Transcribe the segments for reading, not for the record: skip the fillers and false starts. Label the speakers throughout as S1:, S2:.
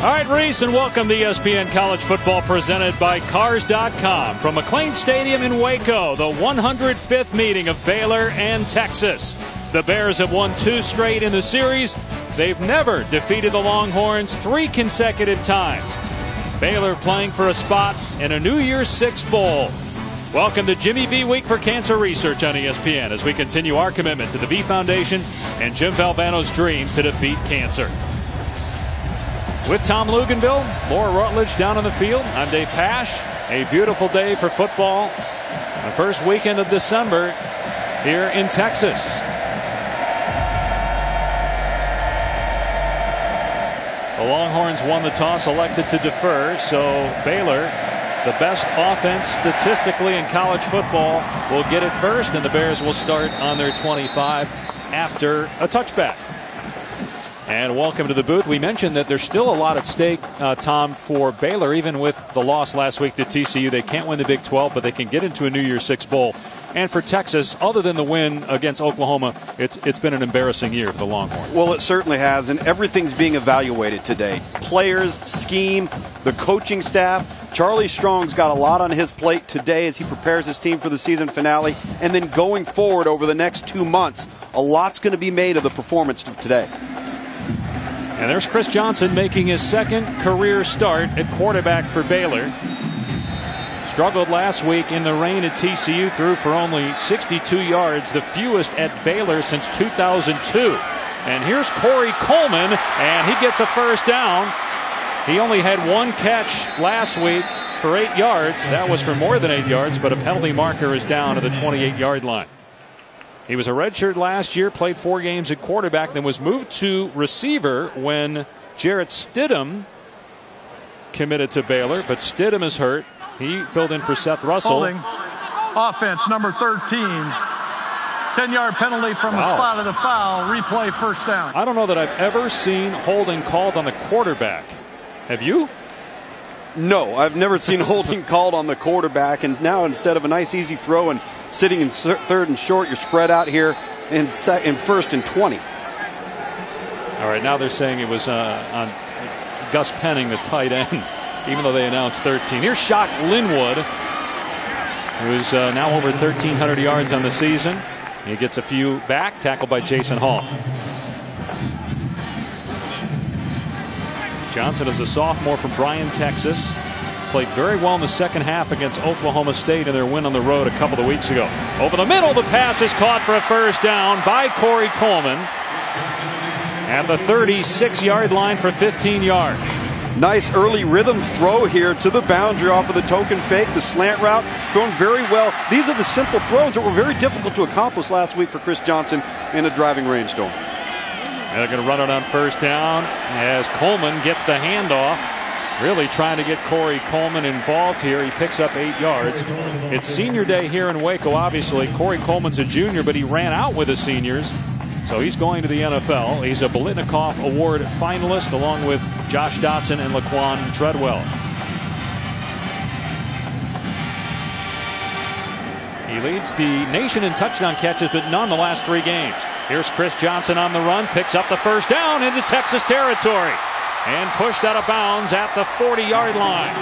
S1: All right, Reese, and welcome to ESPN College Football presented by Cars.com. From McLean Stadium in Waco, the 105th meeting of Baylor and Texas. The Bears have won 2 straight in the series. They've never defeated the Longhorns 3 consecutive times. Baylor playing for a spot in a New Year's Six bowl. Welcome to Jimmy B Week for Cancer Research on ESPN as we continue our commitment to the B Foundation and Jim Valvano's dream to defeat cancer. With Tom Luganville, Laura Rutledge down on the field, I'm Dave Pasch. A beautiful day for football. The first weekend of December here in Texas. The Longhorns won the toss, elected to defer, so Baylor, the best offense statistically in college football, will get it first, and the Bears will start on their 25 after a touchback. And welcome to the booth. We mentioned that there's still a lot at stake, Tom, for Baylor. Even with the loss last week to TCU, they can't win the Big 12, but they can get into a New Year's Six bowl. And for Texas, other than the win against Oklahoma, it's been an embarrassing year for the Longhorns.
S2: Well, it certainly has, and everything's being evaluated today. Players, scheme, the coaching staff. Charlie Strong's got a lot on his plate today as he prepares his team for the season finale. And then going forward over the next 2 months, a lot's going to be made of the performance of today.
S1: And there's Chris Johnson making his second career start at quarterback for Baylor. Struggled last week in the rain at TCU, threw for only 62 yards, the fewest at Baylor since 2002. And here's Corey Coleman, and he gets a first down. He only had 1 catch last week for 8 yards. That was for more than 8 yards, but a penalty marker is down to the 28-yard line. He was a redshirt last year, played 4 games at quarterback, then was moved to receiver when Jarrett Stidham committed to Baylor. But Stidham is hurt. He filled in for Seth Russell.
S3: Holding. Offense, number 13. 10-yard penalty from the spot of the foul. Replay, first down.
S1: I don't know that I've ever seen holding called on the quarterback. Have you?
S2: No, I've never seen holding called on the quarterback. And now instead of a nice easy throw and sitting in 3rd and short, you're spread out here in 1st and 20.
S1: All right, now they're saying it was on Gus Penning, the tight end, even though they announced 13. Here's Shock Linwood, who's now over 1,300 yards on the season. He gets a few back, tackled by Jason Hall. Johnson is a sophomore from Bryan, Texas. Played very well in the second half against Oklahoma State in their win on the road a couple of weeks ago. Over the middle, the pass is caught for a first down by Corey Coleman at the 36-yard line for 15 yards.
S2: Nice early rhythm throw here to the boundary off of the token fake, the slant route, thrown very well. These are the simple throws that were very difficult to accomplish last week for Chris Johnson in a driving rainstorm.
S1: They're going to run it on first down as Coleman gets the handoff. Really trying to get Corey Coleman involved here. He picks up 8 yards. It's senior day here in Waco, obviously. Corey Coleman's a junior, but he ran out with the seniors. So he's going to the NFL. He's a Biletnikoff Award finalist along with Josh Dotson and Laquan Treadwell. He leads the nation in touchdown catches, but none the last 3 games. Here's Chris Johnson on the run, picks up the first down into Texas territory and pushed out of bounds at the 40-yard line.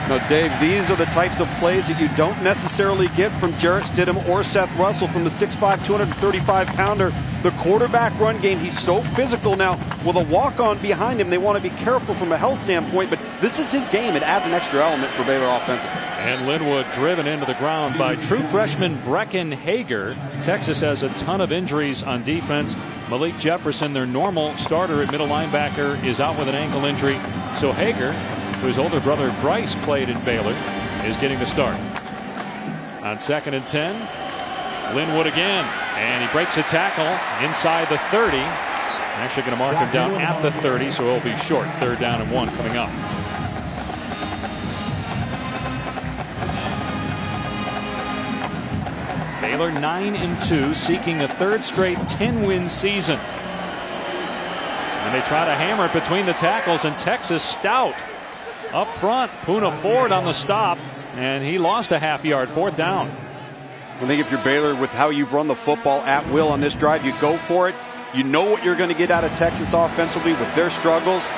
S2: Now, Dave, these are the types of plays that you don't necessarily get from Jarrett Stidham or Seth Russell from the 6'5", 235-pounder. The quarterback run game, he's so physical now. With a walk-on behind him, they want to be careful from a health standpoint, but this is his game. It adds an extra element for Baylor offensively.
S1: And Linwood driven into the ground by true freshman Brecken Hager. Texas has a ton of injuries on defense. Malik Jefferson, their normal starter at middle linebacker, is out with an ankle injury. So Hager, whose older brother Bryce played in Baylor, is getting the start. On 2nd and 10, Linwood again, and he breaks a tackle inside the 30. Actually going to mark him down at the 30, so he'll be short. 3rd down and 1 coming up. Baylor 9-2, seeking a 3rd straight 10-win season. And they try to hammer it between the tackles, and Texas stout up front. Poona Ford on the stop, and he lost a half-yard. 4th down.
S2: I think if you're Baylor, with how you've run the football at will on this drive, you go for it. You know what you're going to get out of Texas offensively with their struggles.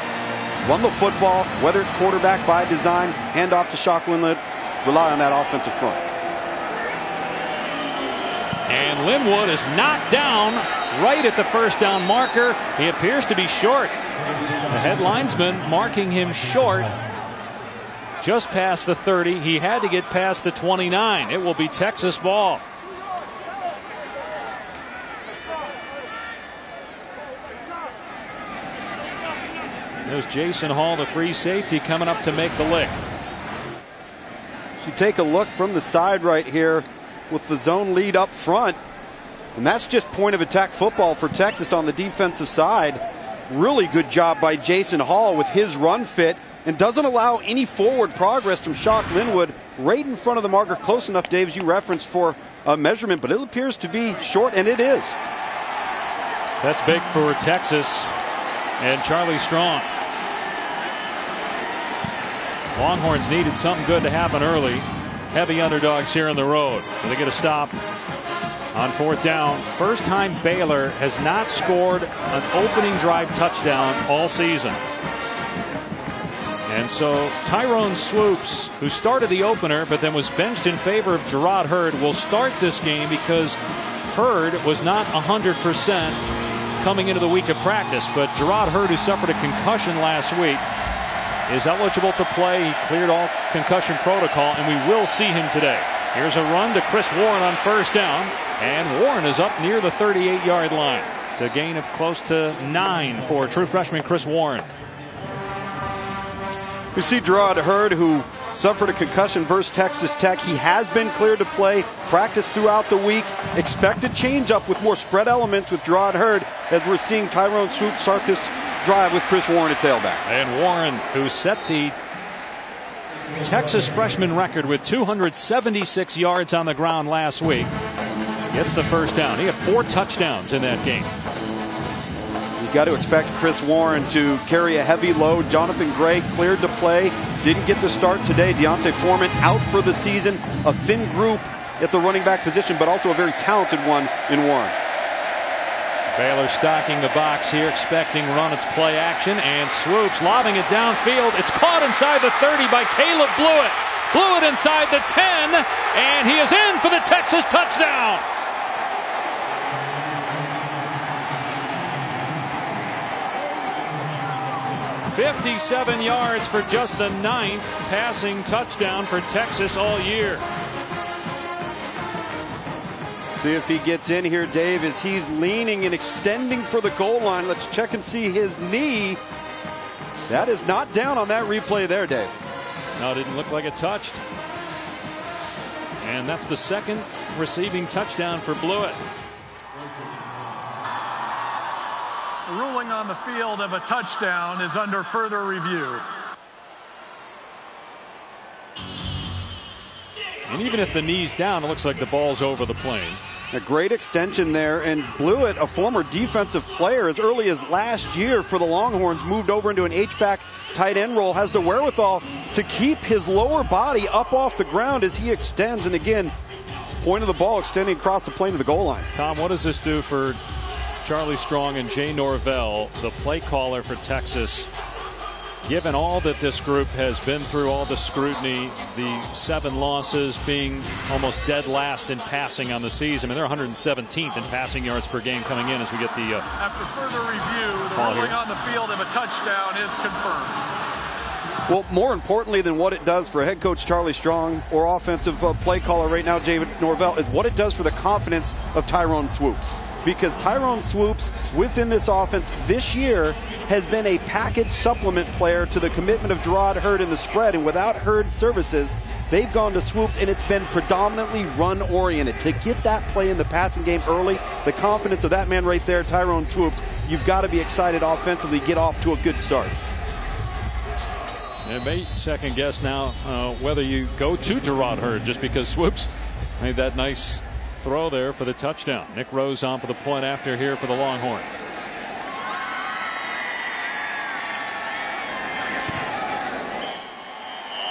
S2: Run the football, whether it's quarterback by design, hand off to Shock Linwood, rely on that offensive front.
S1: And Linwood is knocked down right at the first down marker. He appears to be short. The head linesman marking him short just past the 30. He had to get past the 29. It will be Texas ball. There's Jason Hall, the free safety, coming up to make the lick.
S2: You take a look from the side right here with the zone lead up front, and that's just point of attack football for Texas on the defensive side. Really good job by Jason Hall with his run fit, and doesn't allow any forward progress from Shock Linwood right in front of the marker, close enough, Dave, as you referenced, for a measurement, but it appears to be short, and it is.
S1: That's big for Texas and Charlie Strong. Longhorns needed something good to happen early. Heavy underdogs here on the road. They get a stop on fourth down. First time Baylor has not scored an opening drive touchdown all season. And so Tyrone Swoops, who started the opener but then was benched in favor of Gerard Hurd, will start this game because Hurd was not 100% coming into the week of practice. But Gerard Hurd, who suffered a concussion last week, is eligible to play. He cleared all concussion protocol, and we will see him today. Here's a run to Chris Warren on first down, and Warren is up near the 38-yard line. It's a gain of close to 9 for true freshman Chris Warren.
S2: We see Gerard Hurd, who suffered a concussion versus Texas Tech. He has been cleared to play, practiced throughout the week. Expected change up with more spread elements with Gerard Hurd, as we're seeing Tyrone Swoops start this drive with Chris Warren at tailback.
S1: And Warren, who set the Texas freshman record with 276 yards on the ground last week, gets the first down. He had 4 touchdowns in that game.
S2: You've got to expect Chris Warren to carry a heavy load. Jonathan Gray cleared to play. Didn't get the start today. Deontay Foreman out for the season. A thin group at the running back position, but also a very talented one in Warren.
S1: Baylor stocking the box here, expecting run. It's play action, and Swoops lobbing it downfield. It's caught inside the 30 by Caleb Blewett. Blewett inside the 10, and he is in for the Texas touchdown. "57 yards for just the 9th passing touchdown for Texas all year."
S2: See if he gets in here, Dave, as he's leaning and extending for the goal line. Let's check and see his knee. That is not down on that replay there, Dave.
S1: No, it didn't look like it touched. And that's the second receiving touchdown for Blewett.
S3: The ruling on the field of a touchdown is under further review.
S1: And even if the knee's down, it looks like the ball's over the plane.
S2: A great extension there, and Blewett, a former defensive player, as early as last year for the Longhorns, moved over into an H-back tight end role, has the wherewithal to keep his lower body up off the ground as he extends. And again, point of the ball extending across the plane to the goal line.
S1: Tom, what does this do for Charlie Strong and Jay Norvell, the play caller for Texas, given all that this group has been through, all the scrutiny, the 7 losses, being almost dead last in passing on the season? I mean, they're 117th in passing yards per game coming in as we get the
S3: after further review, the ruling on the field of a touchdown is confirmed.
S2: Well, more importantly than what it does for head coach Charlie Strong or offensive play caller right now, David Norvell, is what it does for the confidence of Tyrone Swoops. Because Tyrone Swoops within this offense this year has been a package supplement player to the commitment of Gerard Hurd in the spread. And without Hurd's services, they've gone to Swoops, and it's been predominantly run-oriented. To get that play in the passing game early, the confidence of that man right there, Tyrone Swoops, you've got to be excited offensively, get off to a good start.
S1: It may second guess now whether you go to Gerard Hurd just because Swoops made that nice throw there for the touchdown. Nick Rose on for the point after here for the Longhorns.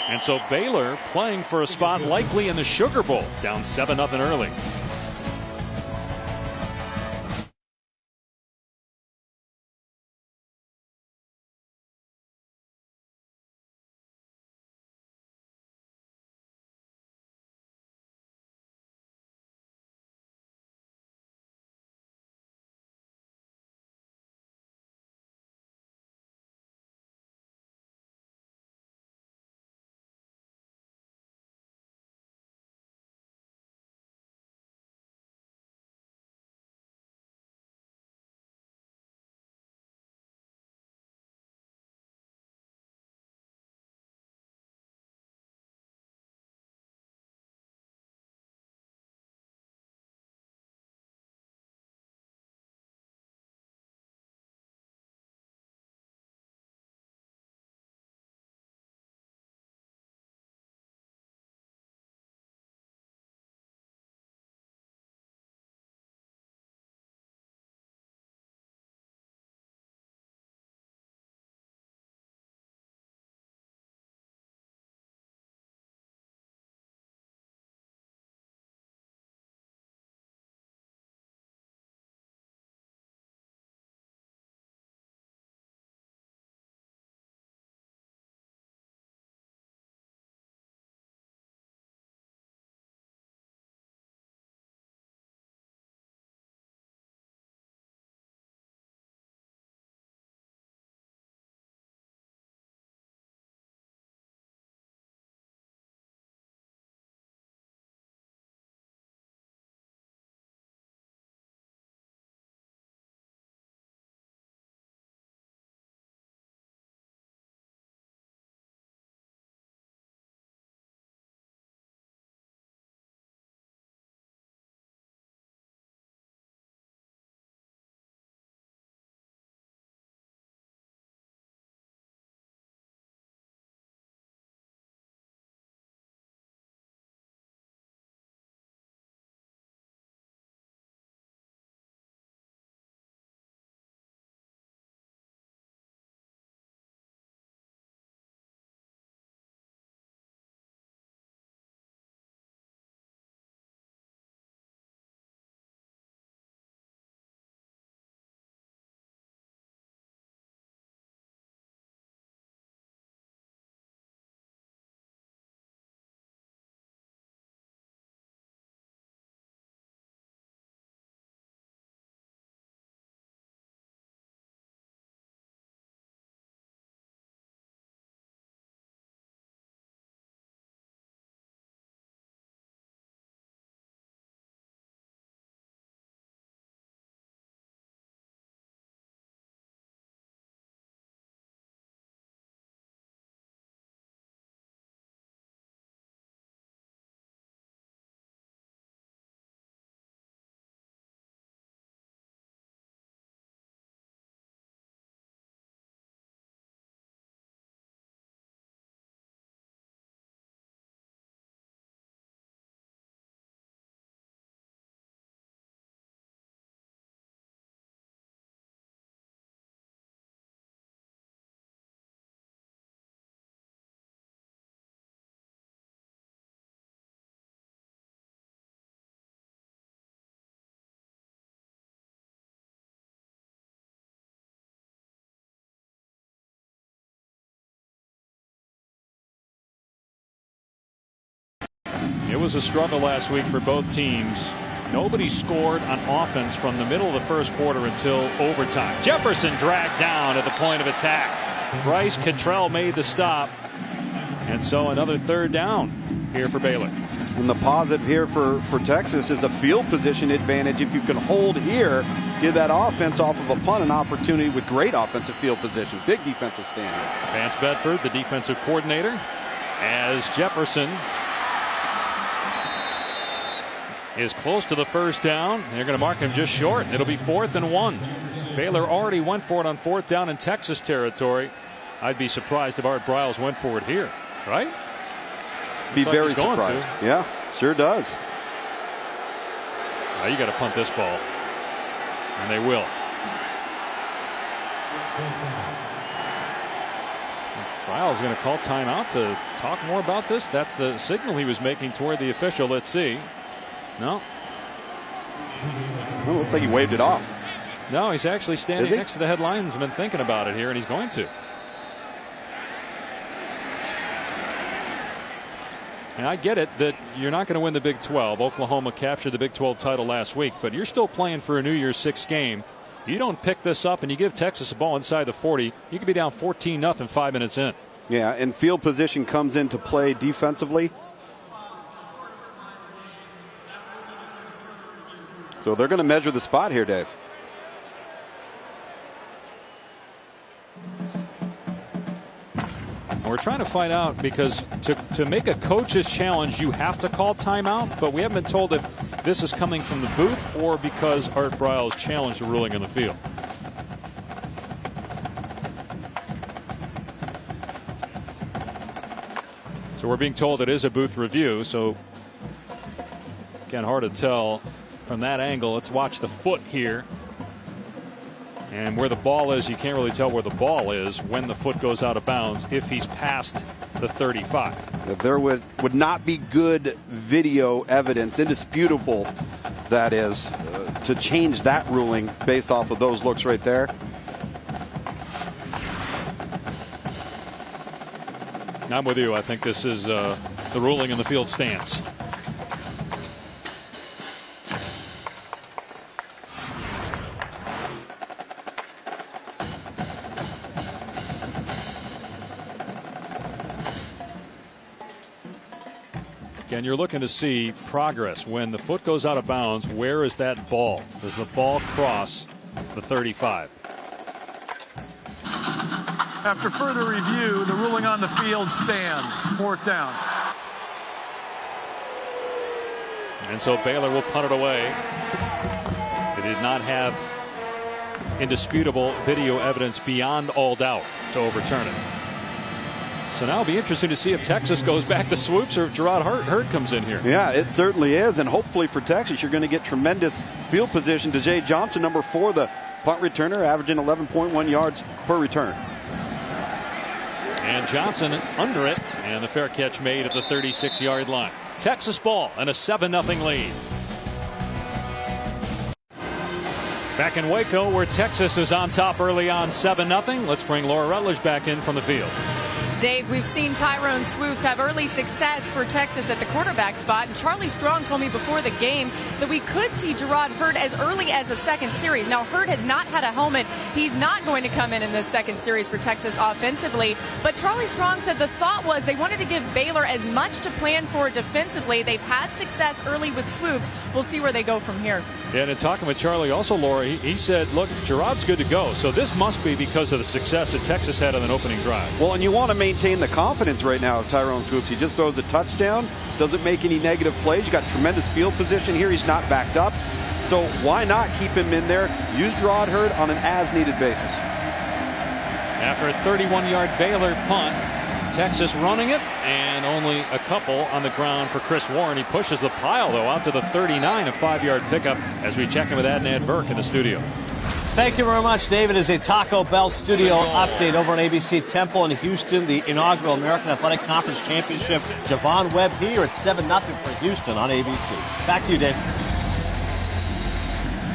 S1: And so Baylor playing for a spot likely in the Sugar Bowl, down 7-0 early. It was a struggle last week for both teams. Nobody scored on offense from the middle of the first quarter until overtime. Jefferson dragged down at the point of attack. Bryce Cottrell made the stop. And so another third down here for Baylor.
S2: And the positive here for Texas is a field position advantage. If you can hold here, give that offense off of a punt an opportunity with great offensive field position. Big defensive stand here.
S1: Vance Bedford, the defensive coordinator, as Jefferson is close to the first down. They're going to mark him just short. It'll be 4th and 1. Baylor already went for it on 4th down in Texas territory. I'd be surprised if Art Briles went for it here, right?
S2: Be very surprised. Yeah, sure does.
S1: Now you got to punt this ball, and they will. Briles is going to call timeout to talk more about this. That's the signal he was making toward the official. Let's see. No.
S2: Well, looks like he waved it off.
S1: No, he's actually standing next to the head linesman thinking about it here, and he's going to. And I get it that you're not going to win the Big 12. Oklahoma captured the Big 12 title last week, but you're still playing for a New Year's Six game. You don't pick this up and you give Texas a ball inside the 40, you could be down 14-0 5 minutes in.
S2: Yeah, and field position comes into play defensively. So they're going to measure the spot here, Dave.
S1: We're trying to find out, because to make a coach's challenge, you have to call timeout, but we haven't been told if this is coming from the booth or because Art Briles challenged the ruling in the field. So we're being told it is a booth review, so again, hard to tell from that angle. Let's watch the foot here. And where the ball is, you can't really tell where the ball is when the foot goes out of bounds if he's past the 35.
S2: There would not be good video evidence, indisputable that is, to change that ruling based off of those looks right there.
S1: I'm with you. I think this is the ruling in the field stance. And you're looking to see progress. When the foot goes out of bounds, where is that ball? Does the ball cross the 35?
S3: After further review, the ruling on the field stands. 4th down.
S1: And so Baylor will punt it away. They did not have indisputable video evidence beyond all doubt to overturn it. So now it'll be interesting to see if Texas goes back to swoops or if Gerard Hurd comes in here.
S2: Yeah, it certainly is. And hopefully for Texas, you're going to get tremendous field position. Jay Johnson, number 4, the punt returner, averaging 11.1 yards per return.
S1: And Johnson under it, and the fair catch made at the 36-yard line. Texas ball and a 7-0 lead. Back in Waco, where Texas is on top early on 7-0. Let's bring Laura Rutledge back in from the field.
S4: Dave, we've seen Tyrone Swoots have early success for Texas at the quarterback spot. And Charlie Strong told me before the game that we could see Gerard Hurd as early as the second series. Now, Hurd has not had a helmet. He's not going to come in this second series for Texas offensively. But Charlie Strong said the thought was they wanted to give Baylor as much to plan for defensively. They've had success early with Swoops. We'll see where they go from here.
S1: Yeah, and in talking with Charlie also, Laura, he said, look, Gerard's good to go. So this must be because of the success that Texas had on an opening drive.
S2: Well, and you want to maintain the confidence right now of Tyrone Swoops. He just throws a touchdown, doesn't make any negative plays. You got tremendous field position here. He's not backed up. So why not keep him in there? Use Gerard Hurd on an as-needed basis.
S1: After a 31-yard Baylor punt, Texas running it, and only a couple on the ground for Chris Warren. He pushes the pile, though, out to the 39, a 5-yard pickup, as we check in with Adnan Burke in the studio.
S5: Thank you very much, David. It is a Taco Bell studio update over on ABC Temple in Houston, the inaugural American Athletic Conference Championship. Javon Webb here at 7-0 for Houston on ABC. Back to you, Dave.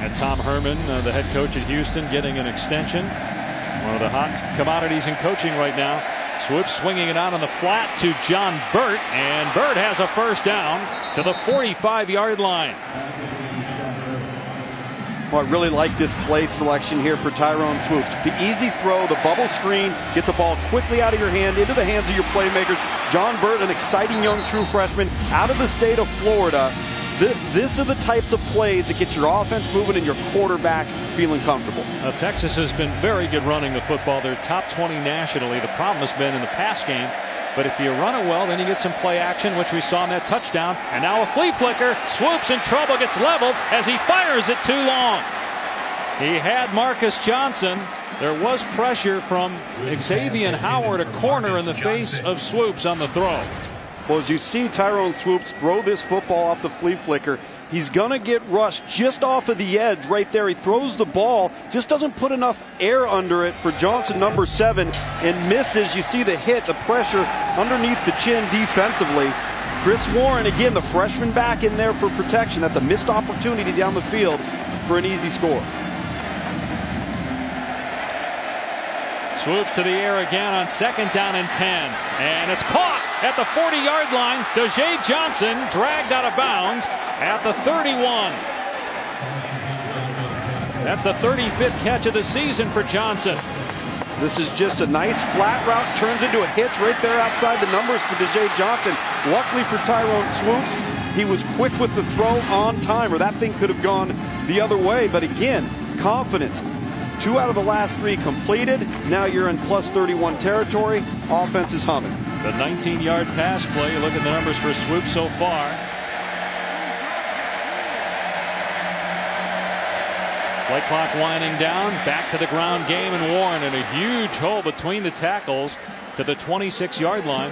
S1: And Tom Herman, the head coach at Houston, getting an extension. One of the hot commodities in coaching right now. Swoops swinging it out on the flat to John Burt, and Burt has a first down to the 45-yard line.
S2: Well, I really like this play selection here for Tyrone Swoops. The easy throw, the bubble screen, get the ball quickly out of your hand into the hands of your playmakers. John Burt, an exciting young true freshman out of the state of Florida. This are the types of plays that get your offense moving and your quarterback feeling comfortable.
S1: Now, Texas has been very good running the football. They're top 20 nationally. The problem has been in the pass game. But if you run it well, then you get some play action, which we saw in that touchdown. And now a flea flicker. Swoops in trouble, gets leveled as he fires it too long. He had Marcus Johnson. There was pressure from Xavier Howard, a corner in the face of Swoops on the throw.
S2: Well, as you see Tyrone Swoops throw this football off the flea flicker, he's going to get rushed just off of the edge right there. He throws the ball, just doesn't put enough air under it for Johnson, number 7, and misses. You see the hit, the pressure underneath the chin defensively. Chris Warren, again, the freshman back in there for protection. That's a missed opportunity down the field for an easy score.
S1: Swoops to the air again on 2nd down and 10. And it's caught at the 40-yard line. Dejae Johnson dragged out of bounds at the 31. That's the 35th catch of the season for Johnson.
S2: This is just a nice flat route, turns into a hitch right there outside the numbers for Dejae Johnson. Luckily for Tyrone Swoops, he was quick with the throw on time, or that thing could have gone the other way. But again, confident. 2 out of the last 3 completed. Now you're in plus 31 territory. Offense is humming.
S1: The 19-yard pass play. Look at the numbers for Swoops so far. Play clock winding down. Back to the ground game, and Warren in a huge hole between the tackles to the 26-yard line.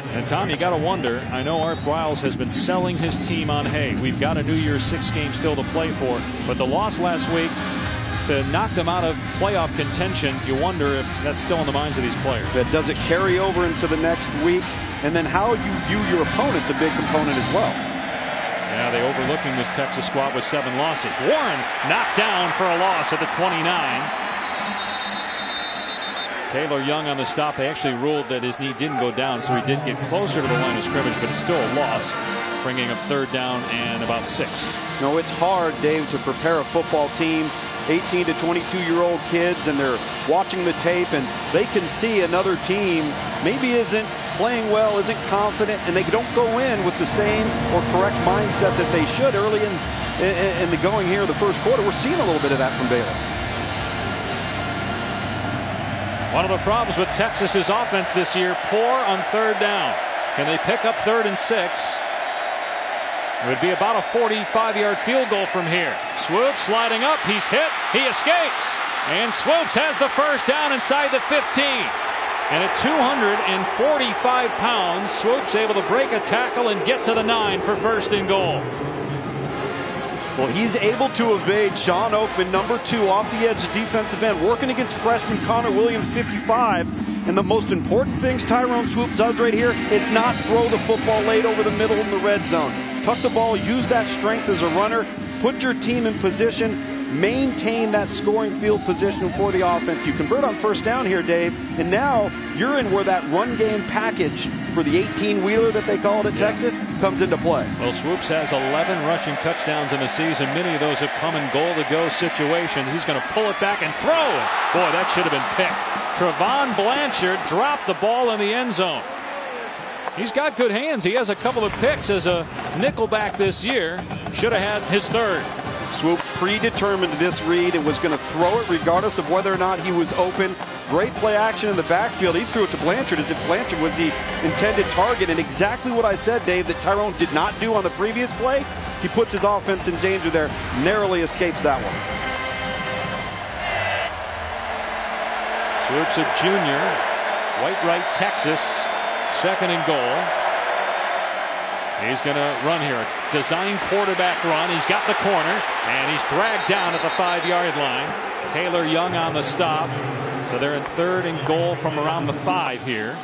S1: And Tom, you got to wonder, I know Art Briles has been selling his team on, hey, we've got a New Year's 6 game still to play for, but the loss last week to knock them out of playoff contention, you wonder if that's still in the minds of these players.
S2: That does it carry over into the next week, and then how you view your opponent's a big component as well.
S1: Yeah, they overlooking this Texas squad with 7 losses. Warren knocked down for a loss at the 29. Taylor Young on the stop. They actually ruled that his knee didn't go down, so he did get closer to the line of scrimmage, but it's still a loss, bringing up 3rd down and about 6.
S2: No, it's hard, Dave, to prepare a football team, 18 to 22-year-old kids, and they're watching the tape, and they can see another team maybe isn't playing well, isn't confident, and they don't go in with the same or correct mindset that they should early in the going here in the first quarter. We're seeing a little bit of that from Baylor.
S1: One of the problems with Texas's offense this year, poor on 3rd down. Can they pick up 3rd and 6? It would be about a 45-yard field goal from here. Swoops sliding up. He's hit. He escapes. And Swoops has the first down inside the 15. And at 245 pounds, Swoops able to break a tackle and get to the 9 for 1st and goal.
S2: Well, he's able to evade Sean Oakman, number 2, off the edge of defensive end, working against freshman Connor Williams, 55. And the most important things Tyrone Swoops does right here is not throw the football late over the middle in the red zone. Tuck the ball, use that strength as a runner, put your team in position, maintain that scoring field position for the offense. You convert on 1st down here, Dave, and now you're in where that run game package for the 18-wheeler that they call it at Texas comes into play.
S1: Well, Swoops has 11 rushing touchdowns in the season. Many of those have come in goal-to-go situations. He's going to pull it back and throw it. Boy, that should have been picked. Trevon Blanchard dropped the ball in the end zone. He's got good hands. He has a couple of picks as a nickelback this year. Should have had his 3rd.
S2: Swoops predetermined this read and was going to throw it regardless of whether or not he was open. Great play action in the backfield. He threw it to Blanchard as if Blanchard was the intended target. And exactly what I said, Dave, that Tyrone did not do on the previous play. He puts his offense in danger there. Narrowly escapes that one.
S1: Swoops, a junior. White, Texas. 2nd and goal. He's going to run here. A design quarterback run. He's got the corner, and he's dragged down at the 5-yard line. Taylor Young on the stop. So they're in 3rd and goal from around the 5 here.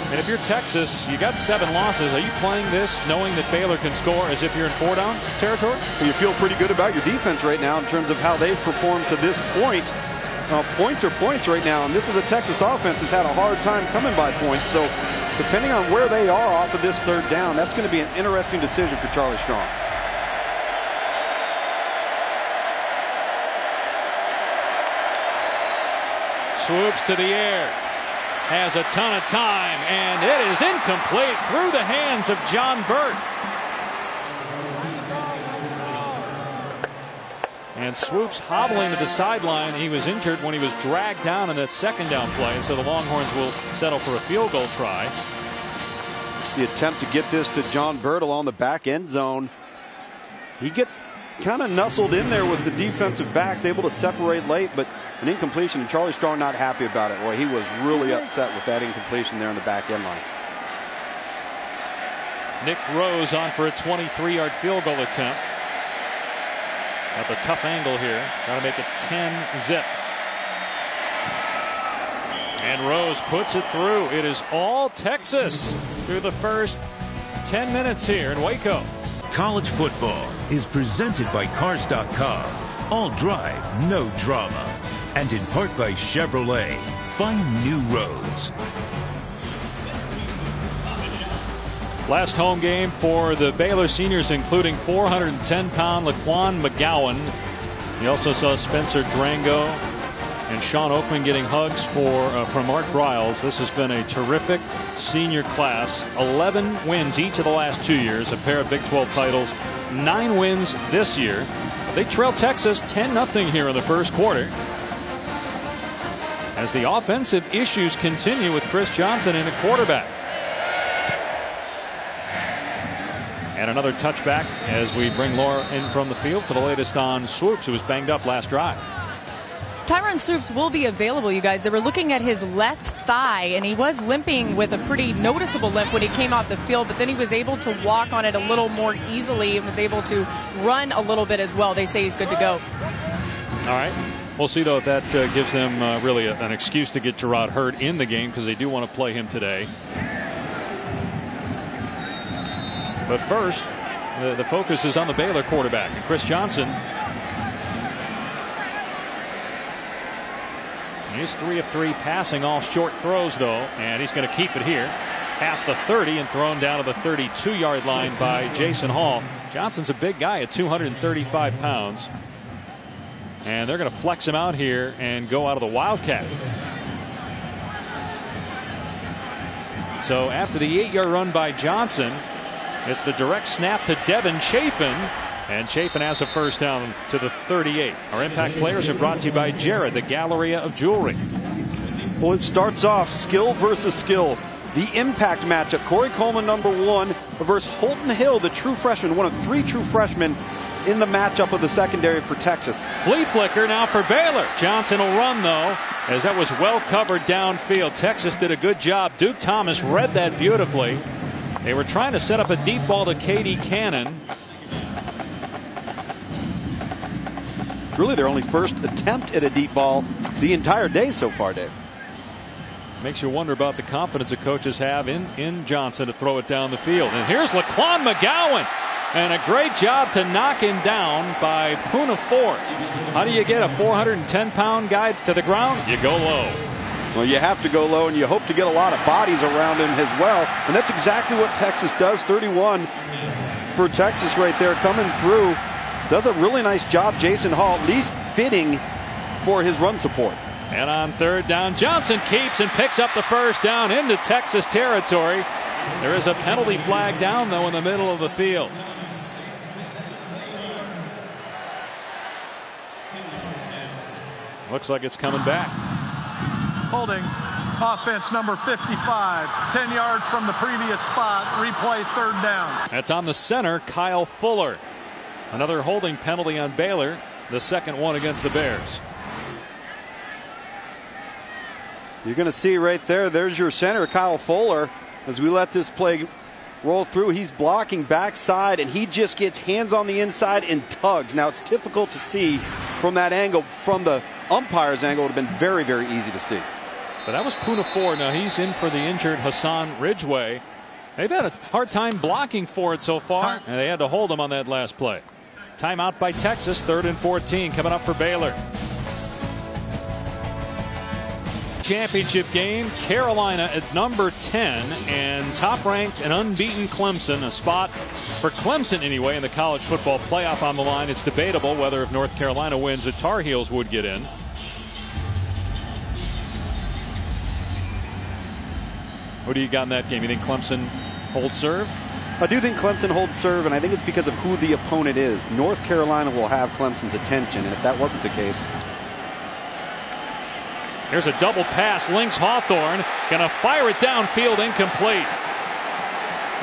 S1: And if you're Texas, you got 7 losses. Are you playing this knowing that Baylor can score as if you're in 4-down territory?
S2: Well, you feel pretty good about your defense right now in terms of how they've performed to this point. points are points right now, and this is a Texas offense that's had a hard time coming by points. So depending on where they are off of this third down, that's going to be an interesting decision for Charlie Strong.
S1: Swoops to the air. Has a ton of time, and it is incomplete through the hands of John Burt. And Swoops hobbling to the sideline. He was injured when he was dragged down in that second down play, so the Longhorns will settle for a field goal try.
S2: The attempt to get this to John Burt along the back end zone. He gets kind of nestled in there with the defensive backs, able to separate late, but an incompletion, and Charlie Strong not happy about it. Boy, he was really upset with that incompletion there in the back end line.
S1: Nick Rose on for a 23-yard field goal attempt. At the tough angle here. Got to make it 10-zip. And Rose puts it through. It is all Texas through the first 10 minutes here in Waco.
S6: College football is presented by Cars.com. All drive, no drama. And in part by Chevrolet. Find new roads.
S1: Last home game for the Baylor seniors, including 410-pound Laquan McGowan. You also saw Spencer Drango and Sean Oakman getting hugs from Mark Briles. This has been a terrific senior class. 11 wins each of the last 2 years, a pair of Big 12 titles, 9 wins this year. They trail Texas 10-0 here in the first quarter. As the offensive issues continue with Chris Johnson in at quarterback. And another touchback as we bring Laura in from the field for the latest on Swoops, who was banged up last drive.
S4: Tyron Swoops will be available, you guys. They were looking at his left thigh, and he was limping with a pretty noticeable limp when he came off the field, but then he was able to walk on it a little more easily and was able to run a little bit as well. They say he's good to go.
S1: All right. We'll see, though, if that gives them really an excuse to get Gerard Hurd in the game, because they do want to play him today. But first, the focus is on the Baylor quarterback, and Chris Johnson. He's 3 of 3 passing, all short throws, though, and he's going to keep it here. Past the 30 and thrown down to the 32-yard line by Jason Hall. Johnson's a big guy at 235 pounds. And they're going to flex him out here and go out of the Wildcat. So after the 8-yard run by Johnson, it's the direct snap to Devin Chafin, and Chafin has a first down to the 38. Our impact players are brought to you by Jared, the Galleria of Jewelry.
S2: Well, it starts off skill versus skill. The impact matchup. Corey Coleman, #1, versus Holton Hill, the true freshman, one of 3 true freshmen in the matchup of the secondary for Texas.
S1: Flea flicker now for Baylor. Johnson will run, though, as that was well covered downfield. Texas did a good job. Duke Thomas read that beautifully. They were trying to set up a deep ball to K.D. Cannon.
S2: Really their only first attempt at a deep ball the entire day so far, Dave.
S1: Makes you wonder about the confidence that coaches have in Johnson to throw it down the field. And here's Laquan McGowan. And a great job to knock him down by Poona Ford. How do you get a 410-pound guy to the ground? You go low.
S2: Well, you have to go low, and you hope to get a lot of bodies around him as well. And that's exactly what Texas does. 31 for Texas right there coming through. Does a really nice job, Jason Hall, at least fitting for his run support.
S1: And on third down, Johnson keeps and picks up the first down into Texas territory. There is a penalty flag down, though, in the middle of the field. Looks like it's coming back.
S3: Holding offense number 55, 10 yards from the previous spot. Replay third down.
S1: That's on the center, Kyle Fuller. Another holding penalty on Baylor, the second one against the Bears.
S2: You're going to see right there, there's your center, Kyle Fuller. As we let this play roll through, he's blocking backside, and he just gets hands on the inside and tugs. Now, it's difficult to see from that angle. From the umpire's angle, it would have been very, very easy to see.
S1: But that was Poona Ford. Now he's in for the injured Hassan Ridgeway. They've had a hard time blocking for it so far, and they had to hold him on that last play. Timeout by Texas, 3rd and 14 coming up for Baylor. championship game. Carolina at number 10 and top-ranked and unbeaten Clemson. A spot for Clemson anyway in the college football playoff on the line. It's debatable whether if North Carolina wins, the Tar Heels would get in. Who do you got in that game? You think Clemson holds serve?
S2: I do think Clemson holds serve, and I think it's because of who the opponent is. North Carolina will have Clemson's attention, and if that wasn't the case.
S1: Here's a double pass. Lynx Hawthorne gonna fire it downfield, incomplete.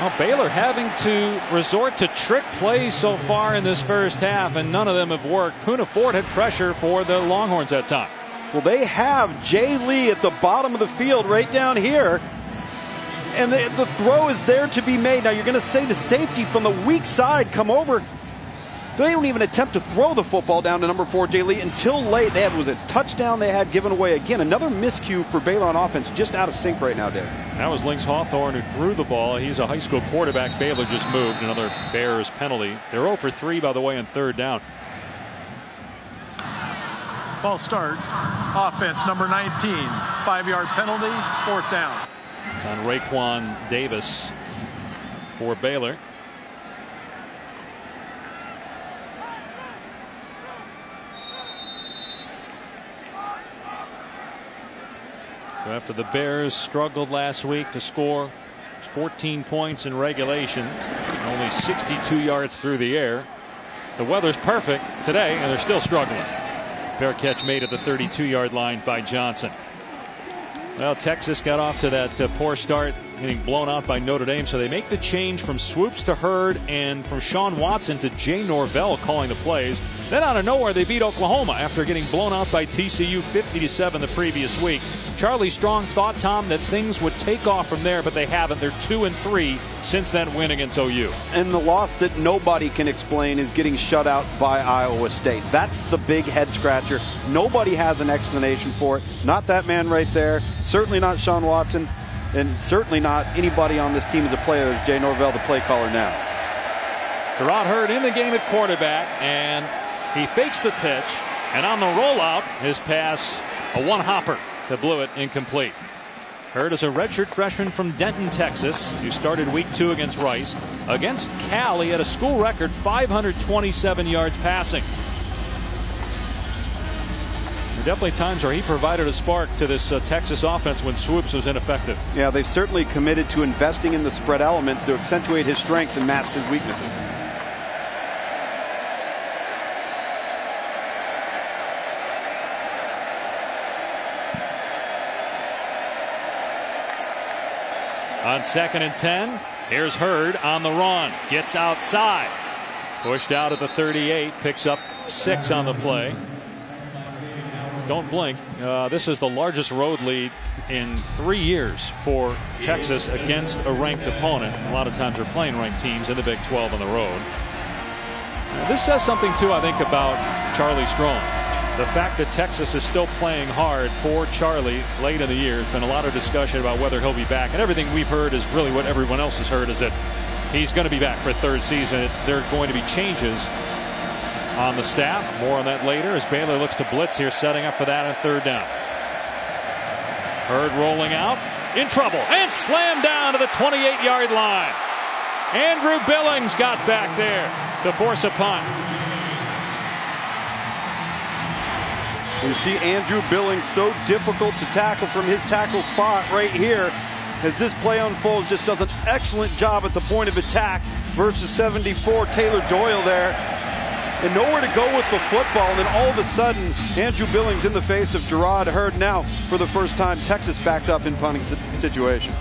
S1: Well, Baylor having to resort to trick plays so far in this first half, and none of them have worked. Poona Ford had pressure for the Longhorns that time.
S2: Well, they have Jay Lee at the bottom of the field right down here. And the throw is there to be made. Now you're going to say the safety from the weak side come over. They don't even attempt to throw the football down to number 4 Jay Lee until late. That was a touchdown they had given away. Again, another miscue for Baylor on offense, just out of sync right now, Dave.
S1: That was Lynx Hawthorne who threw the ball. He's a high school quarterback. Baylor just moved. Another Bears penalty. They're 0 for 3, by the way, on third down.
S3: False start. Offense number 19. 5-yard penalty. 4th down.
S1: It's on Raekwon Davis for Baylor. So after the Bears struggled last week to score 14 points in regulation, only 62 yards through the air, the weather's perfect today and they're still struggling. Fair catch made at the 32-yard line by Johnson. Well, Texas got off to that poor start, getting blown out by Notre Dame, so they make the change from Swoops to Hurd and from Sean Watson to Jay Norvell calling the plays. Then out of nowhere, they beat Oklahoma after getting blown out by TCU 50-7 the previous week. Charlie Strong thought, Tom, that things would take off from there, but they haven't. They're 2-3 since that win against OU.
S2: And the loss that nobody can explain is getting shut out by Iowa State. That's the big head scratcher. Nobody has an explanation for it. Not that man right there. Certainly not Sean Watson. And certainly not anybody on this team as a player. As Jay Norvell, the play caller now.
S1: Gerard Hurd in the game at quarterback, and he fakes the pitch. And on the rollout, his pass, a one-hopper that blew it incomplete. Hurd is a redshirt freshman from Denton, Texas, who started week 2 against Rice. Against Cal, he had a school record 527 yards passing. There are definitely times where he provided a spark to this Texas offense when Swoops was ineffective.
S2: Yeah, they've certainly committed to investing in the spread elements to accentuate his strengths and mask his weaknesses.
S1: On 2nd and 10, here's Hurd on the run. Gets outside. Pushed out at the 38. Picks up 6 on the play. Don't blink. This is the largest road lead in 3 years for Texas against a ranked opponent. A lot of times they're playing ranked teams in the Big 12 on the road. This says something, too, I think, about Charlie Strong. The fact that Texas is still playing hard for Charlie late in the year. There's been a lot of discussion about whether he'll be back. And everything we've heard is really what everyone else has heard, is that he's going to be back for a 3rd season. There are going to be changes on the staff. More on that later as Baylor looks to blitz here, setting up for that on 3rd down. Hurd rolling out, in trouble, and slammed down to the 28-yard line. Andrew Billings got back there to force a punt.
S2: You see Andrew Billings so difficult to tackle from his tackle spot right here. As this play unfolds, just does an excellent job at the point of attack versus 74 Taylor Doyle there. And nowhere to go with the football. And then all of a sudden, Andrew Billings in the face of Gerard Hurd. Now, for the first time, Texas backed up in punting situation.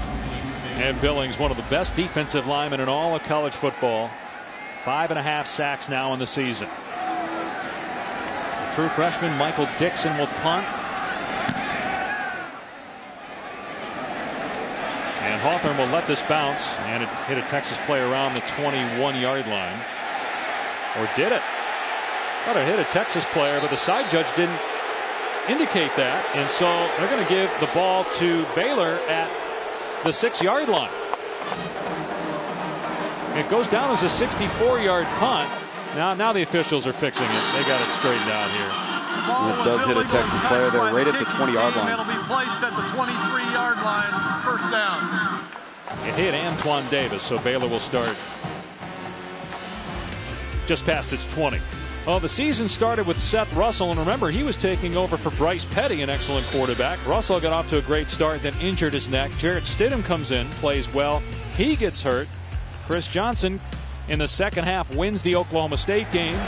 S1: And Billings, one of the best defensive linemen in all of college football. 5.5 sacks now in the season. True freshman Michael Dixon will punt. And Hawthorne will let this bounce, and it hit a Texas player around the 21-yard line. Or did it? Thought it hit a Texas player, but the side judge didn't indicate that, and so they're going to give the ball to Baylor at the 6-yard line. It goes down as a 64-yard punt. Now the officials are fixing it. They got it straightened out here.
S2: It does hit a Texas player there right at the 20-yard line.
S3: It'll be placed at the 23-yard line, first down.
S1: It hit Antoine Davis, so Baylor will start just past its 20. Well, the season started with Seth Russell, and remember, he was taking over for Bryce Petty, an excellent quarterback. Russell got off to a great start, then injured his neck. Jarrett Stidham comes in, plays well. He gets hurt. Chris Johnson, in the second half, wins the Oklahoma State game.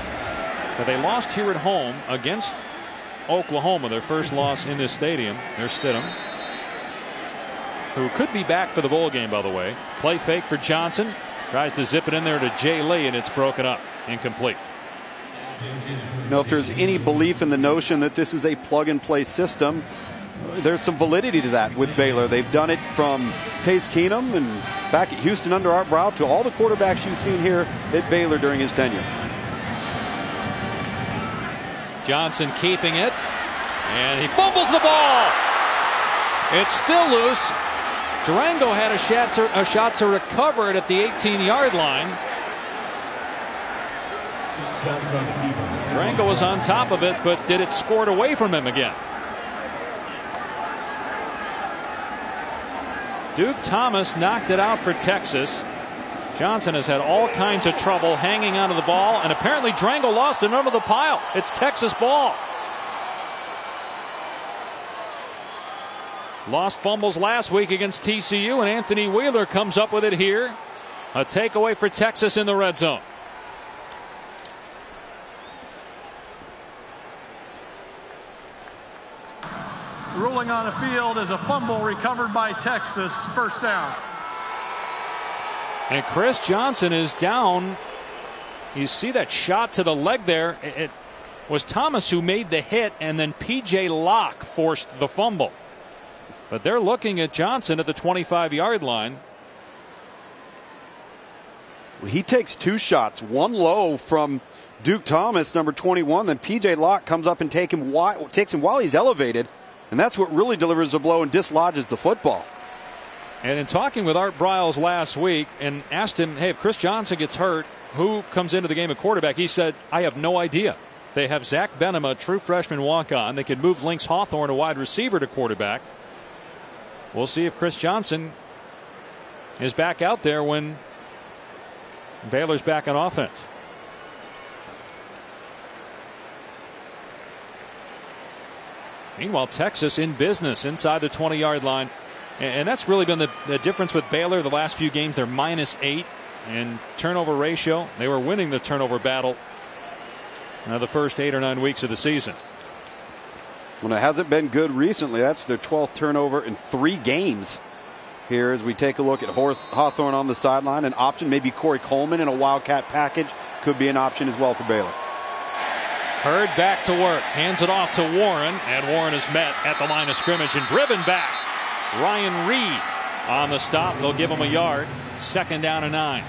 S1: But they lost here at home against Oklahoma, their first loss in this stadium. There's Stidham, who could be back for the bowl game, by the way. Play fake for Johnson. Tries to zip it in there to Jay Lee, and it's broken up. Incomplete.
S2: Now, if there's any belief in the notion that this is a plug-and-play system, there's some validity to that with Baylor. They've done it from Case Keenum and back at Houston under Art Brow to all the quarterbacks you've seen here at Baylor during his tenure.
S1: Johnson keeping it, and he fumbles the ball. It's still loose. Durango had a shot to recover it at the 18-yard line. Durango was on top of it, but did it scored away from him again? Duke Thomas knocked it out for Texas. Johnson has had all kinds of trouble hanging onto the ball, and apparently Durango lost it under the pile. It's Texas ball. Lost fumbles last week against TCU, and Anthony Wheeler comes up with it here. A takeaway for Texas in the red zone.
S3: Ruling on the field is a fumble recovered by Texas, first down.
S1: And Chris Johnson is down. You see that shot to the leg there. It was Thomas who made the hit, and then P.J. Locke forced the fumble. But they're looking at Johnson at the 25-yard line.
S2: He takes two shots, one low from Duke Thomas, number 21. Then P.J. Locke comes up and takes him while he's elevated. And that's what really delivers the blow and dislodges the football.
S1: And in talking with Art Briles last week and asked him, hey, if Chris Johnson gets hurt, who comes into the game at quarterback? He said, I have no idea. They have Zach Benham, a true freshman walk-on. They could move Lynx Hawthorne, a wide receiver, to quarterback. We'll see if Chris Johnson is back out there when Baylor's back on offense. Meanwhile, Texas in business inside the 20-yard line. And that's really been the difference with Baylor the last few games. They're -8 in turnover ratio. They were winning the turnover battle the first 8 or 9 weeks of the season.
S2: When it hasn't been good recently, that's their 12th turnover in 3 games. Here as we take a look at Hawthorne on the sideline, an option, maybe Corey Coleman in a Wildcat package could be an option as well for Baylor.
S1: Hurd back to work, hands it off to Warren, and Warren is met at the line of scrimmage and driven back. Ryan Reed on the stop. They'll give him a yard. 2nd down and 9.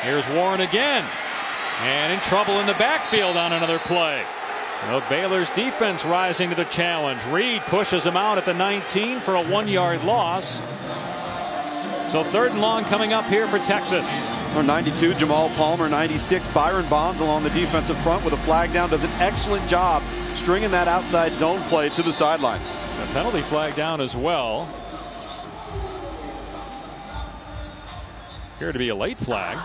S1: Here's Warren again, and in trouble in the backfield on another play. Baylor's defense rising to the challenge. Reed pushes him out at the 19 for a 1-yard loss. So 3rd and long coming up here for Texas.
S2: 92, Jamal Palmer. 96, Byron Bonds along the defensive front with a flag down. Does an excellent job stringing that outside zone play to the sideline.
S1: A penalty flag down as well. Appeared to be a late flag.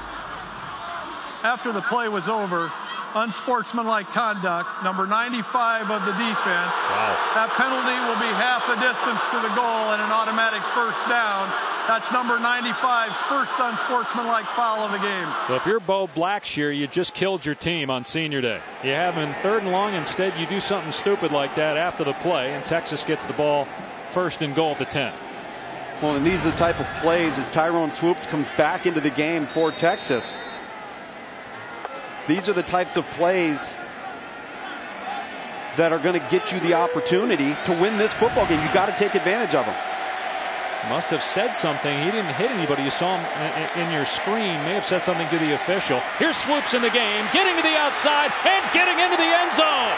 S3: After the play was over, unsportsmanlike conduct, number 95 of the defense.
S1: Wow. That
S3: penalty will be half the distance to the goal and an automatic first down. That's number 95's first unsportsmanlike foul of the game.
S1: So if you're Bo Blackshear, you just killed your team on senior day. You have them in 3rd and long. Instead, you do something stupid like that after the play, and Texas gets the ball 1st and goal at the 10.
S2: Well, and these are the type of plays as Tyrone Swoops comes back into the game for Texas. These are the types of plays that are going to get you the opportunity to win this football game. You got to take advantage of them.
S1: Must have said something. He didn't hit anybody. You saw him in your screen. May have said something to the official. Here's Swoops in the game, getting to the outside and getting into the end zone.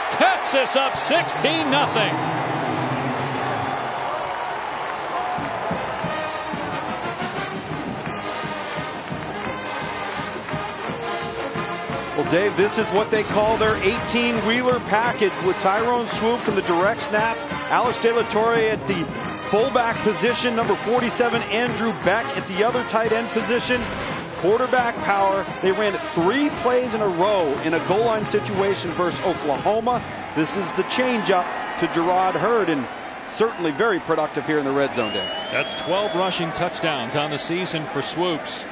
S1: Texas up 16-0.
S2: Well, Dave, this is what they call their 18-wheeler package with Tyrone Swoops in the direct snap, Alex De La Torre at the fullback position, number 47, Andrew Beck at the other tight end position. Quarterback power. They ran it 3 plays in a row in a goal line situation versus Oklahoma. This is the changeup to Gerard Hurd, and certainly very productive here in the red zone, Dave.
S1: That's 12 rushing touchdowns on the season for Swoops.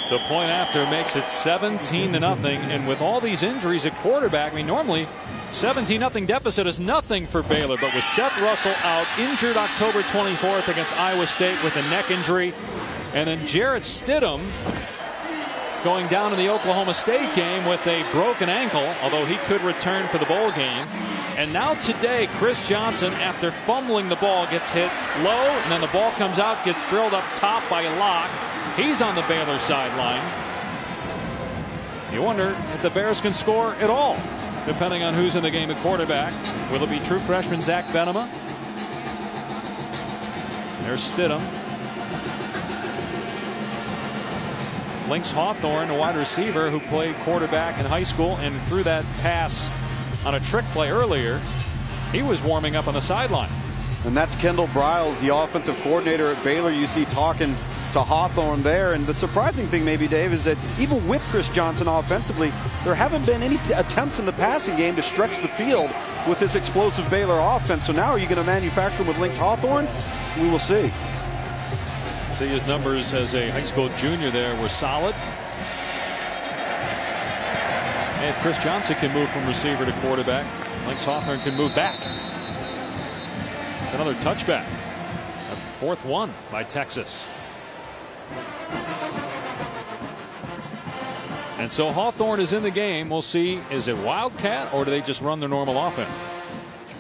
S1: The point after makes it 17-0, and with all these injuries at quarterback, I mean, normally 17-0 deficit is nothing for Baylor, but with Seth Russell out, injured October 24th against Iowa State with a neck injury, and then Jarrett Stidham going down in the Oklahoma State game with a broken ankle, although he could return for the bowl game. And now today, Chris Johnson, after fumbling the ball, gets hit low, and then the ball comes out, gets drilled up top by Locke. He's on the Baylor sideline. You wonder if the Bears can score at all, depending on who's in the game at quarterback. Will it be true freshman Zach Benema? There's Stidham. Lynx Hawthorne, a wide receiver who played quarterback in high school and threw that pass on a trick play earlier. He was warming up on the sideline.
S2: And that's Kendall Briles, the offensive coordinator at Baylor. You see talking to Hawthorne there. And the surprising thing maybe, Dave, is that even with Chris Johnson offensively, there haven't been any attempts in the passing game to stretch the field with this explosive Baylor offense. So now are you going to manufacture him with Lynx Hawthorne? We will see.
S1: See, his numbers as a high school junior there were solid. And if Chris Johnson can move from receiver to quarterback, Lynx Hawthorne can move back. It's another touchback. A 4th one by Texas. And so Hawthorne is in the game. We'll see, is it Wildcat or do they just run their normal offense?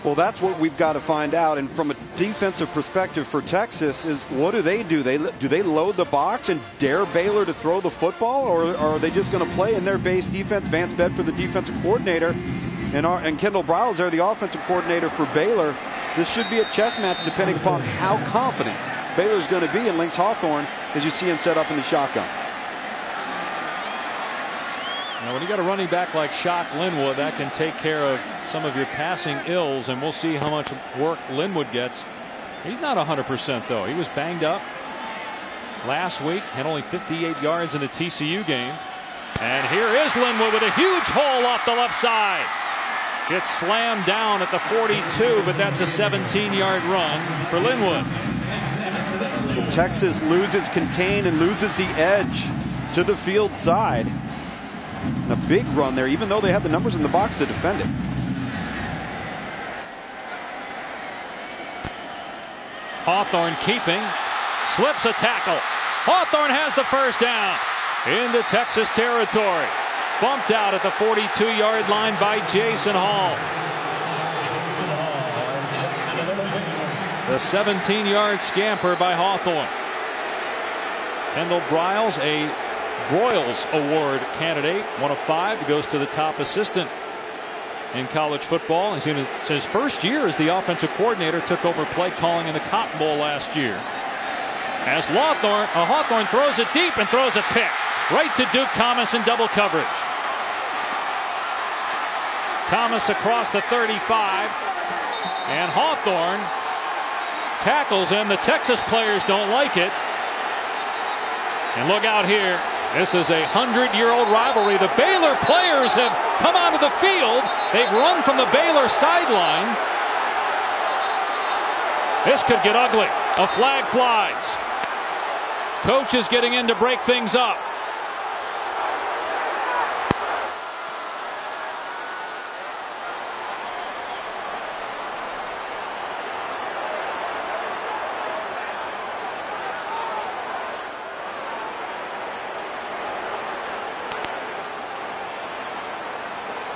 S2: Well, that's what we've got to find out. And from a defensive perspective for Texas, is what do? Do they load the box and dare Baylor to throw the football, or are they just going to play in their base defense? Vance Bedford, the defensive coordinator, and Kendall Briles, they're the offensive coordinator for Baylor. This should be a chess match depending upon how confident Baylor's going to be in Lynx Hawthorne as you see him set up in the shotgun.
S1: Now, when you got a running back like Shock Linwood, that can take care of some of your passing ills, and we'll see how much work Linwood gets. He's not 100%, though. He was banged up last week, had only 58 yards in the TCU game. And here is Linwood with a huge hole off the left side. Gets slammed down at the 42, but that's a 17-yard run for Linwood.
S2: Texas loses contain and loses the edge to the field side. And a big run there, even though they had the numbers in the box to defend it.
S1: Hawthorne keeping, slips a tackle. Hawthorne has the first down into Texas territory. Bumped out at the 42-yard line by Jason Hall. The 17-yard scamper by Hawthorne. Kendall Briles, a Broyles Award candidate, 1 of 5, goes to the top assistant in college football. He's in his first year as the offensive coordinator, took over play calling in the Cotton Bowl last year. As Hawthorne throws it deep and throws a pick right to Duke Thomas in double coverage. Thomas across the 35, and Hawthorne tackles him. The Texas players don't like it. And look out here. This is a 100-year-old rivalry. The Baylor players have come onto the field. They've run from the Baylor sideline. This could get ugly. A flag flies. Coach is getting in to break things up.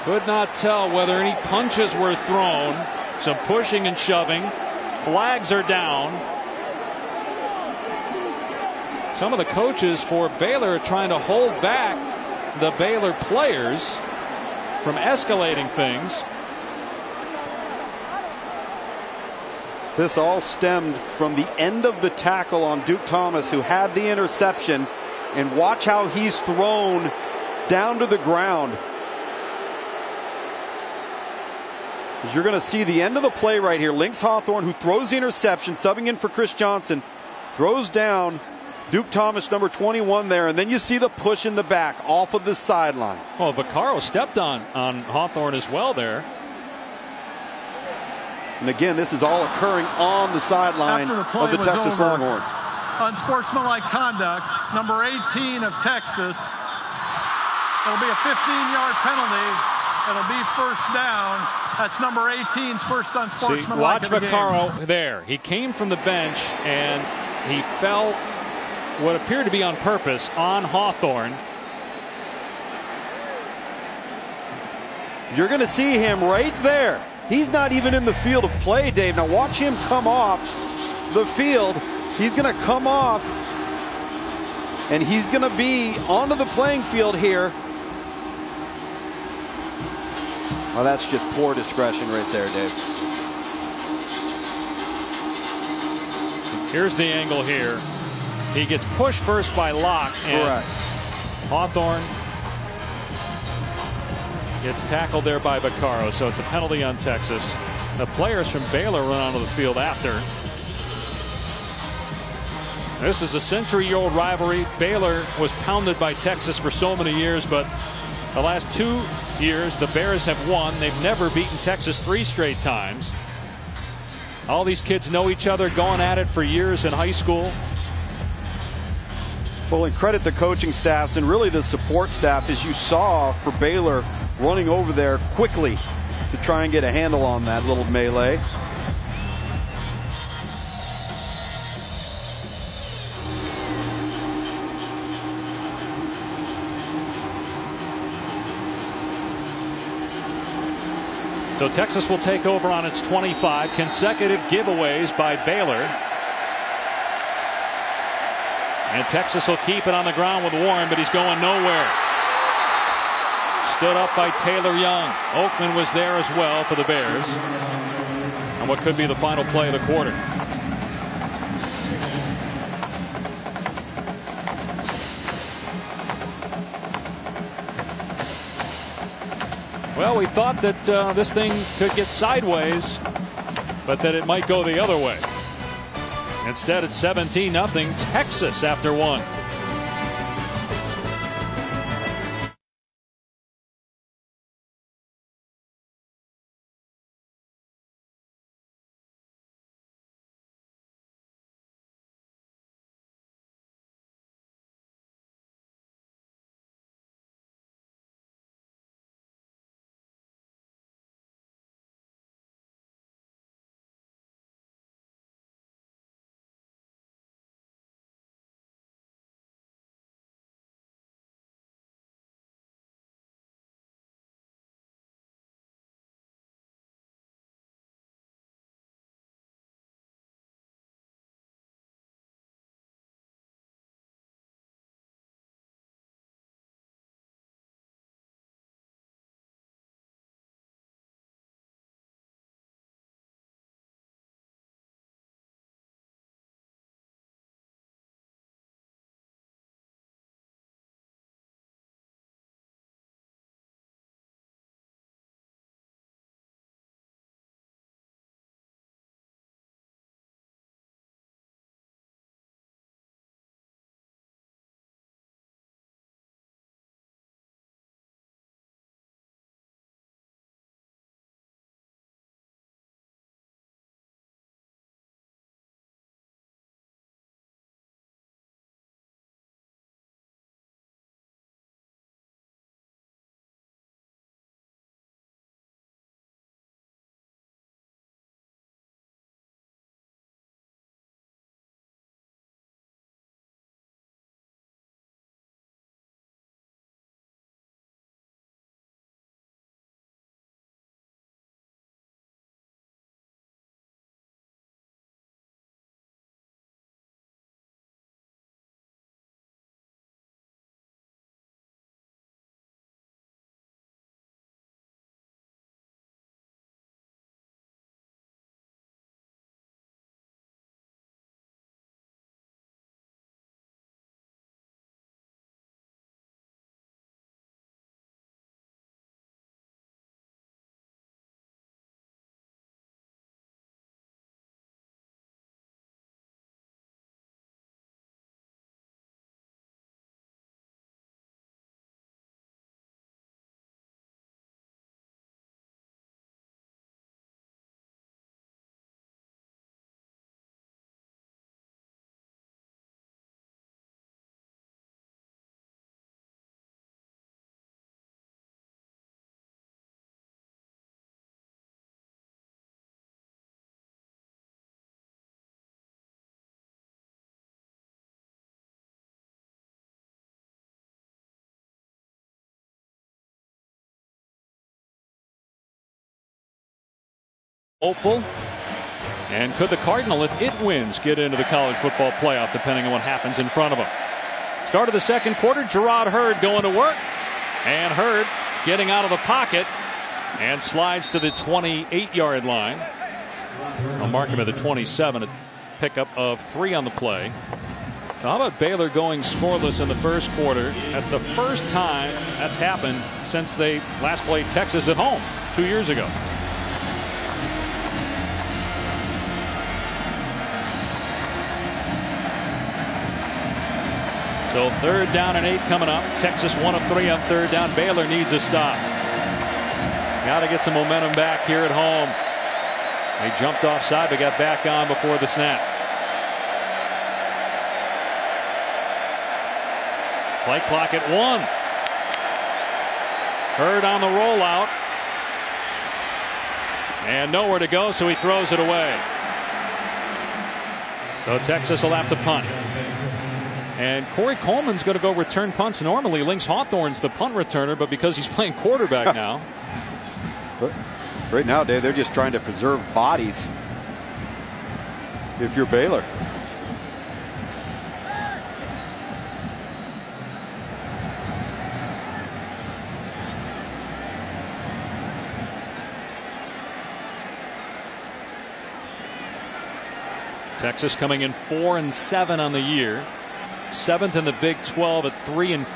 S1: Could not tell whether any punches were thrown. Some pushing and shoving. Flags are down. Some of the coaches for Baylor are trying to hold back the Baylor players from escalating things.
S2: This all stemmed from the end of the tackle on Duke Thomas, who had the interception, and watch how he's thrown down to the ground. You're going to see the end of the play right here. Lynx Hawthorne, who throws the interception, subbing in for Chris Johnson, throws down Duke Thomas, number 21 there, and then you see the push in the back off of the sideline.
S1: Well, Vaccaro stepped on Hawthorne as well there.
S2: And again, this is all occurring on the sideline of the Texas Longhorns.
S3: Unsportsmanlike conduct, number 18 of Texas. It'll be a 15-yard penalty. It'll be first down. That's number 18's first unsportsmanlike.
S1: Watch Vaccaro there. He came from the bench and he fell what appeared to be on purpose on Hawthorne.
S2: You're going to see him right there. He's not even in the field of play, Dave. Now watch him come off the field. He's going to come off and he's going to be onto the playing field here. Well, that's just poor discretion right there, Dave.
S1: Here's the angle here. He gets pushed first by Locke. And
S2: correct.
S1: Hawthorne gets tackled there by Vaccaro, so it's a penalty on Texas. The players from Baylor run onto the field after. This is a century-old rivalry. Baylor was pounded by Texas for so many years, but the last 2 years the Bears have won. They've never beaten Texas 3 straight times. All these kids know each other, going at it for years in high school.
S2: Well, and credit the coaching staffs and really the support staff, as you saw for Baylor running over there quickly to try and get a handle on that little melee.
S1: So Texas will take over on its 25 consecutive giveaways by Baylor. And Texas will keep it on the ground with Warren, but he's going nowhere. Stood up by Taylor Young. Oakman was there as well for the Bears. And what could be the final play of the quarter. Well, we thought that this thing could get sideways, but that it might go the other way. Instead, it's 17-0 Texas after 1. Hopeful. And could the Cardinal, if it wins, get into the college football playoff, depending on what happens in front of them? Start of the second quarter, Gerard Hurd going to work. And Hurd getting out of the pocket and slides to the 28-yard line. I'll mark him at the 27, a pickup of 3 on the play. So how about Baylor going scoreless in the first quarter? That's the first time that's happened since they last played Texas at home 2 years ago. So 3rd down and 8 coming up. Texas 1 of 3 on 3rd down. Baylor needs a stop. Got to get some momentum back here at home. They jumped offside but got back on before the snap. Play clock at 1. Hurd on the rollout. And nowhere to go, so he throws it away. So Texas will have to punt. And Corey Coleman's going to go return punts. Normally, Lynx Hawthorne's the punt returner, but because he's playing quarterback now.
S2: But right now, Dave, they're just trying to preserve bodies if you're Baylor.
S1: Texas coming in 4-7 on the year. 7th in the Big 12 at 3-5.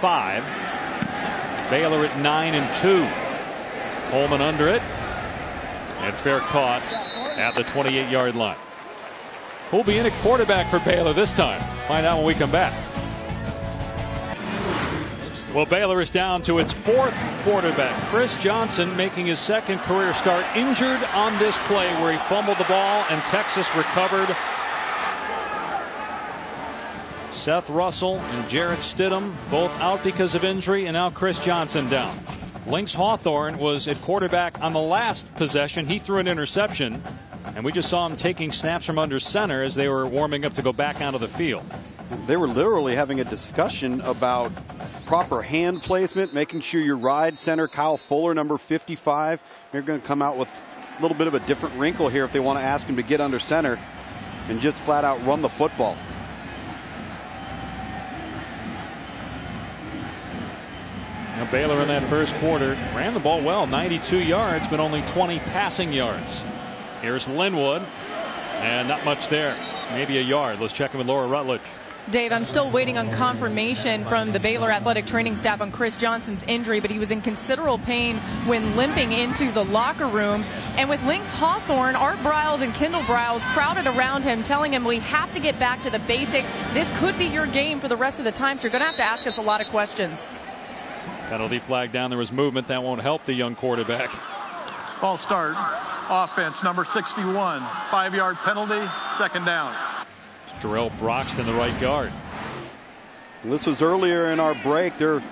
S1: Baylor at 9-2. Coleman under it. And fair caught at the 28-yard line. Who'll be in at quarterback for Baylor this time? Find out when we come back. Well, Baylor is down to its 4th quarterback. Chris Johnson making his 2nd career start, injured on this play where he fumbled the ball and Texas recovered. Seth Russell and Jarrett Stidham both out because of injury, and now Chris Johnson down. Lynx Hawthorne was at quarterback on the last possession. He threw an interception, and we just saw him taking snaps from under center as they were warming up to go back onto the field.
S2: They were literally having a discussion about proper hand placement, making sure you ride center. Kyle Fuller, number 55. They're going to come out with a little bit of a different wrinkle here if they want to ask him to get under center and just flat out run the football.
S1: Now Baylor in that first quarter ran the ball well, 92 yards, but only 20 passing yards. Here's Linwood, and not much there, maybe a yard. Let's check in with Laura Rutledge.
S4: Dave, I'm still waiting on confirmation from the Baylor athletic training staff on Chris Johnson's injury, but he was in considerable pain when limping into the locker room. And with Lynx Hawthorne, Art Briles and Kendall Briles crowded around him, telling him we have to get back to the basics. This could be your game for the rest of the time, so you're going to have to ask us a lot of questions.
S1: Penalty flag down. There was movement. That won't help the young quarterback.
S3: Ball start. Offense, number 61. 5-yard penalty, 2nd down.
S1: Jarrell Broxton, the right guard.
S2: This was earlier in our break. They're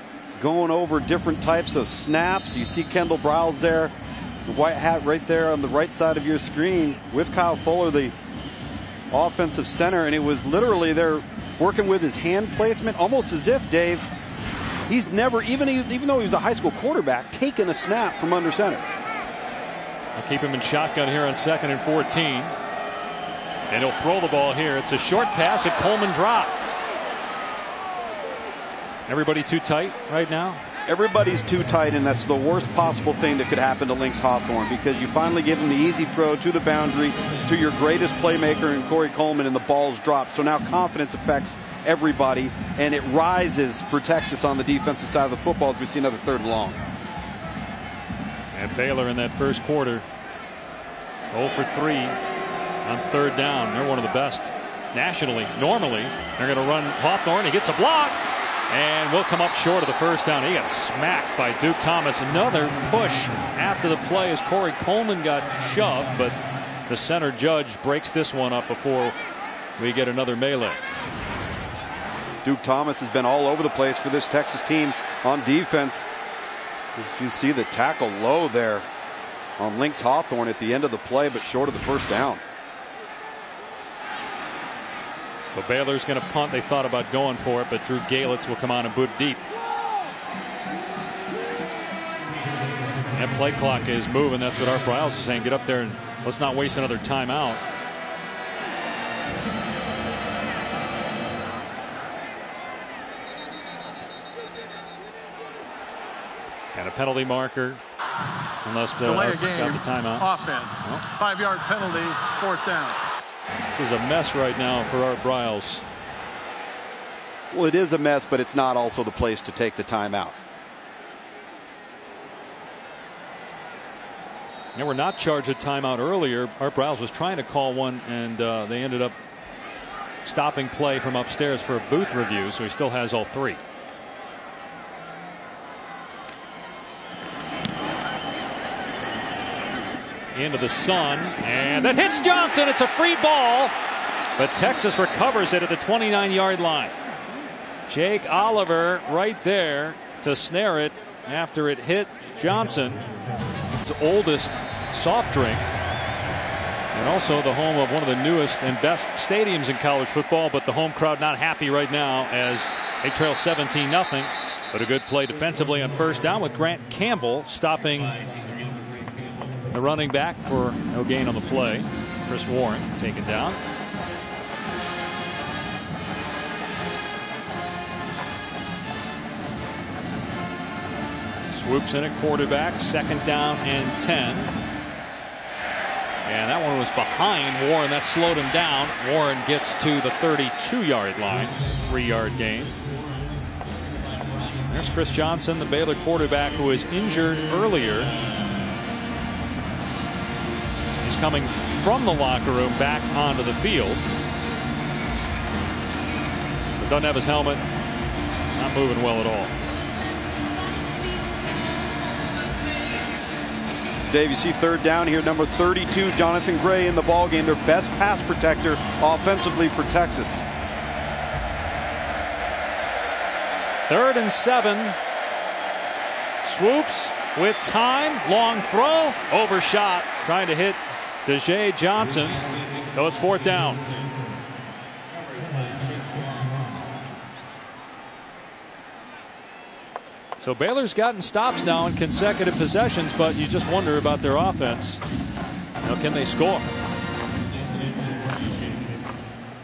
S2: going over different types of snaps. You see Kendall Briles there, the white hat right there on the right side of your screen with Kyle Fuller, the offensive center. And it was literally they're working with his hand placement, almost as if, Dave, he's never, even though he was a high school quarterback, taken a snap from under center.
S1: I'll keep him in shotgun here on 2nd and 14. And he'll throw the ball here. It's a short pass that Coleman dropped. Everybody too tight right now?
S2: Everybody's too tight, and that's the worst possible thing that could happen to Lynx Hawthorne, because you finally give him the easy throw to the boundary to your greatest playmaker in Corey Coleman, and the ball's dropped. So now confidence affects everybody, and it rises for Texas on the defensive side of the football as we see another 3rd and long.
S1: And Baylor in that first quarter 0 for 3 on 3rd down. They're one of the best nationally. Normally they're going to run Hawthorne. He gets a block and will come up short of the first down. He got smacked by Duke Thomas. Another push after the play as Corey Coleman got shoved, but the center Judge breaks this one up before we get another melee.
S2: Duke Thomas has been all over the place for this Texas team on defense. If you see the tackle low there on Lynx Hawthorne at the end of the play, but short of the first down.
S1: So Baylor's going to punt. They thought about going for it, but Drew Galitz will come on and boot deep. And play clock is moving. That's what Art Briles is saying. Get up there and Let's not waste another timeout. And a penalty marker. Unless
S3: delay a
S1: got the timeout.
S3: Offense. 5-yard penalty, 4th down.
S1: This is a mess right now for Art Briles.
S2: Well, it is a mess, but it's not also the place to take the timeout.
S1: They were not charged a timeout earlier. Art Briles was trying to call one, and they ended up stopping play from upstairs for a booth review, so he still has all 3. Into the sun, and that hits Johnson. It's a free ball, but Texas recovers it at the 29-yard line. Jake Oliver right there to snare it after it hit Johnson, his oldest soft drink, and also the home of one of the newest and best stadiums in college football. But the home crowd not happy right now as they trail 17-0. But a good play defensively on 1st down with Grant Campbell stopping the running back for no gain on the play. Chris Warren taken down. Swoops in at quarterback. 2nd down and 10. And that one was behind Warren. That slowed him down. Warren gets to the 32-yard line. 3-yard gain. There's Chris Johnson, the Baylor quarterback, who was injured earlier. He's coming from the locker room back onto the field. But doesn't have his helmet. Not moving well at all.
S2: Dave, you see 3rd down here. Number 32, Jonathan Gray in the ballgame. Their best pass protector offensively for Texas.
S1: 3rd and 7. Swoops with time. Long throw. Overshot. Trying to hit Dejae Johnson. So it's 4th down. So Baylor's gotten stops now in consecutive possessions, but you just wonder about their offense. Now, can they score?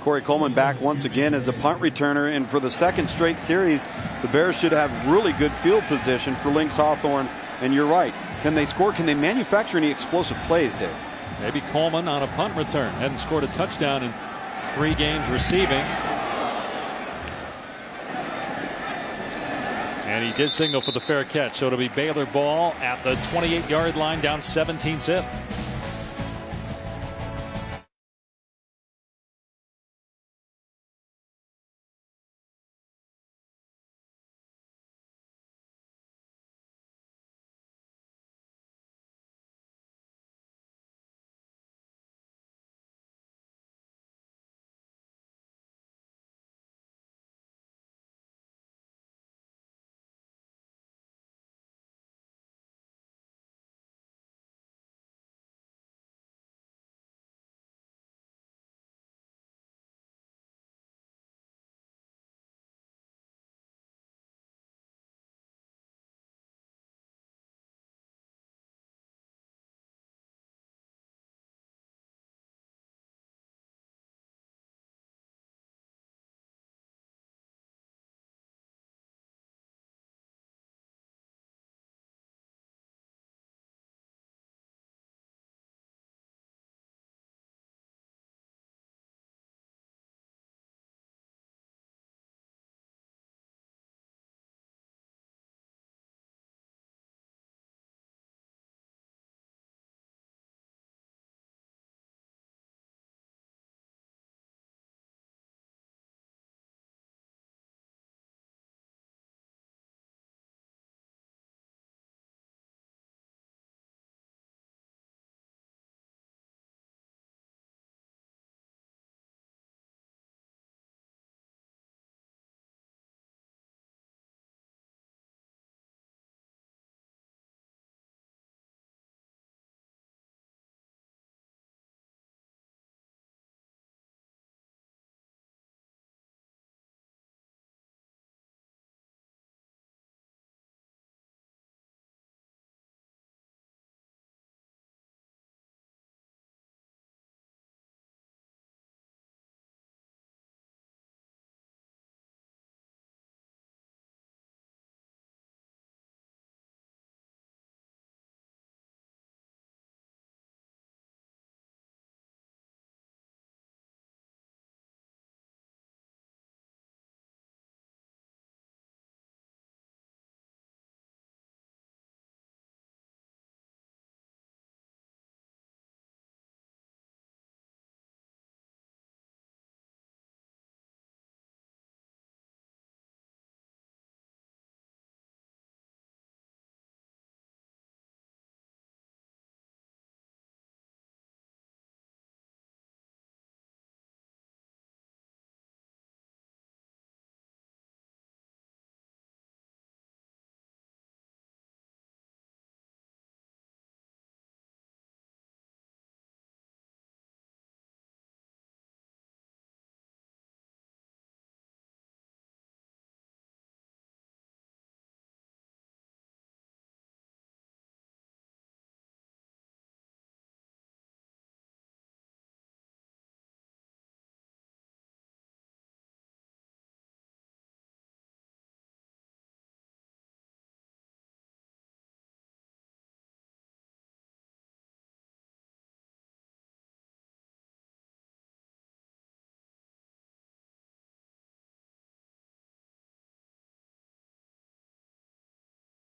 S2: Corey Coleman back once again as a punt returner, and for the 2nd straight series, the Bears should have really good field position for Lynx Hawthorne. And you're right. Can they score? Can they manufacture any explosive plays, Dave?
S1: Maybe Coleman on a punt return. Hadn't scored a touchdown in 3 games receiving. And he did signal for the fair catch. So it'll be Baylor ball at the 28-yard line, down 17-zip.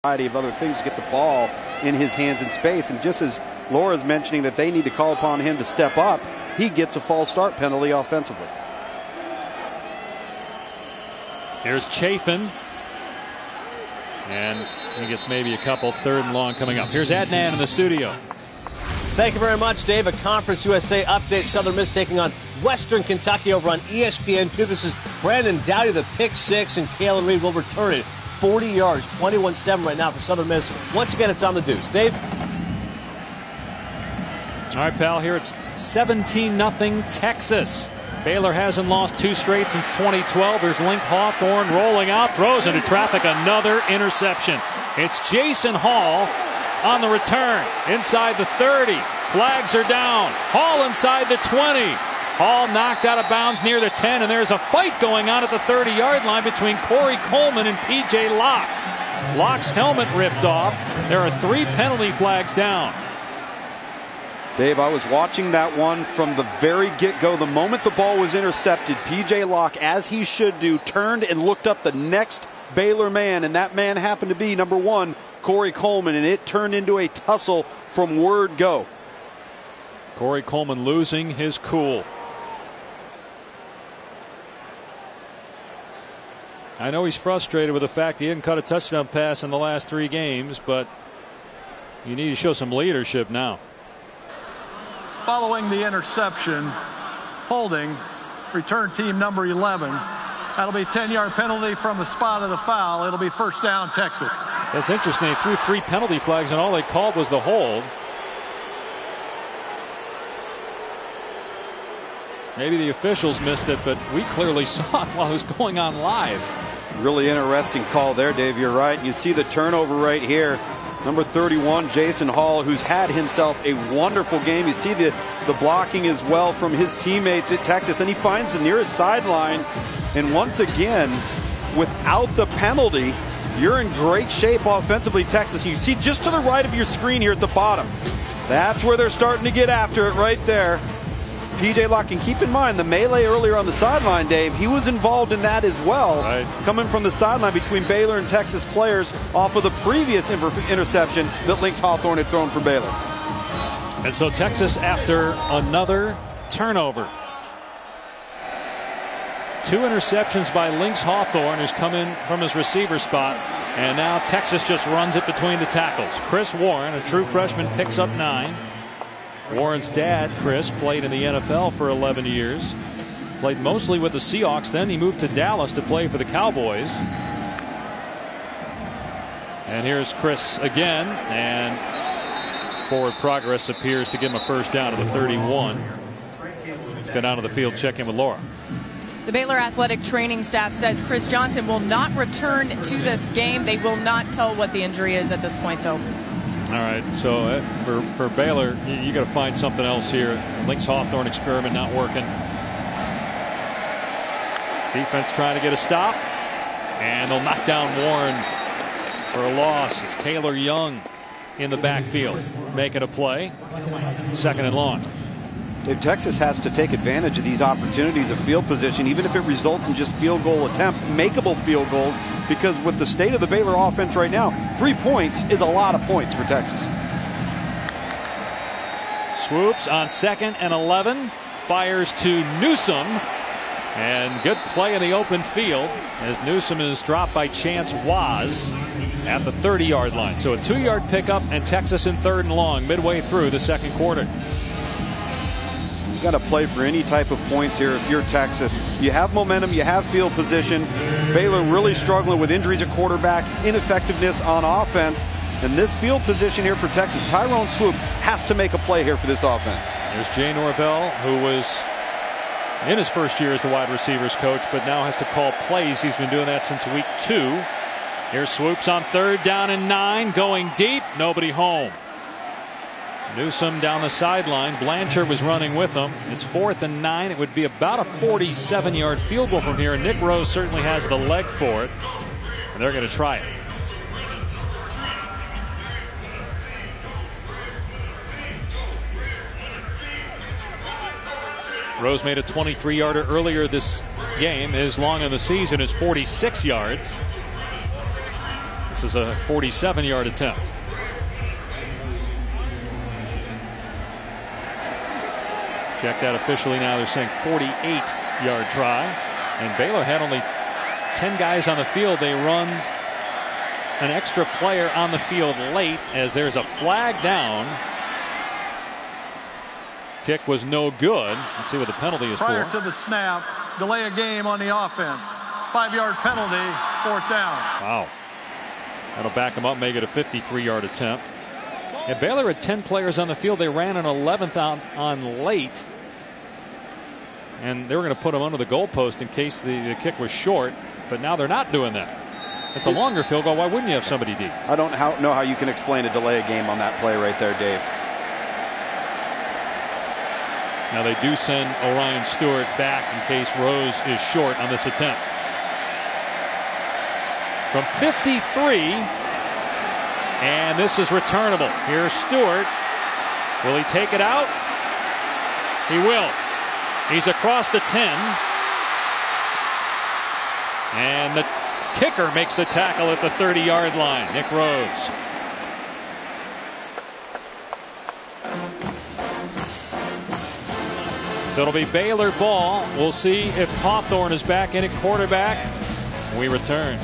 S2: variety of other things to get the ball in his hands in space. And just as Laura's mentioning that they need to call upon him to step up, he gets a false start penalty offensively.
S1: Here's Chafin. And he gets maybe a couple, 3rd and long coming up. Here's Adnan in the studio.
S5: Thank you very much, Dave. A Conference USA update. Southern Miss taking on Western Kentucky over on ESPN2. This is Brandon Dowdy, the pick 6, and Kalen Reed will return it. 40 yards, 21-7 right now for Southern Miss. Once again, it's on the deuce. Dave?
S1: All right, pal, here it's 17-0 Texas. Baylor hasn't lost 2 straight since 2012. There's Link Hawthorne rolling out, throws into traffic, another interception. It's Jason Hall on the return, inside the 30. Flags are down. Hall inside the 20. Hall knocked out of bounds near the 10, and there's a fight going on at the 30-yard line between Corey Coleman and P.J. Locke. Locke's helmet ripped off. There are 3 penalty flags down.
S2: Dave, I was watching that one from the very get-go. The moment the ball was intercepted, P.J. Locke, as he should do, turned and looked up the next Baylor man, and that man happened to be number 1, Corey Coleman, and it turned into a tussle from word go.
S1: Corey Coleman losing his cool. I know he's frustrated with the fact he didn't cut a touchdown pass in the last 3 games, but you need to show some leadership now.
S3: Following the interception, holding, return team number 11. That'll be a 10-yard penalty from the spot of the foul. It'll be first down, Texas.
S1: That's interesting. They threw 3 penalty flags, and all they called was the hold. Maybe the officials missed it, but we clearly saw it while it was going on live.
S2: Really interesting call there, Dave. You're right. You see the turnover right here. Number 31, Jason Hall, who's had himself a wonderful game. You see the blocking as well from his teammates at Texas, and he finds the nearest sideline. And once again, without the penalty, you're in great shape offensively, Texas. You see just to the right of your screen here at the bottom. That's where they're starting to get after it right there. P.J. Locke, and keep in mind the melee earlier on the sideline, Dave, he was involved in that as well.
S1: Right. Coming
S2: from the sideline between Baylor and Texas players off of the previous interception that Lynx Hawthorne had thrown for Baylor.
S1: And so Texas after another turnover. 2 interceptions by Lynx Hawthorne, who's come in from his receiver spot. And now Texas just runs it between the tackles. Chris Warren, a true freshman, picks up 9. Warren's dad, Chris, played in the NFL for 11 years. Played mostly with the Seahawks. Then he moved to Dallas to play for the Cowboys. And here's Chris again. And forward progress appears to give him a first down to the 31. Let's go down to the field, check in with Laura.
S4: The Baylor athletic training staff says Chris Johnson will not return to this game. They will not tell what the injury is at this point, though.
S1: All right, so for Baylor, you got to find something else here. Lynx Hawthorne experiment not working. Defense trying to get a stop, and they'll knock down Warren for a loss. It's Taylor Young in the backfield making a play. 2nd and long.
S2: Dave, Texas has to take advantage of these opportunities of field position, even if it results in just field goal attempts, makeable field goals, because with the state of the Baylor offense right now, 3 points is a lot of points for Texas.
S1: Swoops on 2nd and 11. Fires to Newsome. And good play in the open field as Newsome is dropped by Chance Waz at the 30-yard line. So a 2-yard pickup and Texas in 3rd and long midway through the 2nd quarter.
S2: You got to play for any type of points here if you're Texas. You have momentum, you have field position. Baylor really struggling with injuries at quarterback, ineffectiveness on offense. And this field position here for Texas, Tyrone Swoops has to make a play here for this offense.
S1: There's Jay Norvell, who was in his first year as the wide receivers coach, but now has to call plays. He's been doing that since week 2. Here's Swoops on 3rd down and 9, going deep, nobody home. Newsome down the sideline. Blanchard was running with them. It's 4th and 9. It would be about a 47-yard field goal from here. And Nick Rose certainly has the leg for it. And they're going to try it. Rose made a 23-yarder earlier this game. His long in the season is 46 yards. This is a 47-yard attempt. Checked out officially now. They're saying 48-yard try. And Baylor had only 10 guys on the field. They run an extra player on the field late as there's a flag down. Kick was no good. Let's see what the penalty is
S3: Prior
S1: for.
S3: to the snap, delay a game on the offense. 5-yard penalty, 4th down.
S1: Wow. That'll back them up, make it a 53-yard attempt. Yeah, Baylor had 10 players on the field. They ran an 11th on late. And they were going to put them under the goalpost in case the kick was short. But now they're not doing that. It's a longer field goal. Why wouldn't you have somebody deep?
S2: I don't know how you can explain a delay a game on that play right there, Dave.
S1: Now they do send Orion Stewart back in case Rose is short on this attempt. From 53, and this is returnable. Here's Stewart. Will he take it out? He will. He's across the 10. And the kicker makes the tackle at the 30-yard line. Nick Rose. So it'll be Baylor ball. We'll see if Hawthorne is back in at quarterback when we return.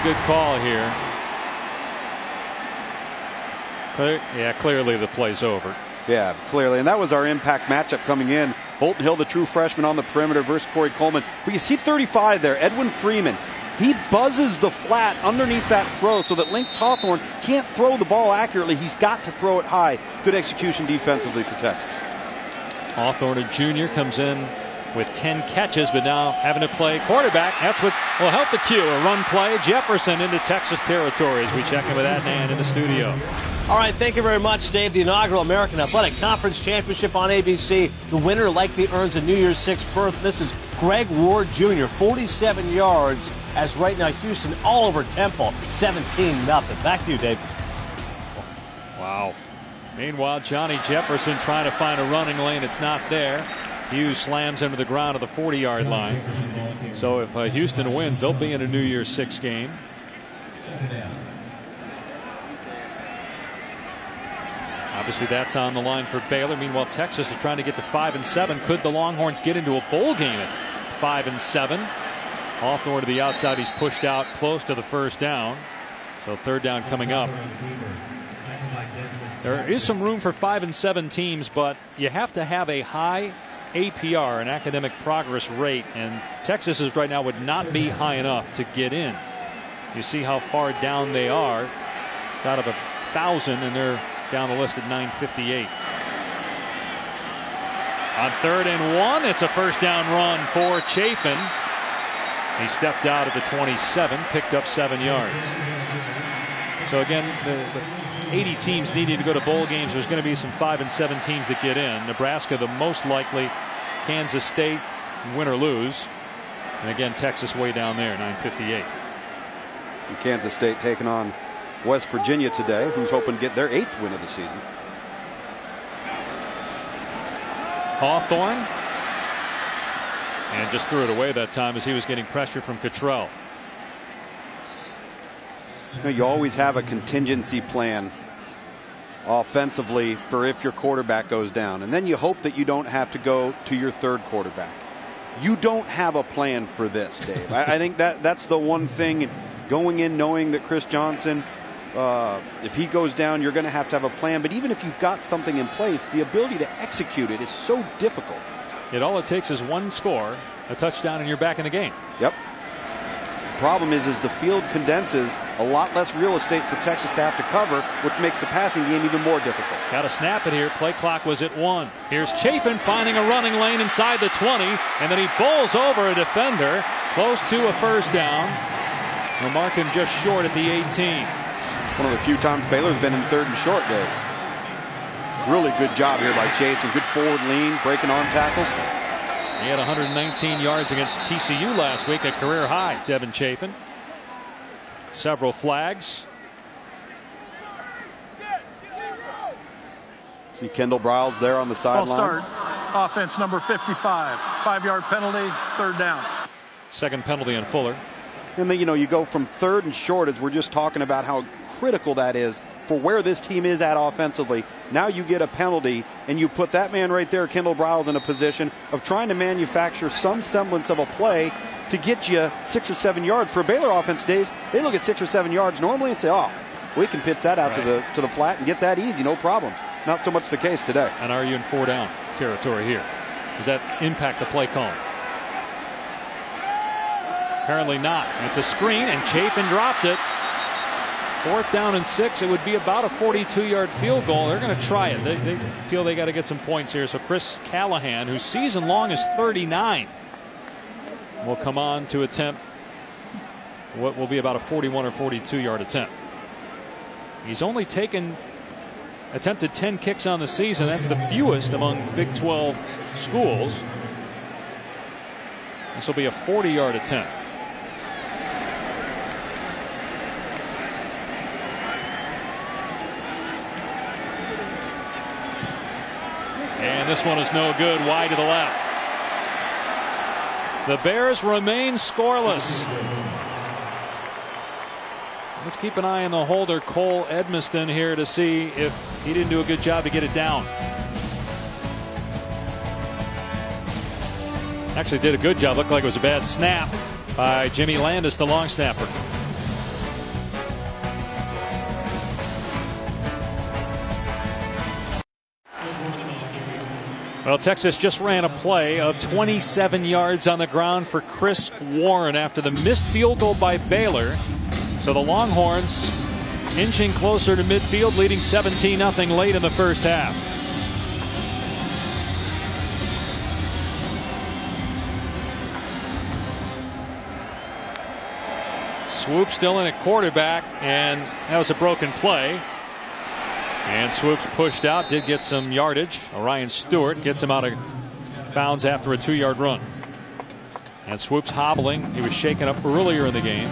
S1: good call here. Clearly the play's over.
S2: Yeah, clearly. And that was our impact matchup coming in. Holton Hill, the true freshman on the perimeter versus Corey Coleman. But you see 35 there, Edwin Freeman. He buzzes the flat underneath that throw so that Lynx Hawthorne can't throw the ball accurately. He's got to throw it high. Good execution defensively for Texas.
S1: Hawthorne, a junior, comes in with 10 catches, but now having to play quarterback. That's what will help the cue. A run play. Jefferson into Texas territory as we check in with Adnan in the studio.
S5: All right, thank you very much, Dave. The inaugural American Athletic Conference Championship on ABC. The winner likely earns a New Year's Six berth. This is Greg Ward Jr., 47 yards, as right now Houston all over Temple, 17-0. Back to you, Dave.
S1: Wow. Meanwhile, Johnny Jefferson trying to find a running lane. It's not there. Hughes slams into the ground at the 40-yard line. So if Houston wins, they'll be in a New Year's Six game. Obviously, that's on the line for Baylor. Meanwhile, Texas is trying to get to 5-7. Could the Longhorns get into a bowl game at 5-7? Hawthorne to the outside. He's pushed out close to the first down. So third down coming up. There is some room for 5-7 teams, but you have to have a high APR, an academic progress rate, and Texas's right now would not be high enough to get in. You see how far down they are. It's out of 1,000, and they're down the list at 958. On 3rd and 1, it's a first down run for Chafin. He stepped out at the 27, picked up 7 yards. So again, the 80 teams needing to go to bowl games. There's going to be some 5-7 teams that get in. Nebraska the most likely. Kansas State win or lose. And again, Texas way down there, 958.
S2: And Kansas State taking on West Virginia today, who's hoping to get their 8th win of the season.
S1: Hawthorne. And just threw it away that time as he was getting pressure from Cottrell.
S2: You always have a contingency plan offensively for if your quarterback goes down. And then you hope that you don't have to go to your 3rd quarterback. You don't have a plan for this, Dave. I think that's the one thing going in knowing that Chris Johnson, if he goes down, you're going to have a plan. But even if you've got something in place, the ability to execute it is so difficult.
S1: All it takes is one score, a touchdown, and you're back in the game.
S2: Yep. Problem is the field condenses, a lot less real estate for Texas to have to cover, which makes the passing game even more difficult.
S1: Got to snap it here. Play clock was at 1. Here's Chafin finding a running lane inside the 20, and then he bowls over a defender close to a first down. They'll mark him just short at the 18.
S2: One of the few times Baylor's been in 3rd and short, Dave. Really good job here by Chase, and good forward lean, breaking on tackles.
S1: He had 119 yards against TCU last week, a career high, Devin Chafin. Several flags.
S2: See Kendall Briles there on the sideline.
S3: Start. Offense number 55. 5-yard penalty, 3rd down.
S1: Second penalty on Fuller.
S2: And then, you go from 3rd and short, as we're just talking about how critical that is for where this team is at offensively. Now you get a penalty, and you put that man right there, Kendall Briles, in a position of trying to manufacture some semblance of a play to get you 6 or 7 yards. For a Baylor offense, Dave, they look at 6 or 7 yards normally and say, oh, we can pitch that out to the flat and get that easy, no problem. Not so much the case today.
S1: And are you in 4 down territory here? Does that impact the play calling? Apparently not. It's a screen, and Chafin dropped it. 4th down and 6. It would be about a 42-yard field goal. They're going to try it. They feel they got to get some points here. So Chris Callahan, whose season long is 39, will come on to attempt what will be about a 41 or 42-yard attempt. He's only attempted 10 kicks on the season. That's the fewest among Big 12 schools. This will be a 40-yard attempt. And this one is no good, wide to the left. The Bears remain scoreless. Let's keep an eye on the holder, Cole Edmiston, here to see if he didn't do a good job to get it down. Actually did a good job. Looked like it was a bad snap by Jimmy Landis, the long snapper. Well, Texas just ran a play of 27 yards on the ground for Chris Warren after the missed field goal by Baylor. So the Longhorns inching closer to midfield, leading 17-0 late in the first half. Swoop still in at quarterback, and that was a broken play. And Swoop's pushed out, did get some yardage. Orion Stewart gets him out of bounds after a 2-yard run. And Swoop's hobbling. He was shaken up earlier in the game.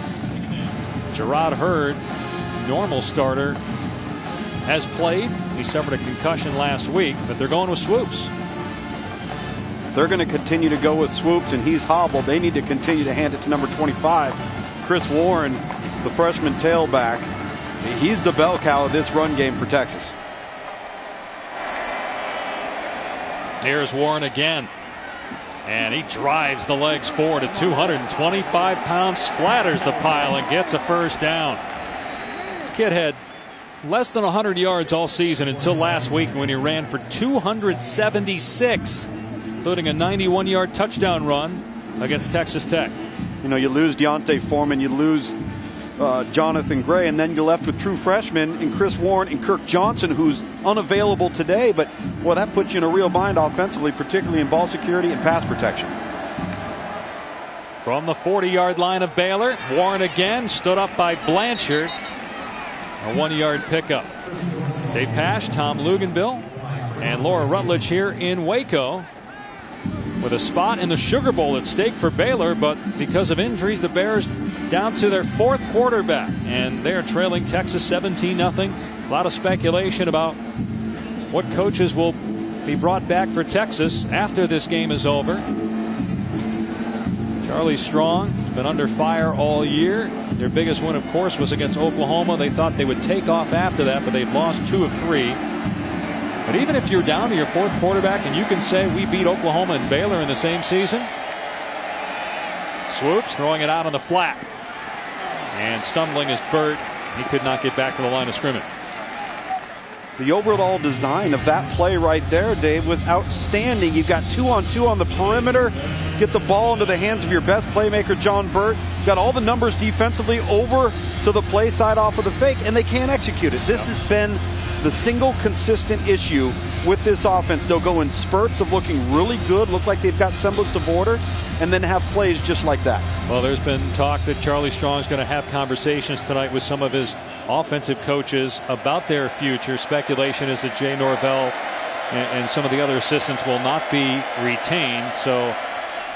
S1: Gerard Hurd, normal starter, has played. He suffered a concussion last week, but they're going with Swoops.
S2: They're going to continue to go with Swoops, and he's hobbled. They need to continue to hand it to number 25, Chris Warren, the freshman tailback. He's the bell cow of this run game for Texas.
S1: Here's Warren again. And he drives the legs forward. A 225 pounds, splatters the pile and gets a first down. This kid had less than 100 yards all season until last week when he ran for 276, including a 91-yard touchdown run against Texas Tech.
S2: You know, you lose Deontay Foreman, you lose Jonathan Gray, and then you're left with true freshmen in Chris Warren and Kirk Johnson, who's unavailable today. But, well, that puts you in a real bind offensively, particularly in ball security and pass protection.
S1: From the 40-yard line of Baylor, Warren again stood up by Blanchard. A 1-yard pickup. Dave Pasch, Tom Luganbill, and Laura Rutledge here in Waco, with a spot in the Sugar Bowl at stake for Baylor, but because of injuries, the Bears down to their fourth quarterback, and they're trailing Texas 17-0. A lot of speculation about what coaches will be brought back for Texas after this game is over. Charlie Strong has been under fire all year. Their biggest win, of course, was against Oklahoma. They thought they would take off after that, but they've lost 2 of 3. But even if you're down to your fourth quarterback and you can say we beat Oklahoma and Baylor in the same season. Swoops throwing it out on the flat. And stumbling is Burt. He could not get back to the line of scrimmage.
S2: The overall design of that play right there, Dave, was outstanding. You've got 2-on-2 on the perimeter. Get the ball into the hands of your best playmaker, John Burt. You've got all the numbers defensively over to the play side off of the fake, and they can't execute it. This has been the single consistent issue with this offense. They'll go in spurts of looking really good, look like they've got semblance of order, and then have plays just like that.
S1: Well, there's been talk that Charlie Strong's going to have conversations tonight with some of his offensive coaches about their future. Speculation is that Jay Norvell and some of the other assistants will not be retained. So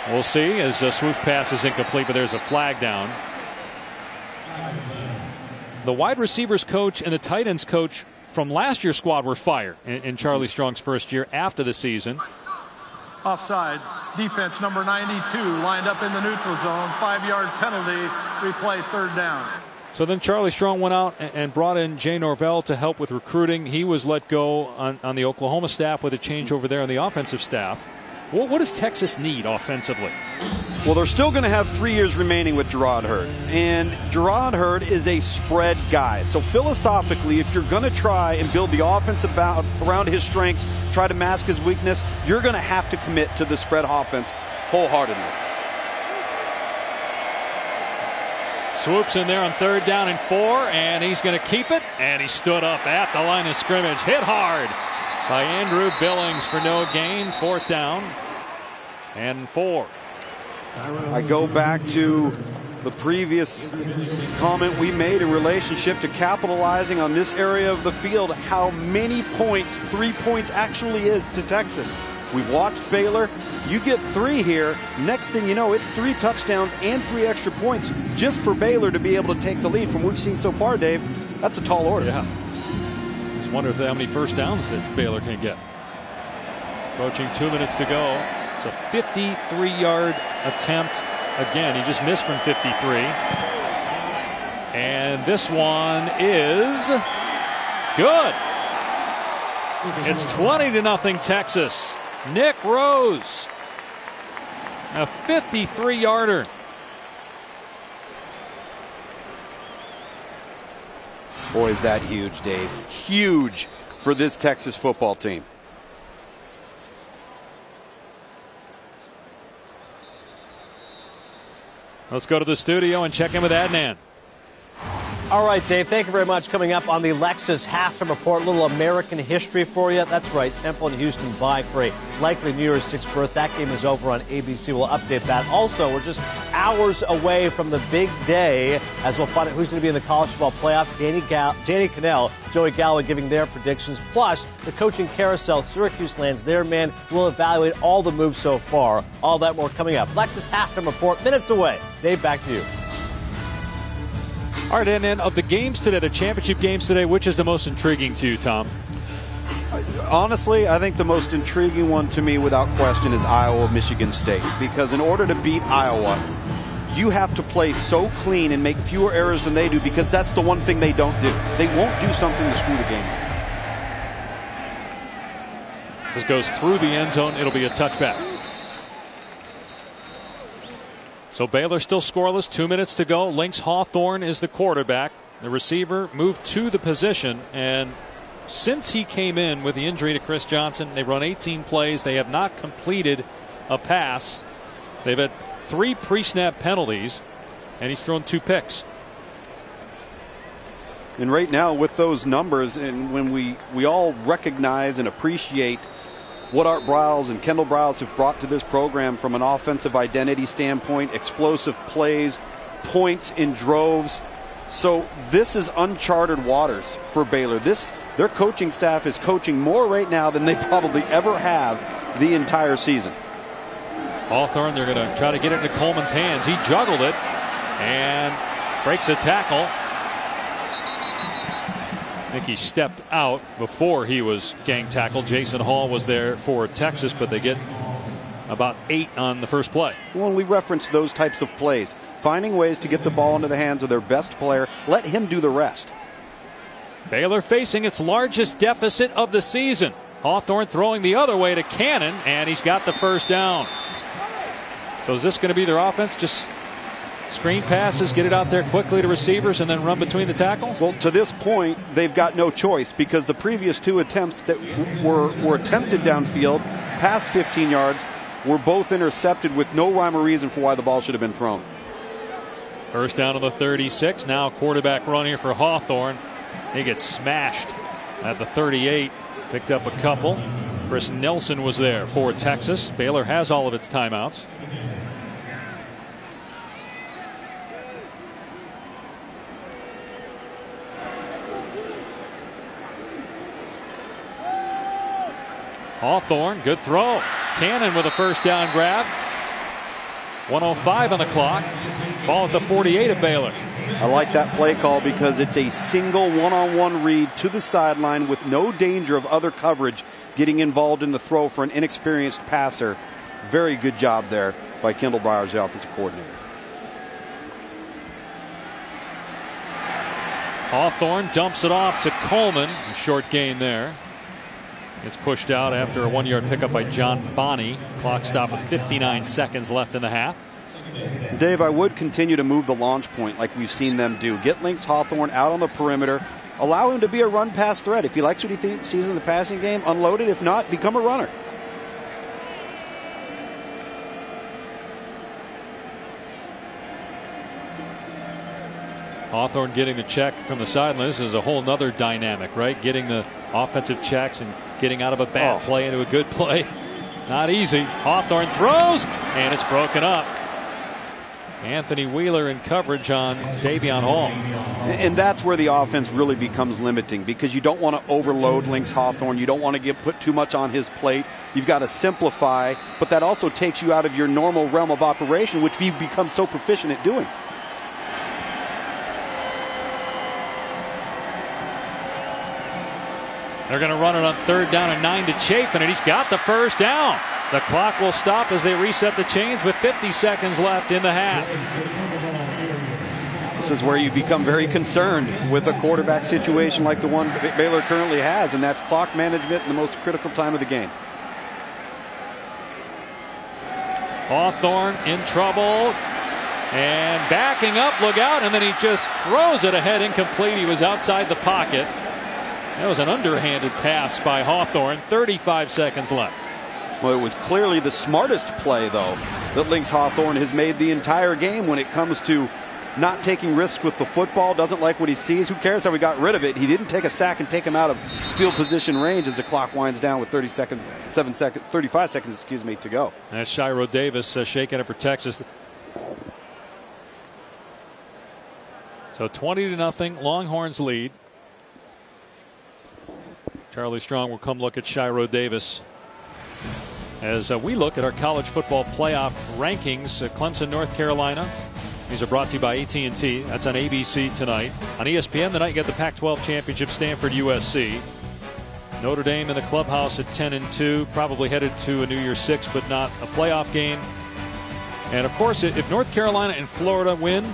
S1: we'll see as Swoop's pass is incomplete, but there's a flag down. The wide receivers coach and the tight ends coach from last year's squad were fired in Charlie Strong's first year after the season.
S3: Offside. Defense number 92 lined up in the neutral zone. 5-yard penalty. Replay, third down.
S1: So then Charlie Strong went out and brought in Jay Norvell to help with recruiting. He was let go on the Oklahoma staff with a change over there on the offensive staff. What does Texas need offensively?
S2: Well, they're still going to have 3 years remaining with Gerard Hurd. And Gerard Hurd is a spread guy. So philosophically, if you're going to try and build the offense around his strengths, try to mask his weakness, you're going to have to commit to the spread offense wholeheartedly.
S1: Swoops in there on 3rd down and 4, and he's going to keep it. And he stood up at the line of scrimmage. Hit hard by Andrew Billings for no gain. 4th down and 4.
S2: I go back to the previous comment we made in relationship to capitalizing on this area of the field, how many points 3 points actually is to Texas. We've watched Baylor. You get 3 here. Next thing you know, it's 3 touchdowns and 3 extra points just for Baylor to be able to take the lead. From what we've seen so far, Dave, that's a tall order.
S1: Yeah. Just wonder how many first downs that Baylor can get. Approaching 2 minutes to go. It's a 53-yard attempt. Again, he just missed from 53. And this one is good. It's 20-0 Texas. Nick Rose. A 53-yarder.
S2: Boy, is that huge, Dave. Huge for this Texas football team.
S1: Let's go to the studio and check in with Adnan.
S5: All right, Dave, thank you very much. Coming up on the Lexus Halftime Report, a little American history for you. That's right, Temple and Houston vying for a likely New Year's Six berth. That game is over on ABC. We'll update that. Also, we're just hours away from the big day as we'll find out who's going to be in the college football playoff. Danny Cannell, Joey Galloway giving their predictions. Plus, the coaching carousel, Syracuse lands their man. We'll evaluate all the moves so far. All that more coming up. Lexus Halftime Report, minutes away. Dave, back to you.
S1: All right, and then of the games today, the championship games today, which is the most intriguing to you, Tom?
S2: Honestly, I think the most intriguing one to me, without question, is Iowa-Michigan State. Because in order to beat Iowa, you have to play so clean and make fewer errors than they do, because that's the one thing they don't do. They won't do something to screw the game up.
S1: This goes through the end zone. It'll be a touchback. So Baylor still scoreless. 2 minutes to go. Lynx Hawthorne is the quarterback. The receiver moved to the position, and since he came in with the injury to Chris Johnson, they've run 18 plays. They have not completed a pass. They've had 3 pre-snap penalties, and he's thrown 2 picks.
S2: And right now, with those numbers, and when we all recognize and appreciate what Art Briles and Kendall Briles have brought to this program from an offensive identity standpoint, explosive plays, points in droves. So this is uncharted waters for Baylor. Their coaching staff is coaching more right now than they probably ever have the entire season.
S1: Hawthorne, they're going to try to get it into Coleman's hands. He juggled it and breaks a tackle. I think he stepped out before he was gang tackled. Jason Hall was there for Texas, but they get about 8 on the first play.
S2: When we reference those types of plays, finding ways to get the ball into the hands of their best player, let him do the rest.
S1: Baylor facing its largest deficit of the season. Hawthorne throwing the other way to Cannon, and he's got the first down. So is this going to be their offense? Just screen passes, get it out there quickly to receivers, and then run between the tackles?
S2: Well, to this point, they've got no choice, because the previous 2 attempts that were attempted downfield, past 15 yards, were both intercepted with no rhyme or reason for why the ball should have been thrown.
S1: First down on the 36. Now quarterback run here for Hawthorne. He gets smashed at the 38. Picked up a couple. Chris Nelson was there for Texas. Baylor has all of its timeouts. Hawthorne, good throw. Cannon with a first down grab. 1:05 on the clock. Ball at the 48 of Baylor.
S2: I like that play call because it's a single one-on-one read to the sideline with no danger of other coverage getting involved in the throw for an inexperienced passer. Very good job there by Kendall Briles, the offensive coordinator.
S1: Hawthorne dumps it off to Coleman. A short gain there. It's pushed out after a 1-yard pickup by John Bonney. Clock stop with 59 seconds left in the half.
S2: Dave, I would continue to move the launch point like we've seen them do. Get Lynx Hawthorne out on the perimeter. Allow him to be a run-pass threat. If he likes what he sees in the passing game, unload it. If not, become a runner.
S1: Hawthorne getting the check from the sideline. This is a whole nother dynamic, right? Getting the offensive checks and getting out of a bad play into a good play. Not easy. Hawthorne throws, and it's broken up. Anthony Wheeler in coverage on Davion Hall.
S2: And that's where the offense really becomes limiting, because you don't want to overload Lynx Hawthorne. You don't want to put too much on his plate. You've got to simplify, but that also takes you out of your normal realm of operation, which we've become so proficient at doing.
S1: They're going to run it on 3rd down and 9 to Chapin, and he's got the first down. The clock will stop as they reset the chains with 50 seconds left in the half.
S2: This is where you become very concerned with a quarterback situation like the one Baylor currently has, and that's clock management in the most critical time of the game.
S1: Hawthorne in trouble and backing up, look out, and then he just throws it ahead, incomplete. He was outside the pocket. That was an underhanded pass by Hawthorne. 35 seconds left.
S2: Well, it was clearly the smartest play, though, that Lynx Hawthorne has made the entire game when it comes to not taking risks with the football. Doesn't like what he sees. Who cares how we got rid of it? He didn't take a sack and take him out of field position range as the clock winds down with 35 seconds to go.
S1: That's Shiro Davis shaking it for Texas. So 20-0, Longhorns lead. Charlie Strong will come look at Shiro Davis as we look at our college football playoff rankings. Clemson, North Carolina. These are brought to you by AT&T. That's on ABC tonight. On ESPN tonight, you get the Pac-12 championship, Stanford, USC. Notre Dame in the clubhouse at 10-2, probably headed to a New Year's Six, but not a playoff game. And of course, if North Carolina and Florida win,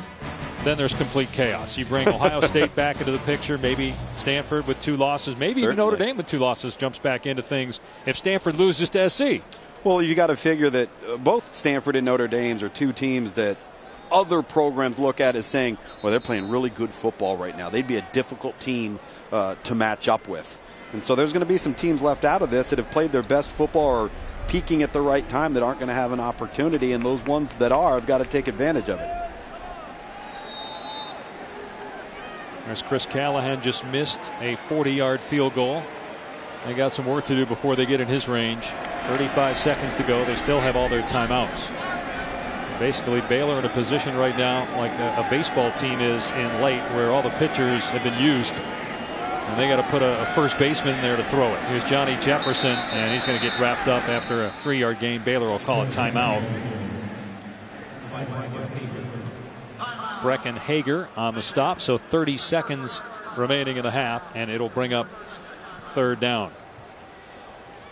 S1: then there's complete chaos. You bring Ohio State back into the picture, maybe Stanford with 2 losses, maybe even Notre Dame with 2 losses jumps back into things if Stanford loses to SC.
S2: Well, you got to figure that both Stanford and Notre Dame are 2 teams that other programs look at as saying, well, they're playing really good football right now. They'd be a difficult team to match up with. And so there's going to be some teams left out of this that have played their best football or peaking at the right time that aren't going to have an opportunity. And those ones that are have got to take advantage of it.
S1: There's Chris Callahan, just missed a 40-yard field goal. They got some work to do before they get in his range. 35 seconds to go. They still have all their timeouts. Basically, Baylor in a position right now like a baseball team is in late, where all the pitchers have been used, and they got to put a first baseman in there to throw it. Here's Johnny Jefferson, and he's going to get wrapped up after a 3-yard gain. Baylor will call it timeout. Brecken Hager on the stop, so 30 seconds remaining in the half, and it'll bring up 3rd down.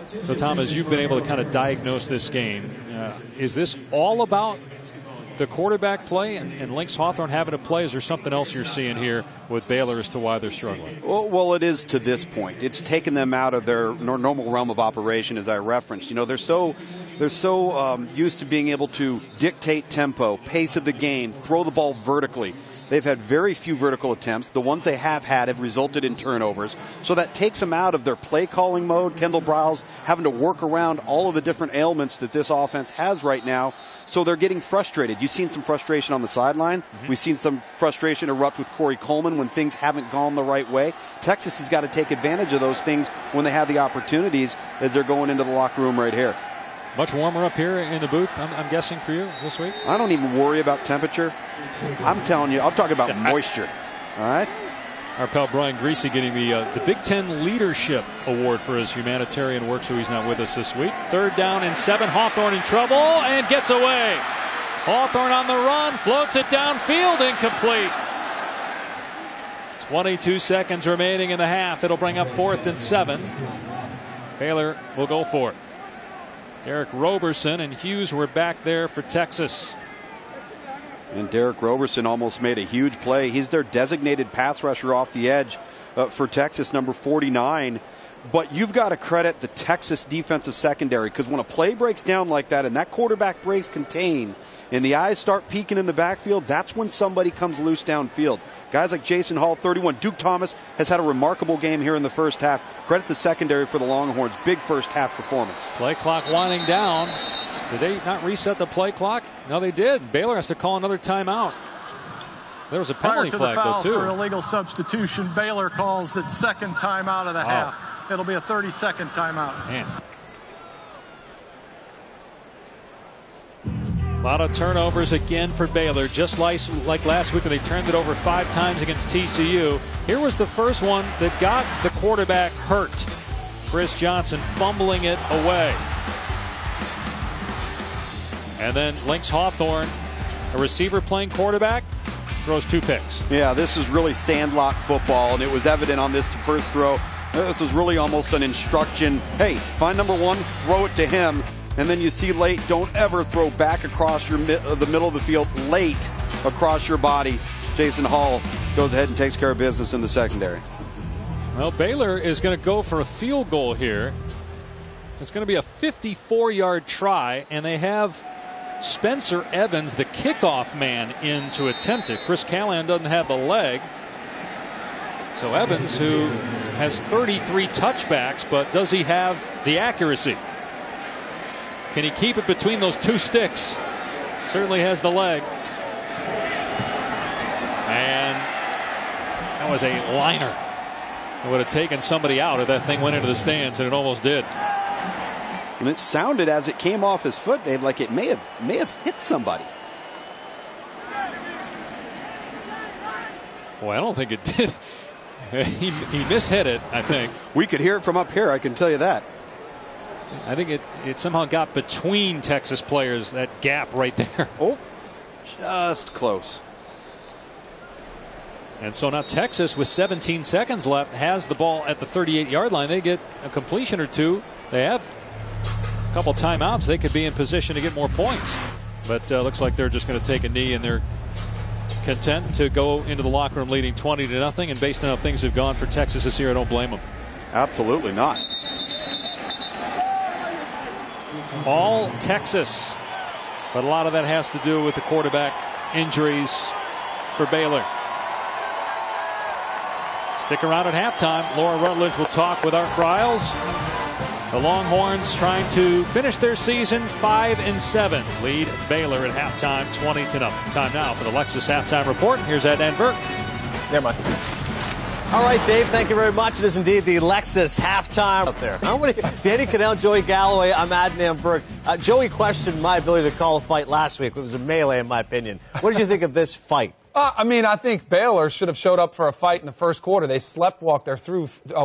S1: So, Tom, as you've been able to kind of diagnose this game, is this all about the quarterback play and Lynx Hawthorne having to play? Is there something else you're seeing here with Baylor as to why they're struggling?
S2: Well, it is to this point. It's taken them out of their normal realm of operation, as I referenced. You know, they're so used to being able to dictate tempo, pace of the game, throw the ball vertically. They've had very few vertical attempts. The ones they have had have resulted in turnovers. So that takes them out of their play calling mode. Kendall Briles having to work around all of the different ailments that this offense has right now. So they're getting frustrated. You've seen some frustration on the sideline. We've seen some frustration erupt with Corey Coleman when things haven't gone the right way. Texas has got to take advantage of those things when they have the opportunities as they're going into the locker room right here.
S1: Much warmer up here in the booth, I'm guessing, for you this week?
S2: I don't even worry about temperature. I'm telling you, I'm talking about moisture. All right?
S1: Our pal Brian Greasy getting the Big Ten Leadership Award for his humanitarian work, so he's not with us this week. 3rd down and 7. Hawthorne in trouble and gets away. Hawthorne on the run, floats it downfield, incomplete. 22 seconds remaining in the half. It'll bring up 4th and 7. Baylor will go for it. Derek Roberson and Hughes were back there for Texas.
S2: And Derek Roberson almost made a huge play. He's their designated pass rusher off the edge for Texas, number 49. But you've got to credit the Texas defensive secondary, because when a play breaks down like that and that quarterback breaks contain and the eyes start peeking in the backfield, that's when somebody comes loose downfield. Guys like Jason Hall, 31. Duke Thomas has had a remarkable game here in the first half. Credit the secondary for the Longhorns. Big first half performance.
S1: Play clock winding down. Did they not reset the play clock? No, they did. Baylor has to call another timeout. There was a penalty flag, though, too.
S3: For illegal substitution, Baylor calls its 2nd timeout of the half. It'll be a 30-second timeout.
S1: Man. A lot of turnovers again for Baylor, just like last week when they turned it over 5 times against TCU. Here was the first one that got the quarterback hurt. Chris Johnson fumbling it away. And then Lynx Hawthorne, a receiver playing quarterback, throws 2 picks.
S2: Yeah, this is really sandlot football, and it was evident on this first throw. This was really almost an instruction. Hey, find number 1, throw it to him. And then you see late, don't ever throw back across the middle of the field late across your body. Jason Hall goes ahead and takes care of business in the secondary.
S1: Well, Baylor is going to go for a field goal here. It's going to be a 54-yard try, and they have Spencer Evans, the kickoff man, in to attempt it. Chris Callahan doesn't have the leg. So Evans, who has 33 touchbacks, but does he have the accuracy? Can he keep it between those two sticks? Certainly has the leg. And that was a liner. It would have taken somebody out if that thing went into the stands, and it almost did.
S2: And it sounded as it came off his foot, Dave, like it may have hit somebody.
S1: Boy, I don't think it did. He mishit it, I think.
S2: We could hear it from up here, I can tell you that.
S1: I think it somehow got between Texas players, that gap right there.
S2: Oh, just close.
S1: And so now Texas, with 17 seconds left, has the ball at the 38-yard line. They get a completion or two. They have a couple timeouts. They could be in position to get more points. But looks like they're just going to take a knee, and they're content to go into the locker room leading 20-0. And based on how things have gone for Texas this year, I don't blame them.
S2: Absolutely not.
S1: All Texas, but a lot of that has to do with the quarterback injuries for Baylor. Stick around at halftime. Laura Rutledge will talk with Art Briles. The Longhorns trying to finish their season 5-7. Lead Baylor at halftime 20-0. Time now for the Lexus halftime report. Here's Ed Enberg.
S5: Never mind. All right, Dave, thank you very much. It is indeed the Lexus halftime up there. Danny Cannell, Joey Galloway, I'm Adnan Burke. Joey questioned my ability to call a fight last week. It was a melee, in my opinion. What did you think of this fight?
S7: I mean, I think Baylor should have showed up for a fight in the first quarter. They sleptwalked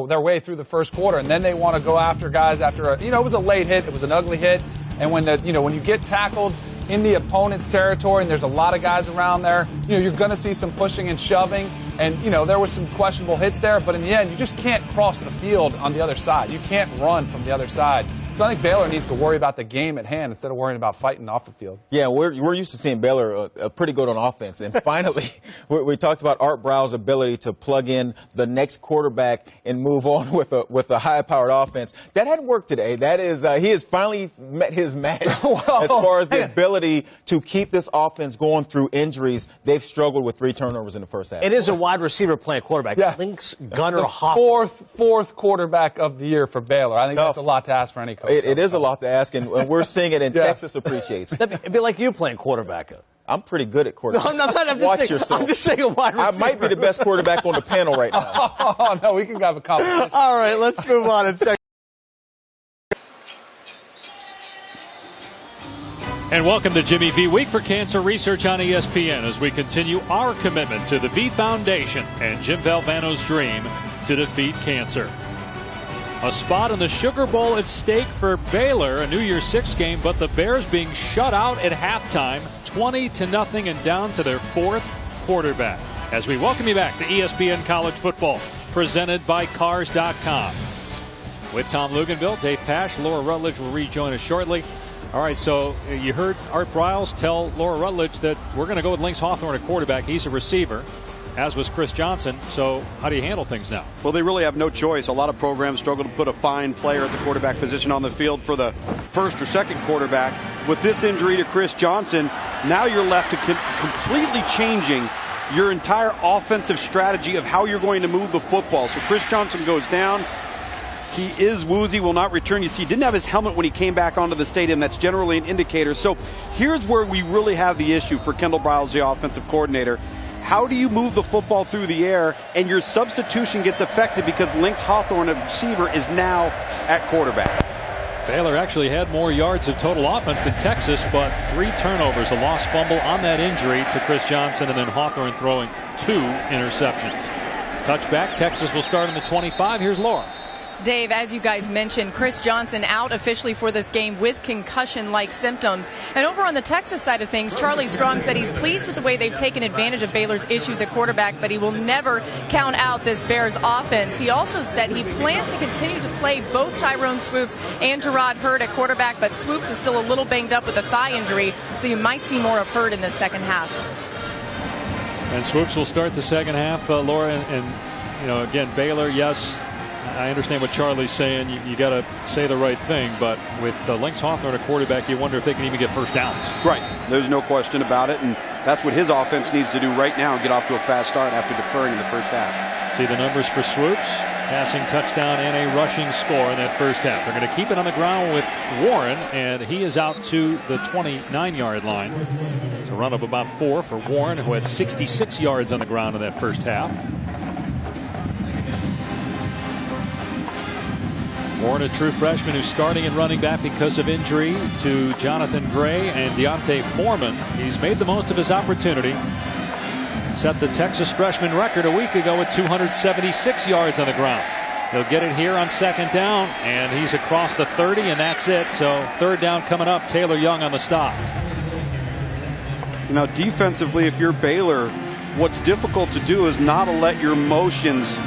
S7: their way through the first quarter, and then they want to go after guys after it was a late hit. It was an ugly hit. And when you get tackled in the opponent's territory and there's a lot of guys around there, you're going to see some pushing and shoving. And, there was some questionable hits there, but in the end, you just can't cross the field on the other side. You can't run from the other side. So I think Baylor needs to worry about the game at hand instead of worrying about fighting off the field.
S8: Yeah, we're used to seeing Baylor pretty good on offense. And finally, we talked about Art Briles' ability to plug in the next quarterback and move on with a high-powered offense. That hadn't worked today. That is, he has finally met his match as far as the ability to keep this offense going through injuries. They've struggled with 3 turnovers in the first half.
S5: It is a wide receiver playing quarterback.
S7: Yeah.
S5: Links Gunnar
S7: the
S5: Hoffman.
S7: Fourth quarterback of the year for Baylor. I think that's a lot to ask for any coach.
S8: It is a lot to ask, and we're seeing it, and Texas appreciates it.
S5: It'd be like you playing quarterback.
S8: I'm pretty good at quarterback.
S5: No, I'm
S8: Watch yourself.
S5: I'm just saying a wide receiver.
S8: I might be the best quarterback on the panel right now.
S7: Oh, no, we can have a competition.
S5: All right, let's move on and check.
S1: And welcome to Jimmy V Week for Cancer Research on ESPN as we continue our commitment to the V Foundation and Jim Valvano's dream to defeat cancer. A spot in the Sugar Bowl at stake for Baylor, a New Year's Six game, but the Bears being shut out at halftime, 20-0, and down to their 4th quarterback. As we welcome you back to ESPN College Football, presented by Cars.com. With Tom Luganville, Dave Pasch, Laura Rutledge will rejoin us shortly. All right, so you heard Art Briles tell Laura Rutledge that we're going to go with Lynx Hawthorne at quarterback. He's a receiver, as was Chris Johnson. So how do you handle things now?
S2: Well, they really have no choice. A lot of programs struggle to put a fine player at the quarterback position on the field for the first or second quarterback. With this injury to Chris Johnson, now you're left to completely changing your entire offensive strategy of how you're going to move the football. So Chris Johnson goes down. He is woozy, will not return. You see, he didn't have his helmet when he came back onto the stadium. That's generally an indicator. So here's where we really have the issue for Kendall Briles, the offensive coordinator. How do you move the football through the air and your substitution gets affected because Lynx Hawthorne, a receiver, is now at quarterback?
S1: Baylor actually had more yards of total offense than Texas, but 3 turnovers, a lost fumble on that injury to Chris Johnson, and then Hawthorne throwing 2 interceptions. Touchback, Texas will start in the 25. Here's Laura.
S4: Dave, as you guys mentioned, Chris Johnson out officially for this game with concussion-like symptoms. And over on the Texas side of things, Charlie Strong said he's pleased with the way they've taken advantage of Baylor's issues at quarterback, but he will never count out this Bears offense. He also said he plans to continue to play both Tyrone Swoops and Gerard Hurd at quarterback, but Swoops is still a little banged up with a thigh injury, so you might see more of Hurd in the second half.
S1: And Swoops will start the second half, Laura, and again, Baylor, yes, I understand what Charlie's saying. You got to say the right thing, but with Lynx Hawthorne, a quarterback, you wonder if they can even get first downs.
S2: Right. There's no question about it, and that's what his offense needs to do right now, get off to a fast start after deferring in the first half.
S1: See the numbers for Swoops. passing touchdown and a rushing score in that first half. They're going to keep it on the ground with Warren, and he is out to the 29-yard line. It's a run of about 4 for Warren, who had 66 yards on the ground in that first half. Warren, a true freshman who's starting at running back because of injury to Jonathan Gray and Deontay Foreman. He's made the most of his opportunity. Set the Texas freshman record a week ago with 276 yards on the ground. He'll get it here on second down, and he's across the 30, and that's it. So third down coming up. Taylor Young on the stop.
S2: Now, defensively, if you're Baylor, what's difficult to do is not to let your motions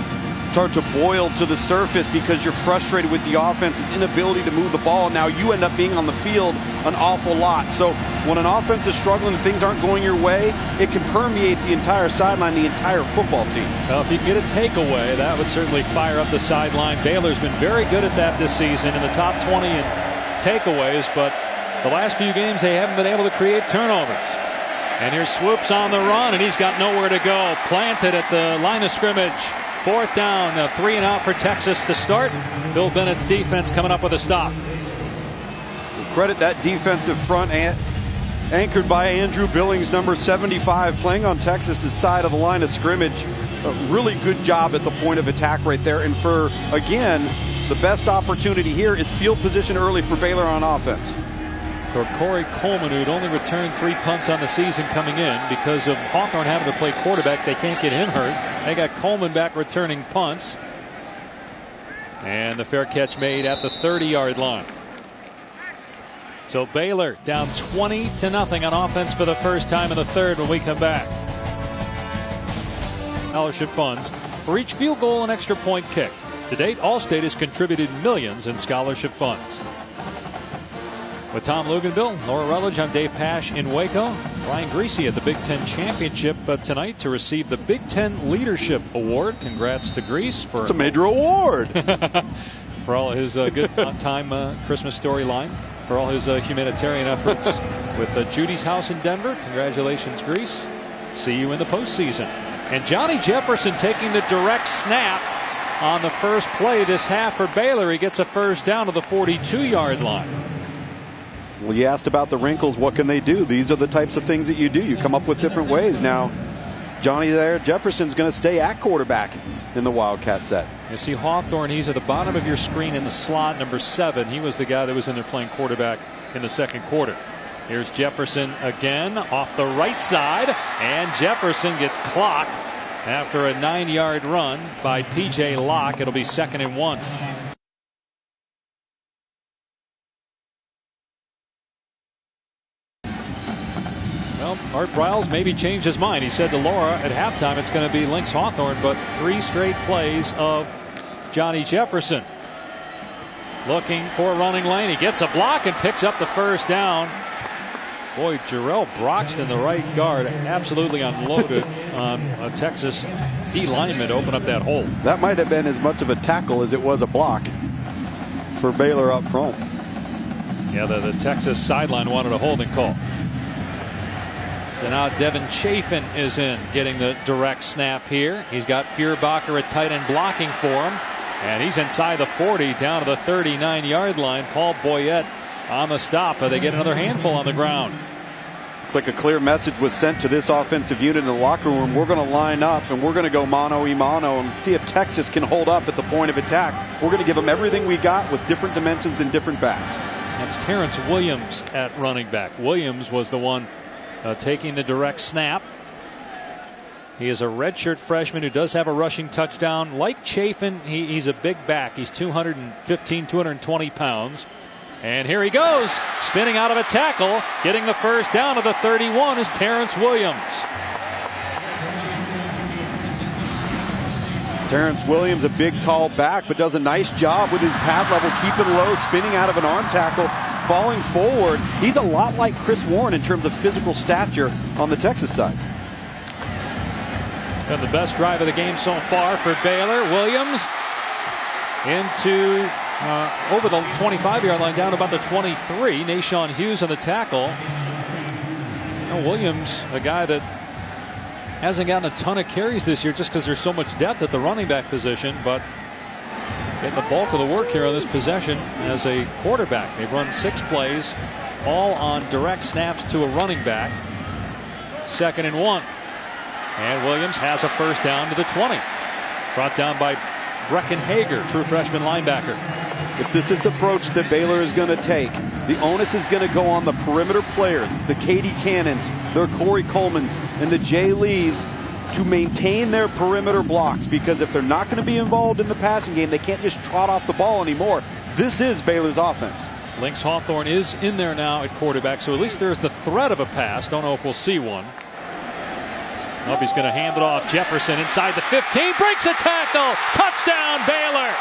S2: start to boil to the surface because you're frustrated with the offense's inability to move the ball. Now you end up being on the field an awful lot. So when an offense is struggling and things aren't going your way, it can permeate the entire sideline, the entire football team.
S1: Well, if you can get a takeaway, that would certainly fire up the sideline. Baylor's been very good at that this season, in the top 20 in takeaways, but the last few games they haven't been able to create turnovers. And here's Swoops on the run, and he's got nowhere to go. Planted at the line of scrimmage. Fourth down, 3 and out for Texas to start. Phil Bennett's defense coming up with a stop.
S2: Credit that defensive front, anchored by Andrew Billings, number 75, playing on Texas's side of the line of scrimmage. A really good job at the point of attack right there. And for, again, the best opportunity here is field position early for Baylor on offense.
S1: So Corey Coleman, who'd only returned 3 punts on the season coming in, because of Hawthorne having to play quarterback, they can't get him hurt. They got Coleman back returning punts. And the fair catch made at the 30-yard line. So Baylor down 20-0 on offense for the first time in the third when we come back. Scholarship funds for each field goal and extra point kicked. To date, Allstate has contributed millions in scholarship funds. With Tom Luganville, Laura Rutledge, I'm Dave Pasch in Waco. Brian Greasy at the Big Ten Championship tonight to receive the Big Ten Leadership Award. Congrats to Grease for
S2: it's a major award
S1: for all his good on-time Christmas storyline, for all his humanitarian efforts with Judy's house in Denver. Congratulations, Grease. See you in the postseason. And Johnny Jefferson taking the direct snap on the first play this half for Baylor. He gets a first down to the 42-yard line.
S2: Well, you asked about the wrinkles. What can they do? These are the types of things that you do. You come up with different ways. Now, Johnny there, Jefferson's going to stay at quarterback in the Wildcat set.
S1: You see Hawthorne, he's at the bottom of your screen in the slot, number 7. He was the guy that was in there playing quarterback in the second quarter. Here's Jefferson again off the right side, and Jefferson gets clocked after a 9-yard run by P.J. Locke. It'll be 2nd and 1. Well, Art Briles maybe changed his mind. He said to Laura at halftime it's going to be Lynx Hawthorne, but 3 straight plays of Johnny Jefferson. Looking for a running lane. He gets a block and picks up the first down. Boy, Jarrell Broxton, the right guard, absolutely unloaded on a Texas D lineman to open up that hole.
S2: That might have been as much of a tackle as it was a block for Baylor up front.
S1: Yeah, the Texas sideline wanted a holding call. So now Devin Chafin is in, getting the direct snap here. He's got Feuerbacher at tight end blocking for him. And he's inside the 40 down to the 39-yard line. Paul Boyette on the stop. But they get another handful on the ground.
S2: It's like a clear message was sent to this offensive unit in the locker room. We're going to line up and we're going to go mano-a-mano and see if Texas can hold up at the point of attack. We're going to give them everything we got with different dimensions and different backs.
S1: That's Terrence Williams at running back. Williams was the one taking the direct snap. He is a redshirt freshman who does have a rushing touchdown. Like Chafin, he's a big back. He's 215, 220 pounds. And here he goes, spinning out of a tackle. Getting the first down to the 31 is Terrence Williams.
S2: Terrence Williams, a big, tall back, but does a nice job with his pad level, keeping low, spinning out of an arm tackle, falling forward. He's a lot like Chris Warren in terms of physical stature on the Texas side.
S1: And the best drive of the game so far for Baylor. Williams into over the 25-yard line, down about the 23. Nashawn Hughes on the tackle. Now Williams, a guy that hasn't gotten a ton of carries this year just because there's so much depth at the running back position, but getting the bulk of the work here on this possession as a quarterback. They've run 6 plays, all on direct snaps to a running back. 2nd and 1. And Williams has a first down to the 20. Brought down by Brecken Hager, true freshman linebacker.
S2: If this is the approach that Baylor is going to take, the onus is going to go on the perimeter players, the Katie Cannons, the Corey Colemans, and the Jay Lees to maintain their perimeter blocks, because if they're not going to be involved in the passing game, they can't just trot off the ball anymore. This is Baylor's offense.
S1: Lynx Hawthorne is in there now at quarterback, so at least there's the threat of a pass. Don't know if we'll see one. Nope, he's going to hand it off. Jefferson inside the 15, breaks a tackle. Touchdown, Baylor.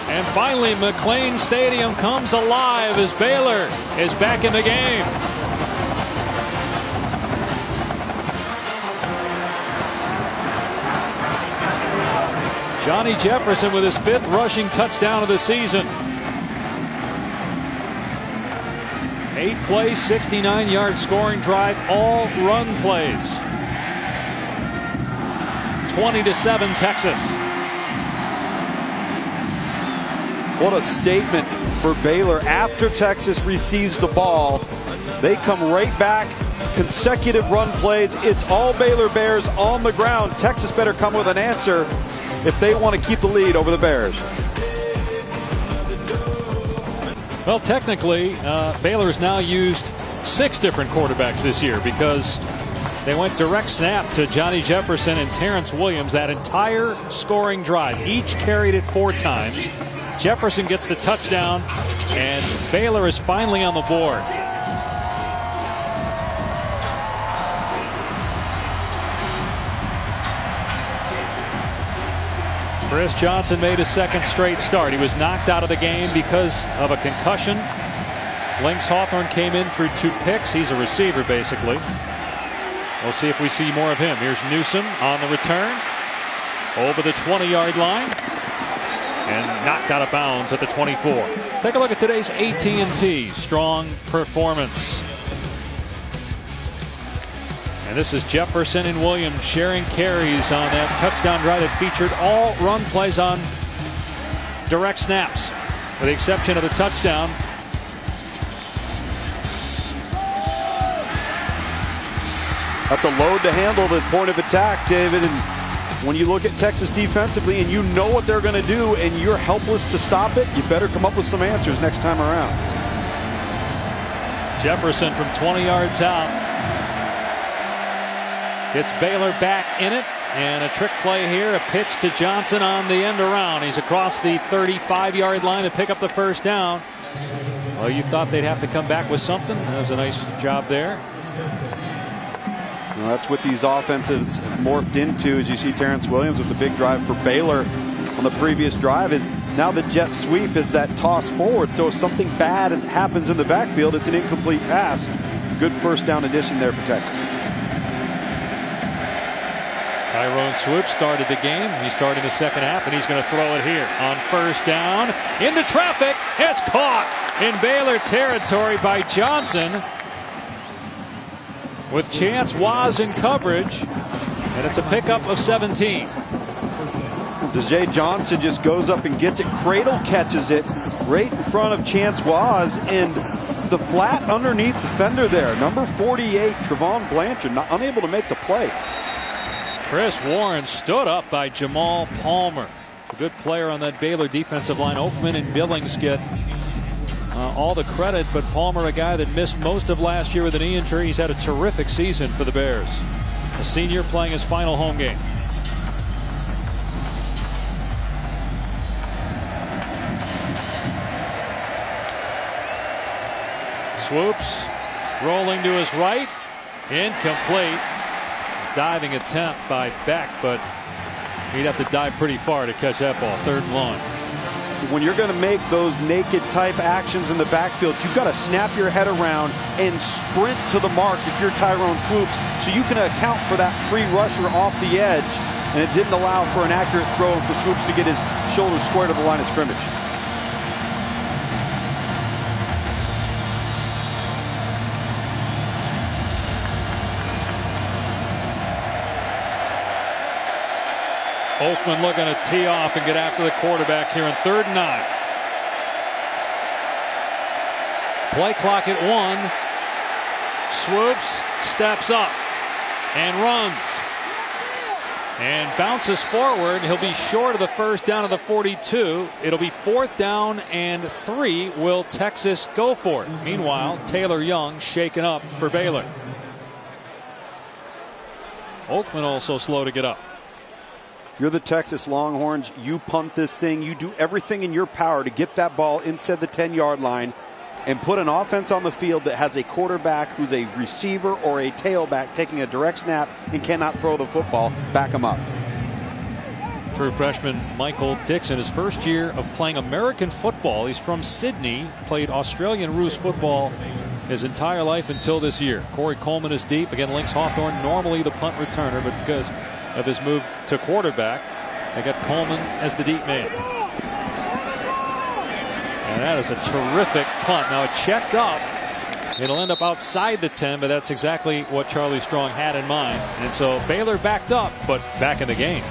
S1: And finally, McLean Stadium comes alive as Baylor is back in the game. Johnny Jefferson with his 5th rushing touchdown of the season. 8 plays, 69-yard scoring drive, all run plays. 20-7 Texas.
S2: What a statement for Baylor. After Texas receives the ball, they come right back. Consecutive run plays. It's all Baylor Bears on the ground. Texas better come with an answer if they want to keep the lead over the Bears.
S1: Well, technically, Baylor's now used 6 different quarterbacks this year, because they went direct snap to Johnny Jefferson and Terrence Williams that entire scoring drive. Each carried it 4 times. Jefferson gets the touchdown, and Baylor is finally on the board. Chris Johnson made his 2nd straight start. He was knocked out of the game because of a concussion. Lynx Hawthorne came in through 2 picks. He's a receiver, basically. We'll see if we see more of him. Here's Newsom on the return. Over the 20-yard line. And knocked out of bounds at the 24. Let's take a look at today's AT&T strong performance. And this is Jefferson and Williams sharing carries on that touchdown drive that featured all run plays on direct snaps, with the exception of the touchdown.
S2: That's a load to handle, the point of attack, David. And when you look at Texas defensively and you know what they're going to do and you're helpless to stop it, you better come up with some answers next time around.
S1: Jefferson from 20 yards out gets Baylor back in it, and a trick play here, a pitch to Johnson on the end around. He's across the 35-yard line to pick up the first down. Well, you thought they'd have to come back with something. That was a nice job there.
S2: Well, that's what these offenses have morphed into, as you see Terrence Williams with the big drive for Baylor on the previous drive. Is now the jet sweep is that toss forward, so if something bad happens in the backfield, it's an incomplete pass. Good first down addition there for Texas.
S1: Tyrone Swoop started the game. He's starting the 2nd half, and he's going to throw it here on first down. Into traffic. It's caught in Baylor territory by Johnson, with Chance Waz in coverage, and it's a pickup of 17.
S2: Dejae Johnson just goes up and gets it. Cradle catches it right in front of Chance Waz, and the flat underneath defender there, number 48, Trevon Blanchard, unable to make the play.
S1: Chris Warren stood up by Jamal Palmer. A good player on that Baylor defensive line. Oakman and Billings get all the credit, but Palmer, a guy that missed most of last year with an knee injury, he's had a terrific season for the Bears. A senior playing his final home game. Swoops rolling to his right, incomplete. Diving attempt by Beck, but he'd have to dive pretty far to catch that ball. 3rd and long.
S2: When you're going to make those naked type actions in the backfield, you've got to snap your head around and sprint to the mark if you're Tyrone Swoops, so you can account for that free rusher off the edge. And it didn't allow for an accurate throw and for Swoops to get his shoulder square to the line of scrimmage.
S1: Oakman looking to tee off and get after the quarterback here in 3rd and 9. Play clock at 1. Swoops, steps up, and runs. And bounces forward. He'll be short of the first down of the 42. It'll be 4th down and 3. Will Texas go for it? Meanwhile, Taylor Young shaken up for Baylor. Oakman also slow to get up.
S2: If you're the Texas Longhorns, you punt this thing. You do everything in your power to get that ball inside the 10-yard line and put an offense on the field that has a quarterback who's a receiver or a tailback taking a direct snap and cannot throw the football. Back him up.
S1: True freshman Michael Dixon, his first year of playing American football. He's from Sydney, played Australian Roos football his entire life until this year. Corey Coleman is deep. Again, Lynx Hawthorne, normally the punt returner, but because of his move to quarterback, they got Coleman as the deep man. And that is a terrific punt. Now it checked up. It'll end up outside the 10, but that's exactly what Charlie Strong had in mind. And so Baylor backed up, but back in the game.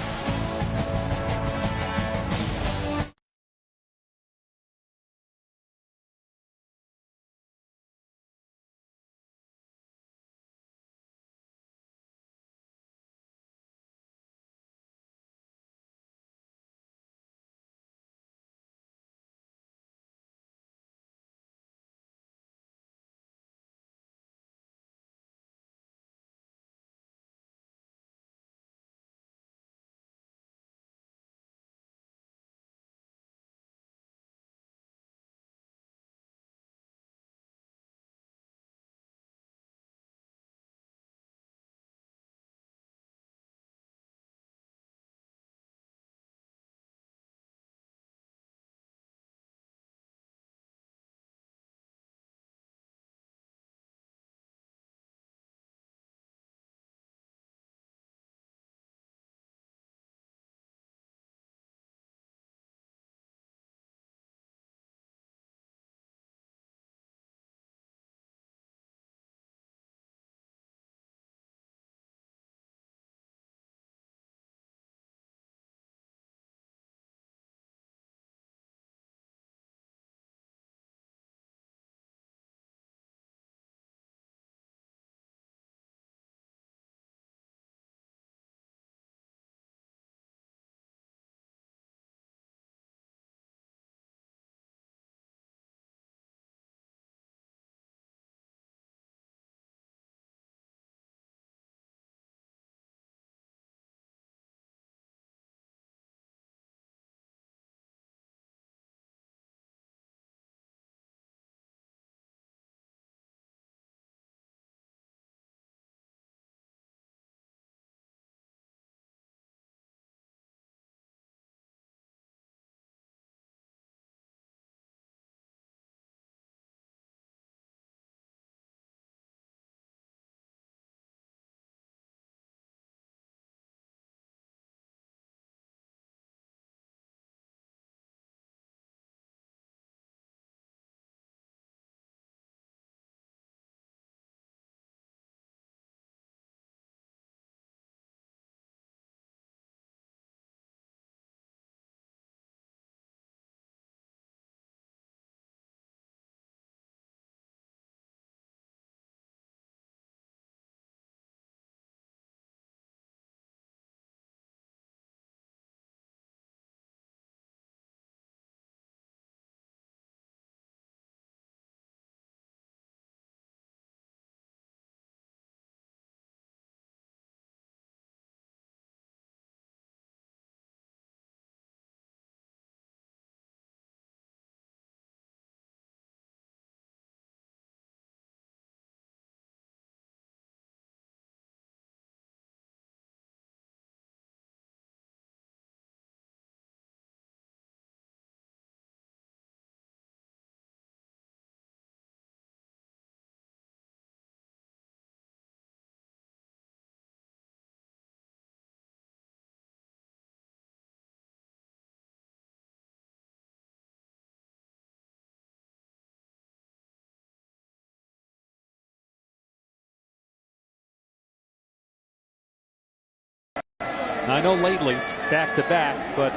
S1: I know lately back-to-back, but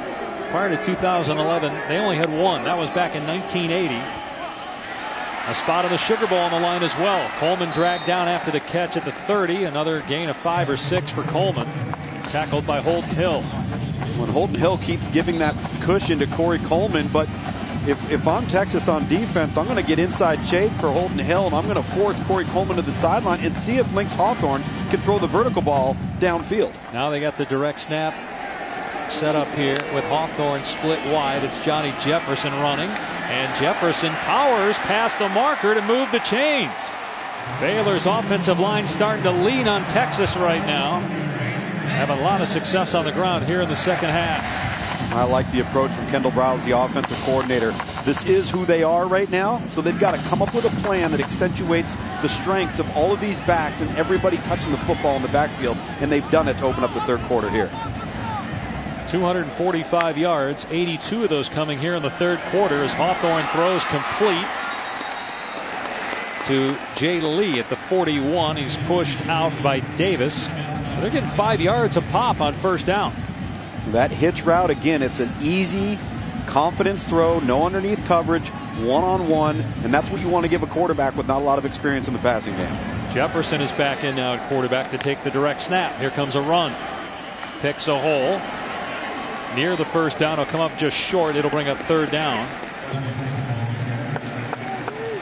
S1: prior to 2011, they only had one. That was back in 1980. A spot of the Sugar Bowl on the line as well. Coleman dragged down after the catch at the 30. Another gain of 5 or 6 for Coleman. Tackled by Holton Hill.
S2: When Holton Hill keeps giving that cushion to Corey Coleman, but if I'm Texas on defense, I'm going to get inside shade for Holton Hill, and I'm going to force Corey Coleman to the sideline and see if Lynx Hawthorne can throw the vertical ball downfield.
S1: Now they got the direct snap set up here with Hawthorne split wide. It's Johnny Jefferson running, and Jefferson powers past the marker to move the chains. Baylor's offensive line starting to lean on Texas right now. Having a lot of success on the ground here in the second half.
S2: I like the approach from Kendall Browse, the offensive coordinator. This is who they are right now, so they've got to come up with a plan that accentuates the strengths of all of these backs and everybody touching the football in the backfield, and they've done it to open up the third quarter here.
S1: 245 yards, 82 of those coming here in the third quarter as Hawthorne throws complete to Jay Lee at the 41. He's pushed out by Davis. They're getting 5 yards a pop on first down.
S2: That hitch route, again, it's an easy confidence throw, no underneath coverage, one-on-one, and that's what you want to give a quarterback with not a lot of experience in the passing game.
S1: Jefferson is back in now at quarterback to take the direct snap. Here comes a run. Picks a hole. Near the first down. It'll come up just short. It'll bring up third down.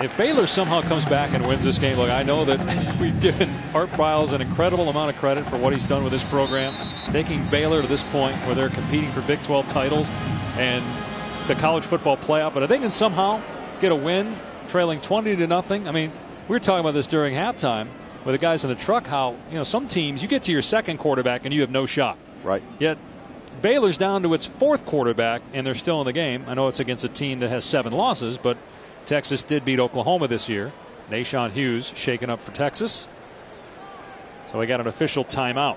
S1: If Baylor somehow comes back and wins this game, look, I know that we've given Art Briles an incredible amount of credit for what he's done with this program, taking Baylor to this point where they're competing for Big 12 titles and the college football playoff. But if they can somehow get a win, trailing 20-0, I mean, we were talking about this during halftime with the guys in the truck, how, you know, some teams, you get to your second quarterback and you have no shot.
S2: Right.
S1: Yet Baylor's down to its fourth quarterback and they're still in the game. I know it's against a team that has 7 losses, but Texas did beat Oklahoma this year. Nashawn Hughes shaken up for Texas. So we got an official timeout.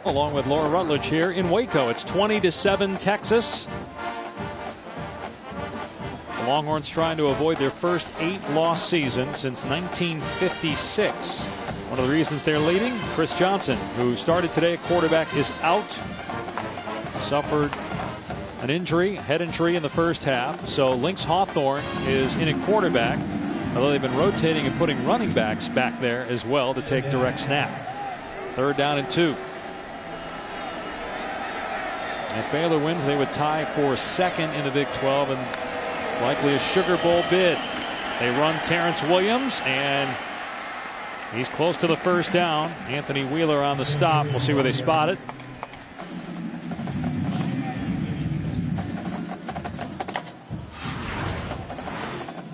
S1: Along with Laura Rutledge here in Waco. It's 20-7 Texas. The Longhorns trying to avoid their first 8-loss season since 1956. One of the reasons they're leading, Chris Johnson, who started today at quarterback, is out. Suffered an injury, head injury in the first half. So Lynx Hawthorne is in at quarterback, although they've been rotating and putting running backs back there as well to take direct snap. Third down and 2. If Baylor wins, they would tie for second in the Big 12 and likely a Sugar Bowl bid. They run Terrence Williams, and he's close to the first down. Anthony Wheeler on the stop. We'll see where they spot it.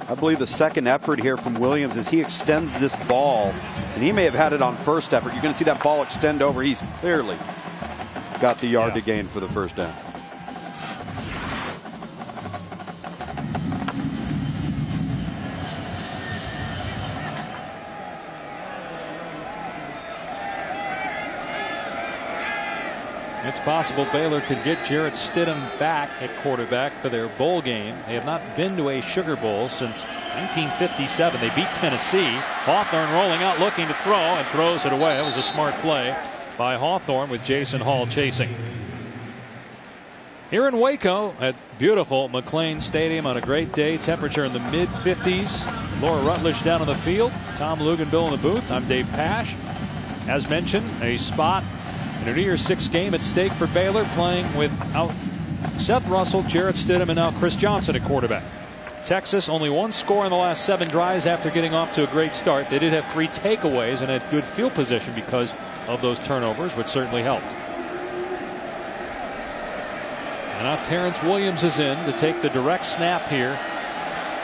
S2: I believe the second effort here from Williams is he extends this ball, and he may have had it on first effort. You're going to see that ball extend over. He's clearly got the yard to gain for the first down.
S1: It's possible Baylor could get Jarrett Stidham back at quarterback for their bowl game. They have not been to a Sugar Bowl since 1957. They beat Tennessee. Hawthorne rolling out looking to throw and throws it away. It was a smart play by Hawthorne with Jason Hall chasing. Here in Waco at beautiful McLean Stadium on a great day. Temperature in the mid-50s. Laura Rutledge down on the field. Tom Luganbill in the booth. I'm Dave Pash. As mentioned, a spot in a New Year's Six game at stake for Baylor, playing without Seth Russell, Jarrett Stidham, and now Chris Johnson at quarterback. Texas only 1 score in the last 7 drives after getting off to a great start. They did have 3 takeaways and had good field position because of those turnovers, which certainly helped. And now Terrence Williams is in to take the direct snap here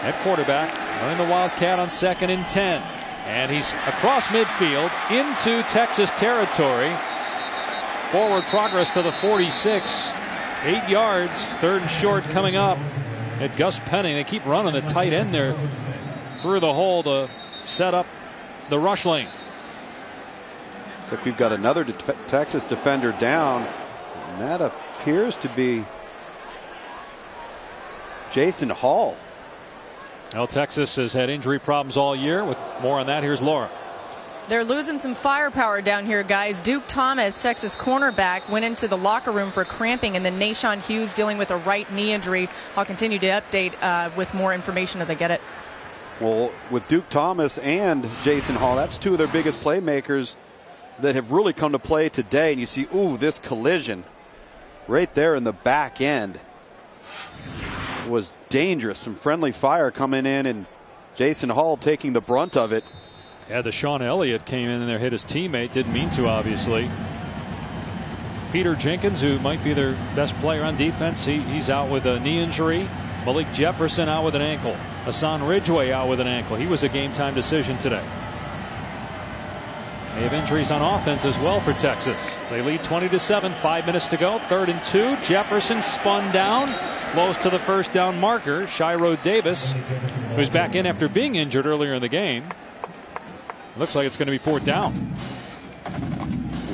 S1: at quarterback, running the Wildcat on 2nd and 10. And he's across midfield into Texas territory. Forward progress to the 46. 8 yards. 3rd and short coming up at Gus Penning. They keep running the tight end there through the hole to set up the rush lane.
S2: Looks like we've got another Texas defender down, and that appears to be Jason Hall.
S1: Well, Texas has had injury problems all year. With more on that, here's Laura.
S4: They're losing some firepower down here, guys. Duke Thomas, Texas cornerback, went into the locker room for cramping, and then Nashawn Hughes dealing with a right knee injury. I'll continue to update with more information as I get it.
S2: Well, with Duke Thomas and Jason Hall, that's two of their biggest playmakers that have really come to play today. And you see, ooh, this collision right there in the back end was dangerous. Some friendly fire coming in, and Jason Hall taking the brunt of it.
S1: Yeah, the Sean Elliott came in there, hit his teammate. Didn't mean to, obviously. Peter Jenkins, who might be their best player on defense, he's out with a knee injury. Malik Jefferson out with an ankle. Hassan Ridgeway out with an ankle. He was a game-time decision today. They have injuries on offense as well for Texas. They lead 20-7, 5 minutes to go. 3rd and 2. Jefferson spun down, close to the first down marker. Shiro Davis, who's back in after being injured earlier in the game. Looks like it's going to be 4th down.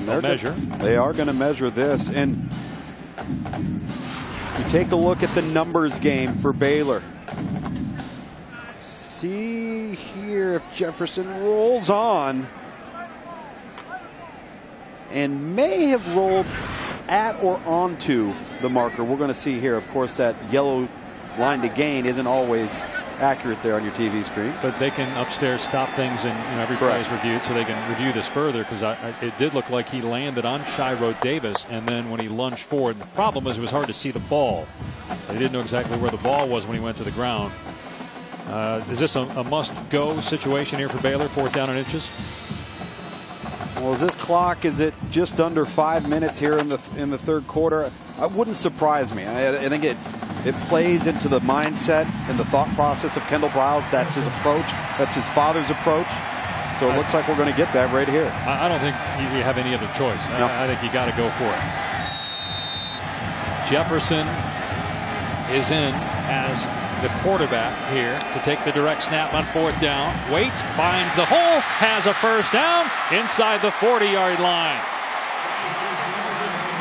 S1: They'll measure.
S2: They are going to measure this. And you take a look at the numbers game for Baylor. See here if Jefferson rolls on and may have rolled at or onto the marker. We're going to see here. Of course, that yellow line to gain isn't always accurate there on your TV screen.
S1: But they can upstairs stop things, and every play is reviewed, so they can review this further, because it did look like he landed on Shiro Davis, and then when he lunged forward, the problem was it was hard to see the ball. They didn't know exactly where the ball was when he went to the ground. Is this a must-go situation here for Baylor, 4th down and inches?
S2: Well, is this clock, is it just under 5 minutes here in the 3rd quarter? It wouldn't surprise me. I think it plays into the mindset and the thought process of Kendall Briles. That's his approach. That's his father's approach. So it looks like we're going to get that right here.
S1: I don't think you have any other choice. No. I think you got to go for it. Jefferson is in as the quarterback here to take the direct snap on 4th down. Waits, finds the hole, has a first down inside the 40-yard line.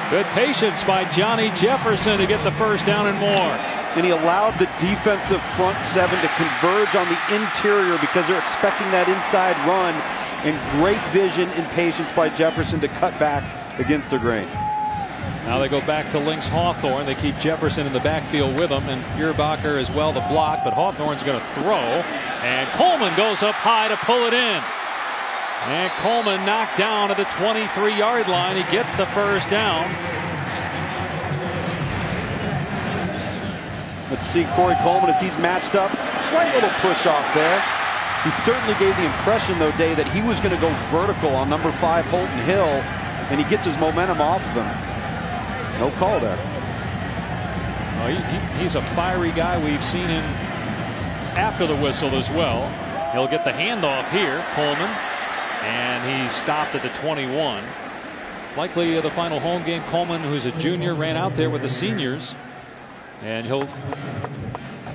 S1: Good patience by Johnny Jefferson to get the first down and more.
S2: And he allowed the defensive front 7 to converge on the interior because they're expecting that inside run. And great vision and patience by Jefferson to cut back against the grain.
S1: Now they go back to Lynx Hawthorne. They keep Jefferson in the backfield with them, and Feuerbacher as well to block, but Hawthorne's going to throw, and Coleman goes up high to pull it in. And Coleman knocked down at the 23-yard line. He gets the first down.
S2: Let's see Corey Coleman as he's matched up. Slight little push off there. He certainly gave the impression, though, Dave, that he was going to go vertical on number 5 Holton Hill, and he gets his momentum off of him. No call there.
S1: Well, he's a fiery guy. We've seen him after the whistle as well. He'll get the handoff here, Coleman, and he's stopped at the 21. Likely the final home game. Coleman, who's a junior, ran out there with the seniors, and he'll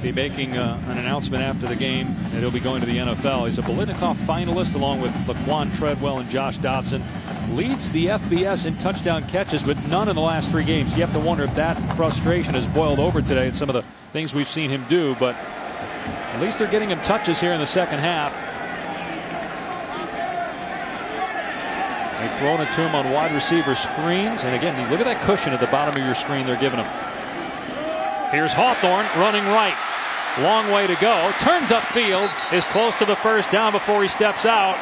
S1: be making an announcement after the game that he'll be going to the NFL. He's a Biletnikoff finalist along with Laquan Treadwell and Josh Dotson. Leads the FBS in touchdown catches, but none in the last 3 games. You have to wonder if that frustration has boiled over today and some of the things we've seen him do, but at least they're getting him touches here in the second half. They've thrown it to him on wide receiver screens, and again, look at that cushion at the bottom of your screen they're giving him. Here's Hawthorne running right. Long way to go. Turns upfield. Is close to the first down before he steps out.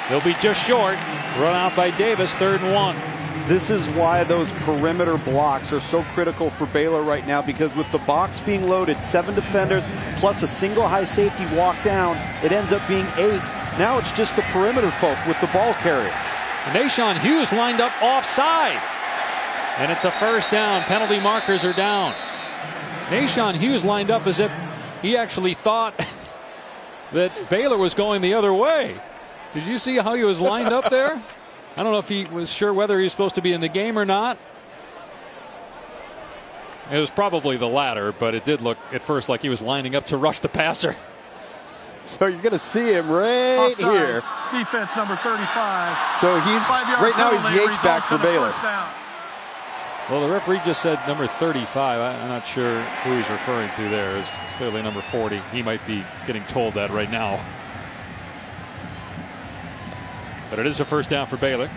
S1: He'll be just short. Run out by Davis. 3rd and 1.
S2: This is why those perimeter blocks are so critical for Baylor right now, because with the box being loaded, 7 defenders plus a single high safety walk down, it ends up being 8. Now it's just the perimeter folk with the ball carrier.
S1: Nashawn Hughes lined up offside. And it's a first down. Penalty markers are down. Nashawn Hughes lined up as if he actually thought that Baylor was going the other way. Did you see how he was lined up there? I don't know if he was sure whether he was supposed to be in the game or not. It was probably the latter, but it did look at first like he was lining up to rush the passer.
S2: So you're going to see him right here.
S3: Defense number 35.
S2: So he's right now he's the H-back for Baylor.
S1: Well, the referee just said number 35. I'm not sure who he's referring to there. It's clearly number 40. He might be getting told that right now. But it is a first down for Baylor.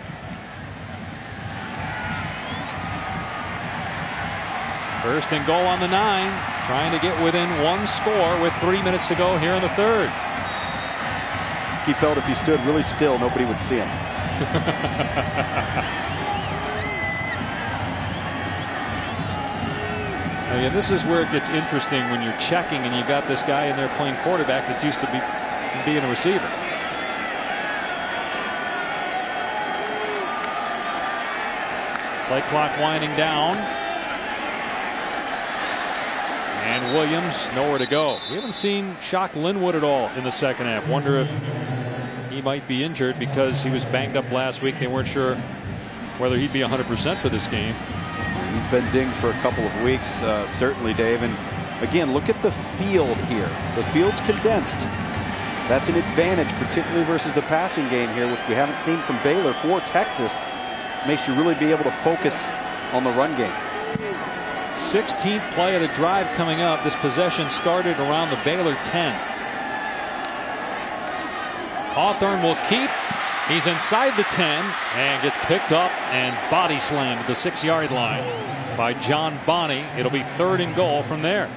S1: First and goal on the 9. Trying to get within one score with 3 minutes to go here in the third.
S2: He felt if he stood really still, nobody would see him.
S1: And this is where it gets interesting when you're checking and you got this guy in there playing quarterback that used to be being a receiver. Play clock winding down. And Williams nowhere to go. We haven't seen Shock Linwood at all in the second half. Wonder if he might be injured because he was banged up last week. They weren't sure whether he'd be 100% for this game.
S2: He's been dinged for a couple of weeks, certainly, Dave. And again, look at the field here. The field's condensed. That's an advantage, particularly versus the passing game here, which we haven't seen from Baylor for Texas. Makes you really be able to focus on the run game.
S1: 16th play of the drive coming up. This possession started around the Baylor 10. Hawthorne will keep. He's inside the 10 and gets picked up and body slammed at the 6-yard line by John Bonney. It'll be 3rd and goal from there.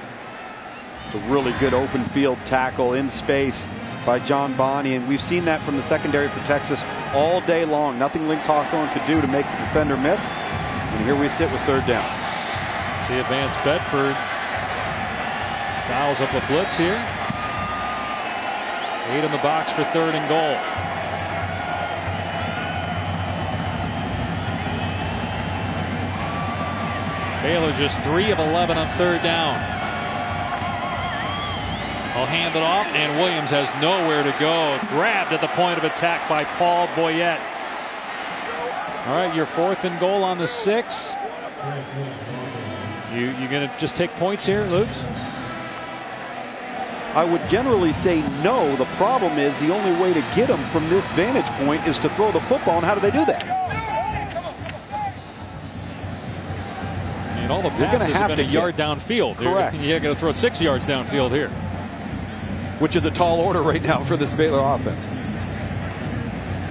S2: It's a really good open field tackle in space by John Bonney, and we've seen that from the secondary for Texas all day long. Nothing Lynx Hawthorne could do to make the defender miss. And here we sit with 3rd down.
S1: See Advance Bedford dials up a blitz here. 8 in the box for 3rd and goal. Baylor just 3 of 11 on 3rd down. I'll hand it off, and Williams has nowhere to go. Grabbed at the point of attack by Paul Boyette. All right, your 4th and goal on the 6. You going to just take points here, Luke's?
S2: I would generally say no. The problem is the only way to get them from this vantage point is to throw the football, and how do they do that?
S1: And all the passes have been a yard downfield.
S2: Correct.
S1: You're going to throw it 6 yards downfield here.
S2: Which is a tall order right now for this Baylor offense.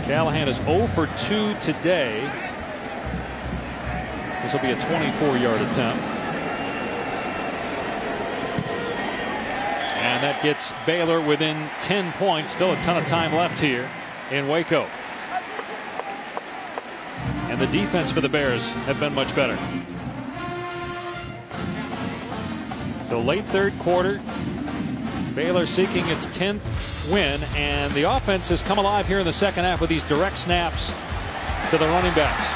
S1: Callahan is 0 for 2 today. This will be a 24-yard attempt. And that gets Baylor within 10 points. Still a ton of time left here in Waco. And the defense for the Bears have been much better. So late 3rd quarter, Baylor seeking its 10th win, and the offense has come alive here in the 2nd half with these direct snaps to the running backs.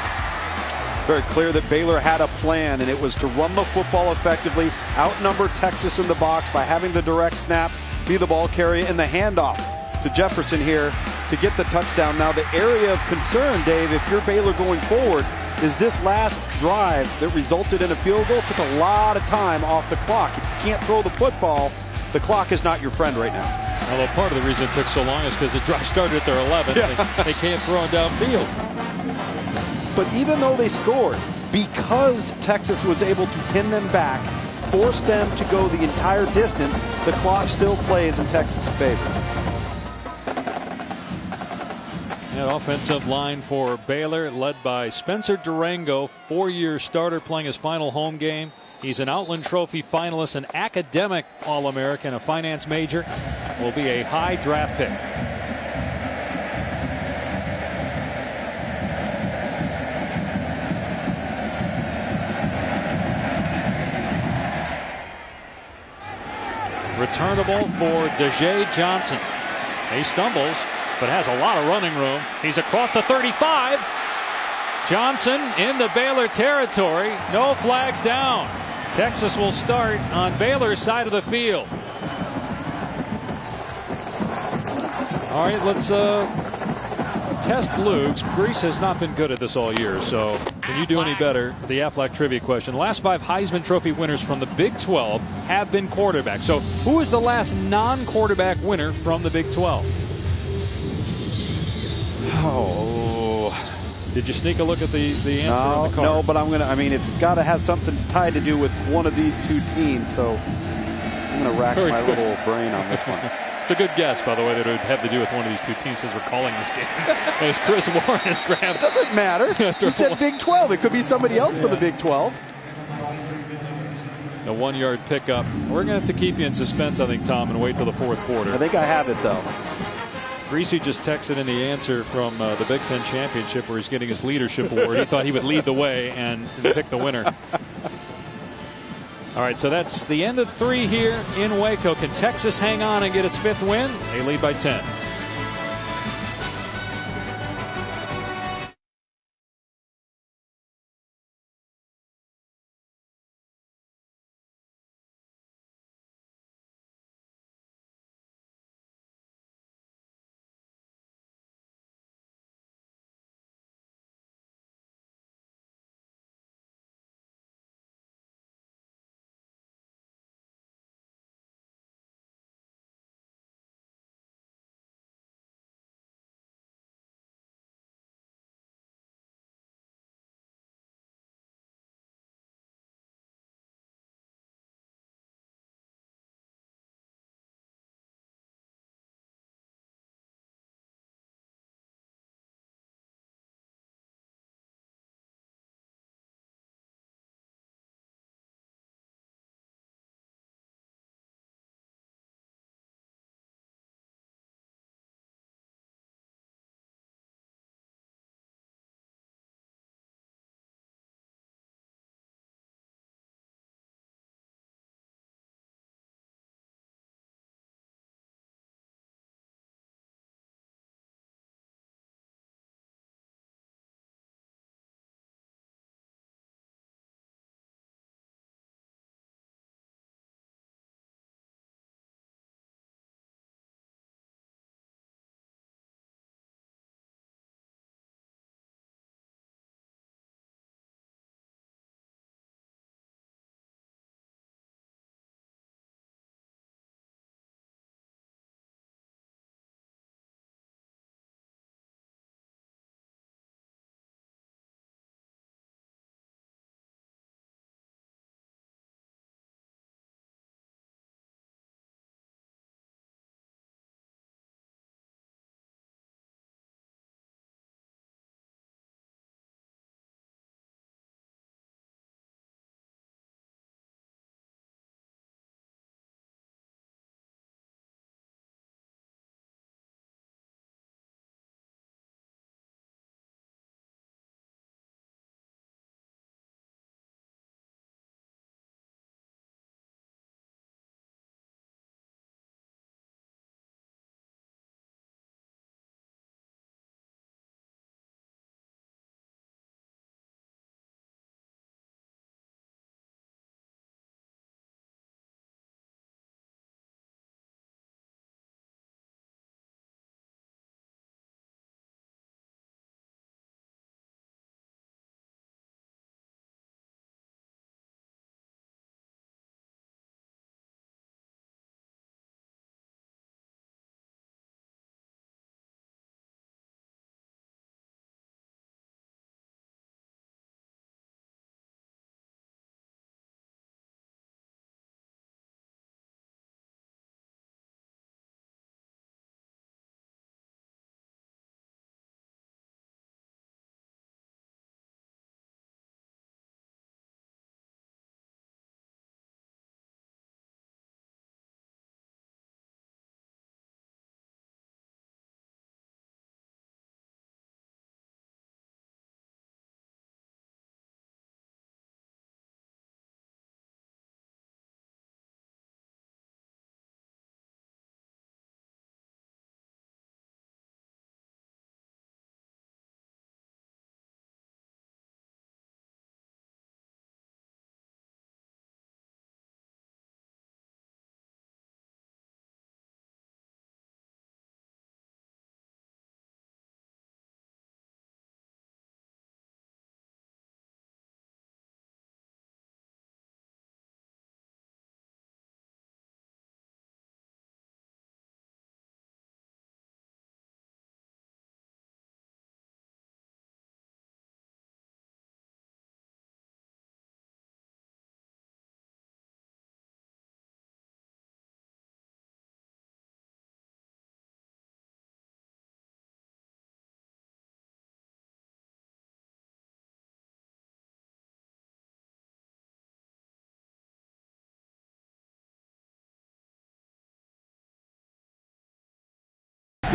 S2: Very clear that Baylor had a plan, and it was to run the football effectively, outnumber Texas in the box by having the direct snap, be the ball carrier, and the handoff to Jefferson here to get the touchdown. Now, the area of concern, Dave, if you're Baylor going forward, is this last drive that resulted in a field goal took a lot of time off the clock. If you can't throw the football, the clock is not your friend right now.
S1: Although part of the reason it took so long is because the drive started at their 11. Yeah. They can't throw it downfield.
S2: But even though they scored, because Texas was able to pin them back, force them to go the entire distance, the clock still plays in Texas' favor.
S1: That offensive line for Baylor led by Spencer Durango, 4-year starter playing his final home game. He's an Outland Trophy finalist, an academic All-American, a finance major, will be a high draft pick. Returnable for Dejae Johnson. He stumbles, but has a lot of running room. He's across the 35. Johnson in the Baylor territory. No flags down. Texas will start on Baylor's side of the field. All right, let's test Luke's. Grease has not been good at this all year, so can you do any better? The Aflac trivia question. The last 5 Heisman Trophy winners from the Big 12 have been quarterbacks. So who is the last non-quarterback winner from the Big 12?
S2: Oh.
S1: Did you sneak a look at the answer on the card?
S2: No, but I mean, it's got to have something tied to do with one of these two teams, so I'm going to rack my little brain on this one.
S1: It's a good guess, by the way, that it would have to do with one of these two teams as we're calling this game. As Chris Warren has grabbed.
S2: Doesn't matter. He said Big 12. It could be somebody else for the Big 12.
S1: A 1-yard pickup. We're going to have to keep you in suspense, I think, Tom, and wait till the fourth quarter.
S2: I think I have it, though.
S1: Greasy just texted in the answer from the Big Ten Championship where he's getting his leadership award. He thought he would lead the way and pick the winner. All right, so that's the end of 3 here in Waco. Can Texas hang on and get its 5th win? They lead by 10.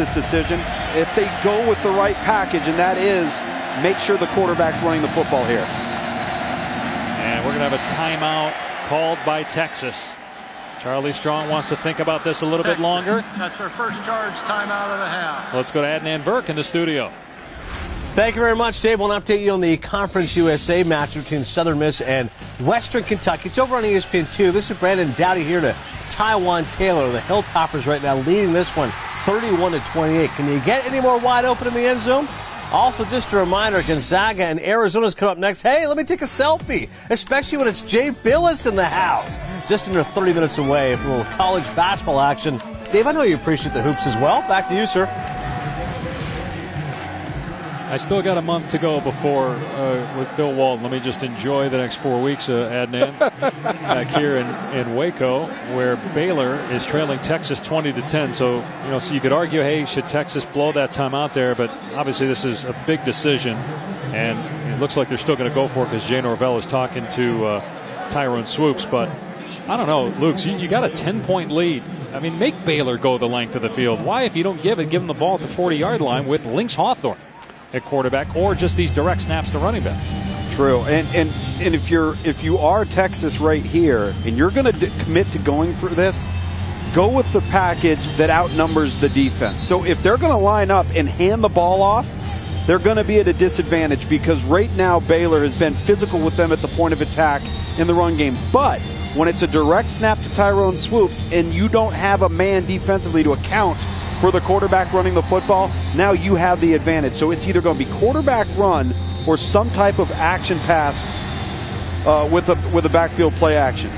S2: this decision if they go with the right package, and that is make sure the quarterback's running the football here.
S1: And we're going to have a timeout called by Texas. Charlie Strong wants to think about this a little bit longer.
S3: That's our first charge timeout of the half.
S1: Let's go to Adnan Burke in the studio.
S5: Thank you very much, Dave. We'll update you on the Conference USA match between Southern Miss and Western Kentucky. It's over on ESPN2. This is Brandon Dowdy here to Taiwan Taylor. The Hilltoppers right now leading this one 31-28. Can you get any more wide open in the end zone? Also, just a reminder, Gonzaga and Arizona's come up next. Hey, let me take a selfie, especially when it's Jay Billis in the house. Just under 30 minutes away from a little college basketball action. Dave, I know you appreciate the hoops as well. Back to you, sir.
S1: I still got a month to go before with Bill Walton. Let me just enjoy the next 4 weeks, Adnan, back here in Waco, where Baylor is trailing Texas 20-10. So, so you could argue, hey, should Texas blow that time out there? But obviously this is a big decision, and it looks like they're still going to go for it because Jay Norvell is talking to Tyrone Swoops. But I don't know, Luke, you got a 10-point lead. I mean, make Baylor go the length of the field. Why, if you don't give them the ball at the 40-yard line with Lynx Hawthorne at quarterback, or just these direct snaps to running back?
S2: True, and if you are Texas right here, and you're going to commit to going for this, go with the package that outnumbers the defense. So if they're going to line up and hand the ball off, they're going to be at a disadvantage because right now Baylor has been physical with them at the point of attack in the run game. But when it's a direct snap to Tyrone Swoops and you don't have a man defensively to account for the quarterback running the football, now you have the advantage. So it's either going to be quarterback run or some type of action pass with a backfield play action.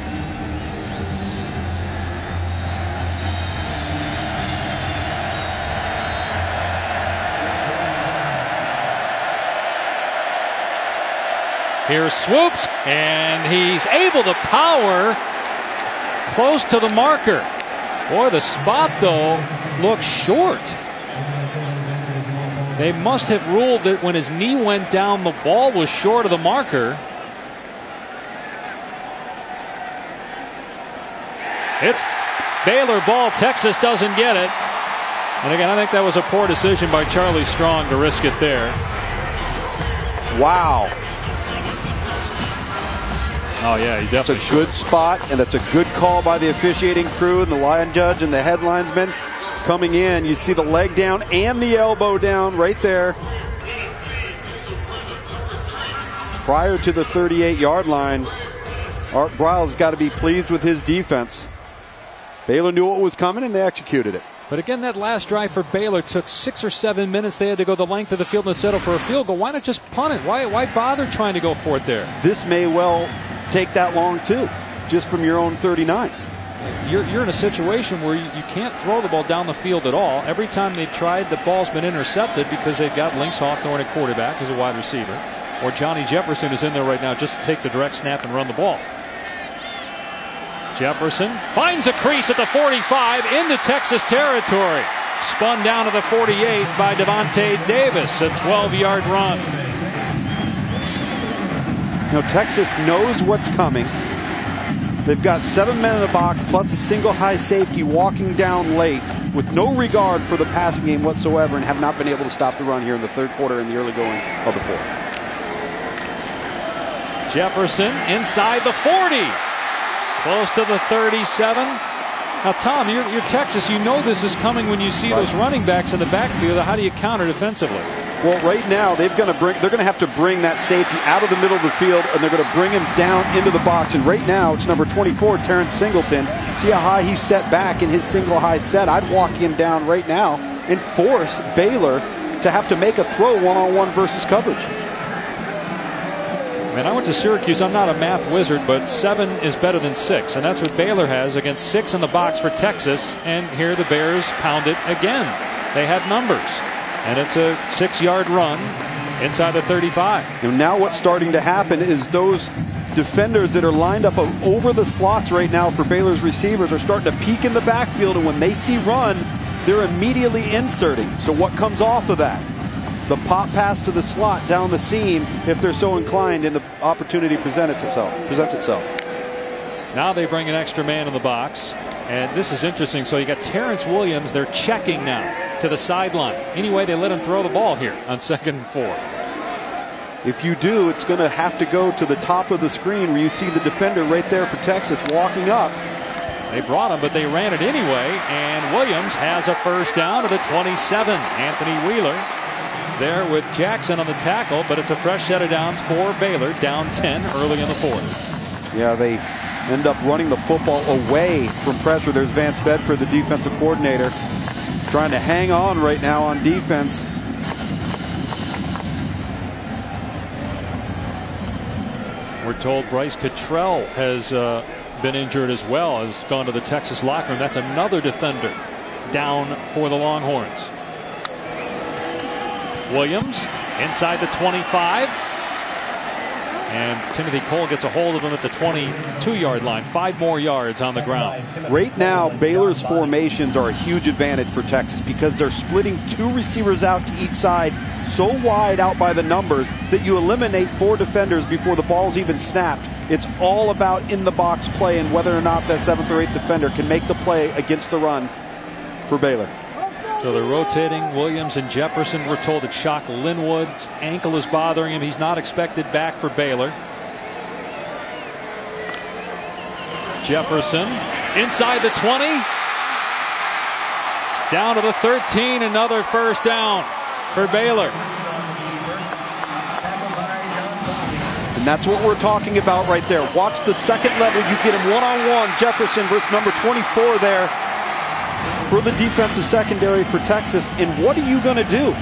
S1: Here's Swoops, and he's able to power close to the marker. Boy, the spot, though, looks short. They must have ruled that when his knee went down, the ball was short of the marker. It's Baylor ball. Texas doesn't get it. And again, I think that was a poor decision by Charlie Strong to risk it there.
S2: Wow.
S1: Oh, yeah, he definitely
S2: It's a good spot, and it's a good call by the officiating crew and the line judge and the head linesman coming in. You see the leg down and the elbow down right there. Prior to the 38-yard line, Art Briles got to be pleased with his defense. Baylor knew what was coming, and they executed it.
S1: But again, that last drive for Baylor took 6 or 7 minutes. They had to go the length of the field and settle for a field goal. Why not just punt it? Why bother trying to go for it there?
S2: This may well take that long, too, just from your own 39.
S1: You're in a situation where you can't throw the ball down the field at all. Every time they've tried, the ball's been intercepted because they've got Lynx Hawthorne at quarterback as a wide receiver. Or Johnny Jefferson is in there right now just to take the direct snap and run the ball. Jefferson finds a crease at the 45 into Texas territory. Spun down to the 48 by Devontae Davis, a 12-yard run.
S2: Texas knows what's coming. They've got 7 men in the box plus a single high safety walking down late with no regard for the passing game whatsoever and have not been able to stop the run here in the third quarter and the early going of the fourth.
S1: Jefferson inside the 40. Close to the 37. Now, Tom, you're Texas. You know this is coming when you see those running backs in the backfield. How do you counter defensively?
S2: Well, right now they're going to have to bring that safety out of the middle of the field, and they're going to bring him down into the box. And right now it's number 24, Terrence Singleton. See how high he's set back in his single high set. I'd walk him down right now and force Baylor to have to make a throw one-on-one versus coverage.
S1: Man, I went to Syracuse. I'm not a math wizard, but 7 is better than 6, and that's what Baylor has against 6 in the box for Texas. And here the Bears pound it again. They had numbers, and it's a 6-yard run inside the 35.
S2: And now what's starting to happen is those defenders that are lined up over the slots right now for Baylor's receivers are starting to peek in the backfield, and when they see run, they're immediately inserting. So what comes off of that? The pop pass to the slot down the seam if they're so inclined and the opportunity presents itself.
S1: Now they bring an extra man in the box, and this is interesting. So you got Terrence Williams. They're checking now. to the sideline. Anyway, they let him throw the ball here on 2nd and 4.
S2: If you do, it's going to have to go to the top of the screen where you see the defender right there for Texas walking up.
S1: They brought him, but they ran it anyway, and Williams has a first down to the 27. Anthony Wheeler there with Jackson on the tackle, but it's a fresh set of downs for Baylor, down 10 early in the 4th.
S2: Yeah, they end up running the football away from pressure. There's Vance Bedford, the defensive coordinator, trying to hang on right now on defense.
S1: We're told Bryce Cottrell has been injured as well, has gone to the Texas locker room. That's another defender down for the Longhorns. Williams inside the 25. And Timothy Cole gets a hold of him at the 22-yard line. 5 more yards on the ground.
S2: Right now, Baylor's formations are a huge advantage for Texas because they're splitting 2 receivers out to each side so wide out by the numbers that you eliminate 4 defenders before the ball's even snapped. It's all about in-the-box play and whether or not that 7th or 8th defender can make the play against the run for Baylor.
S1: So they're rotating Williams and Jefferson. We're told that Shock Linwood's ankle is bothering him. He's not expected back for Baylor. Jefferson inside the 20. Down to the 13. Another first down for Baylor.
S2: And that's what we're talking about right there. Watch the second level. You get him one-on-one. Jefferson versus number 24 there for the defensive secondary for Texas. And what are you going to do?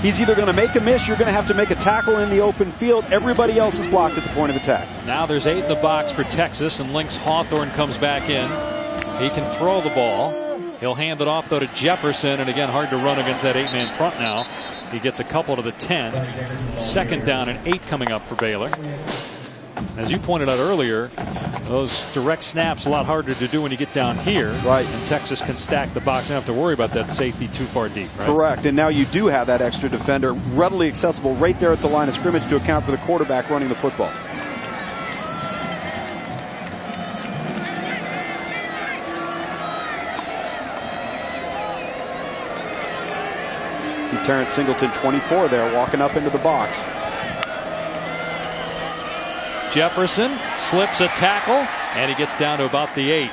S2: He's either going to make a miss, you're going to have to make a tackle in the open field. Everybody else is blocked at the point of attack.
S1: Now there's 8 in the box for Texas, and Lynx Hawthorne comes back in. He can throw the ball. He'll hand it off, though, to Jefferson, and again, hard to run against that 8-man front now. He gets a couple to the 10. 2nd down and 8 coming up for Baylor. As you pointed out earlier, those direct snaps a lot harder to do when you get down here.
S2: Right.
S1: And Texas can stack the box. You don't have to worry about that safety too far deep. Right?
S2: Correct. And now you do have that extra defender readily accessible right there at the line of scrimmage to account for the quarterback running the football. See Terrence Singleton, 24 there, walking up into the box.
S1: Jefferson slips a tackle, and he gets down to about the 8.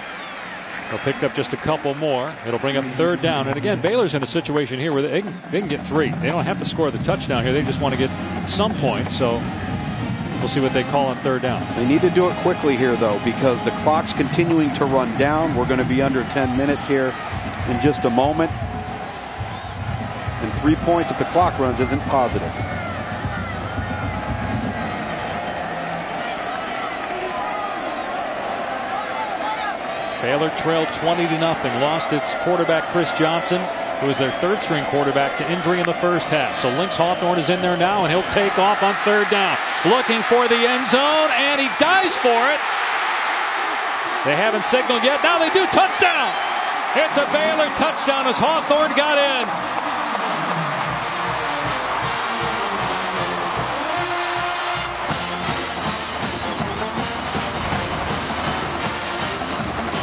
S1: They'll pick up just a couple more. It'll bring up 3rd down. And again, Baylor's in a situation here where they can get 3. They don't have to score the touchdown here. They just want to get some points. So we'll see what they call on 3rd down.
S2: They need to do it quickly here, though, because the clock's continuing to run down. We're going to be under 10 minutes here in just a moment. And 3 points if the clock runs isn't positive.
S1: Baylor trailed 20-0. Lost its quarterback Chris Johnson, who was their 3rd-string quarterback, to injury in the first half. So Lynx Hawthorne is in there now, and he'll take off on 3rd down. Looking for the end zone, and he dives for it. They haven't signaled yet. Now they do. Touchdown! It's a Baylor touchdown as Hawthorne got in.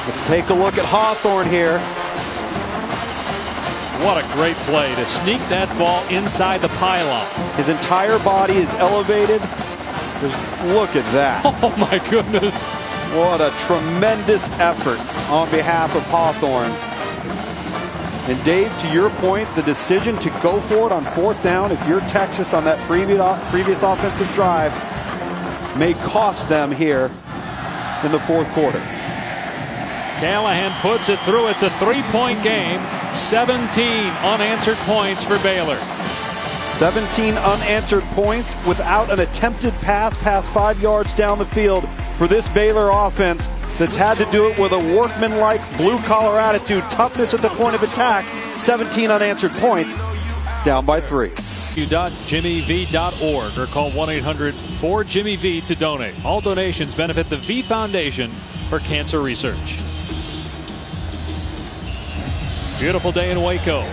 S2: Let's take a look at Hawthorne here.
S1: What a great play to sneak that ball inside the pylon.
S2: His entire body is elevated. Just look at that.
S1: Oh my goodness.
S2: What a tremendous effort on behalf of Hawthorne. And Dave, to your point, the decision to go for it on 4th down, if you're Texas on that previous offensive drive, may cost them here in the 4th quarter.
S1: Callahan puts it through. It's a 3-point game. 17 unanswered points for Baylor.
S2: 17 unanswered points without an attempted pass past 5 yards down the field for this Baylor offense that's had to do it with a workmanlike blue-collar attitude, toughness at the point of attack. 17 unanswered points, down by 3.
S1: jimmyv.org or call 1-800-4JIMMY-V to donate. All donations benefit the V Foundation for Cancer Research. Beautiful day in Waco.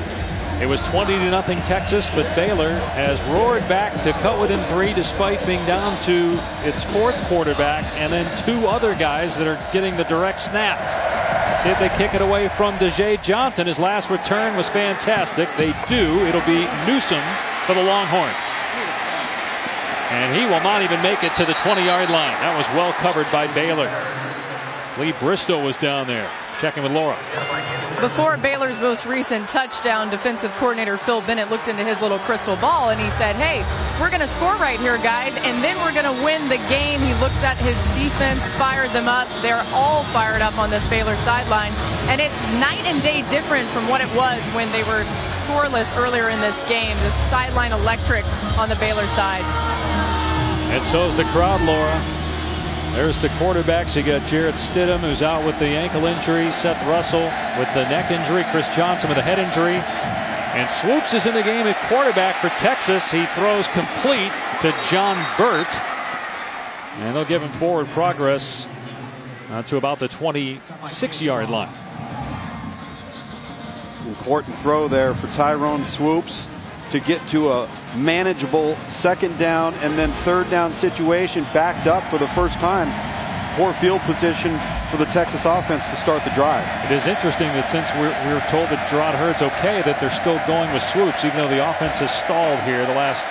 S1: It was 20-0 Texas, but Baylor has roared back to cut within 3 despite being down to its 4th quarterback and then 2 other guys that are getting the direct snaps. See if they kick it away from DeJay Johnson. His last return was fantastic. They do. It'll be Newsome for the Longhorns. And he will not even make it to the 20-yard line. That was well covered by Baylor. Lee Bristow was down there. Checking with Laura.
S4: Before Baylor's most recent touchdown, defensive coordinator Phil Bennett looked into his little crystal ball and he said, hey, we're going to score right here, guys, and then we're going to win the game. He looked at his defense, fired them up. They're all fired up on this Baylor sideline. And it's night and day different from what it was when they were scoreless earlier in this game. The sideline electric on the Baylor side.
S1: And so is the crowd, Laura. There's the quarterbacks. You got Jarrett Stidham, who's out with the ankle injury. Seth Russell with the neck injury. Chris Johnson with a head injury. And Swoops is in the game at quarterback for Texas. He throws complete to John Burt. And they'll give him forward progress to about the 26-yard line.
S2: Important throw there for Tyrone Swoops to get to a manageable second down and then third down situation, backed up for the first time. Poor field position for the Texas offense to start the drive.
S1: It is interesting that since we were told that Gerard Hurd's okay, that they're still going with Swoops, even though the offense has stalled here the last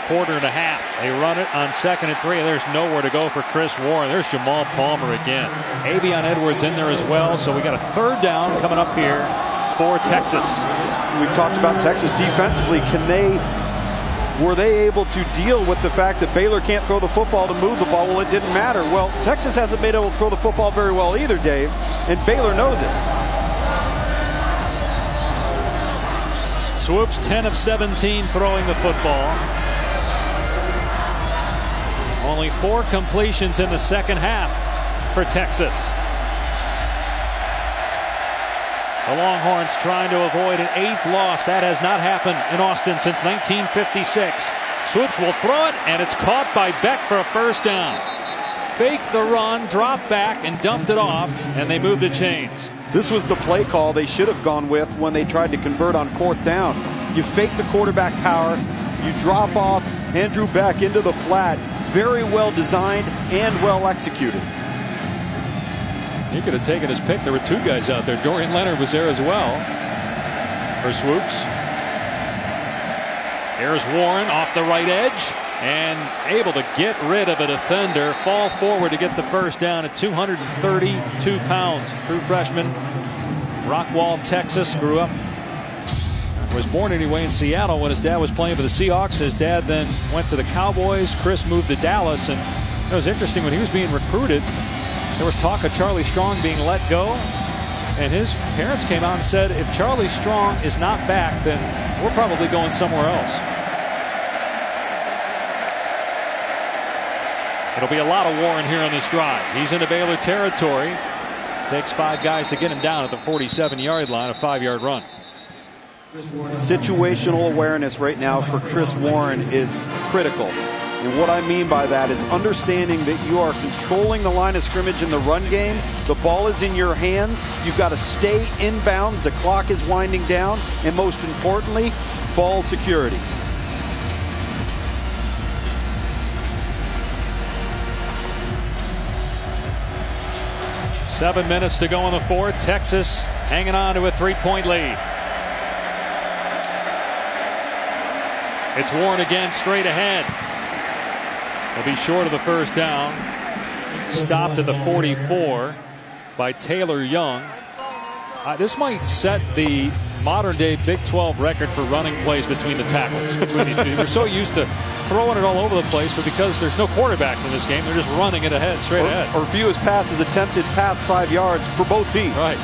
S1: quarter and a half. They run it on 2nd and 3. There's nowhere to go for Chris Warren. There's Jamal Palmer again. Avion Edwards in there as well. So we got a third down coming up here for Texas.
S2: We've talked about Texas defensively. Were they able to deal with the fact that Baylor can't throw the football to move the ball? Well, it didn't matter. Well, Texas hasn't been able to throw the football very well either, Dave, and Baylor knows it.
S1: Swoops 10 of 17 throwing the football. Only 4 completions in the second half for Texas. The Longhorns trying to avoid an 8th loss. That has not happened in Austin since 1956. Swoops will throw it, and it's caught by Beck for a first down. Faked the run, dropped back, and dumped it off, and they moved the chains.
S2: This was the play call they should have gone with when they tried to convert on 4th down. You fake the quarterback power, you drop off Andrew Beck into the flat. Very well designed and well executed.
S1: He could have taken his pick. There were 2 guys out there. Dorian Leonard was there as well for Swoops. Here's Warren off the right edge and able to get rid of a defender. Fall forward to get the first down at 232 pounds. True freshman. Rockwall, Texas. Grew up. Was born anyway in Seattle when his dad was playing for the Seahawks. His dad then went to the Cowboys. Chris moved to Dallas. And it was interesting when he was being recruited. There was talk of Charlie Strong being let go, and his parents came out and said, if Charlie Strong is not back, then we're probably going somewhere else. It'll be a lot of Warren here on this drive. He's into Baylor territory. Takes 5 guys to get him down at the 47-yard line, a 5-yard run.
S2: Situational awareness right now for Chris Warren is critical. And what I mean by that is understanding that you are controlling the line of scrimmage in the run game. The ball is in your hands. You've got to stay inbounds. The clock is winding down. And most importantly, ball security.
S1: Seven minutes to go in the 4th. Texas hanging on to a 3-point lead. It's Warren again straight ahead. He'll be short of the first down. Stopped at the 44 by Taylor Young. This might set the modern-day Big 12 record for running plays between the tackles. Between these two. We're so used to throwing it all over the place, but because there's no quarterbacks in this game, they're just running it ahead, straight ahead.
S2: Or fewest passes attempted past 5 yards for both teams.
S1: Right.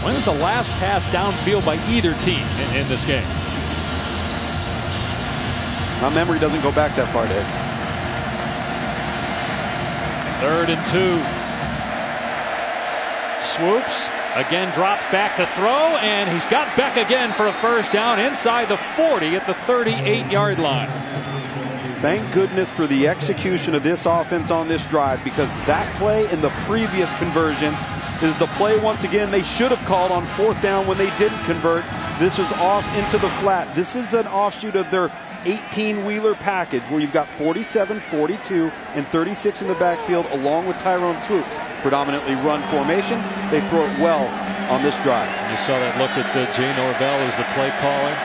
S1: When was the last pass downfield by either team in this game?
S2: My memory doesn't go back that far, Dave.
S1: 3rd and 2. Swoops again, drops back to throw, and he's got Beck again for a first down inside the 40 at the 38-yard line.
S2: Thank goodness for the execution of this offense on this drive, because that play in the previous conversion is the play once again they should have called on 4th down when they didn't convert. This was off into the flat. This is an offshoot of their 18-wheeler package where you've got 47, 42, and 36 in the backfield along with Tyrone Swoops. Predominantly run formation. They throw it well on this drive.
S1: You saw that look at Jay Norvell as the play caller.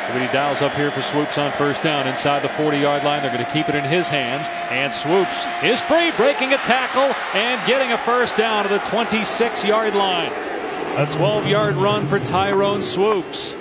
S1: So when he dials up here for Swoops on first down inside the 40-yard line, they're going to keep it in his hands. And Swoops is free, breaking a tackle and getting a first down to the 26-yard line. A 12-yard run for Tyrone Swoops.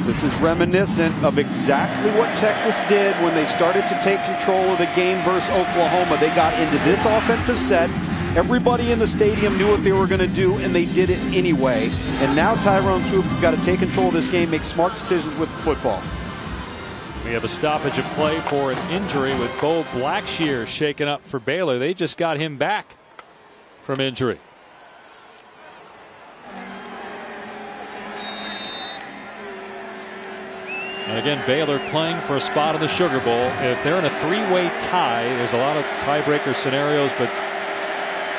S2: This is reminiscent of exactly what Texas did when they started to take control of the game versus Oklahoma. They got into this offensive set. Everybody in the stadium knew what they were going to do, and they did it anyway. And now Tyrone Swoops has got to take control of this game, make smart decisions with the football.
S1: We have a stoppage of play for an injury with Bo Blackshear shaken up for Baylor. They just got him back from injury. And again, Baylor playing for a spot in the Sugar Bowl. If they're in a three-way tie, there's a lot of tiebreaker scenarios, but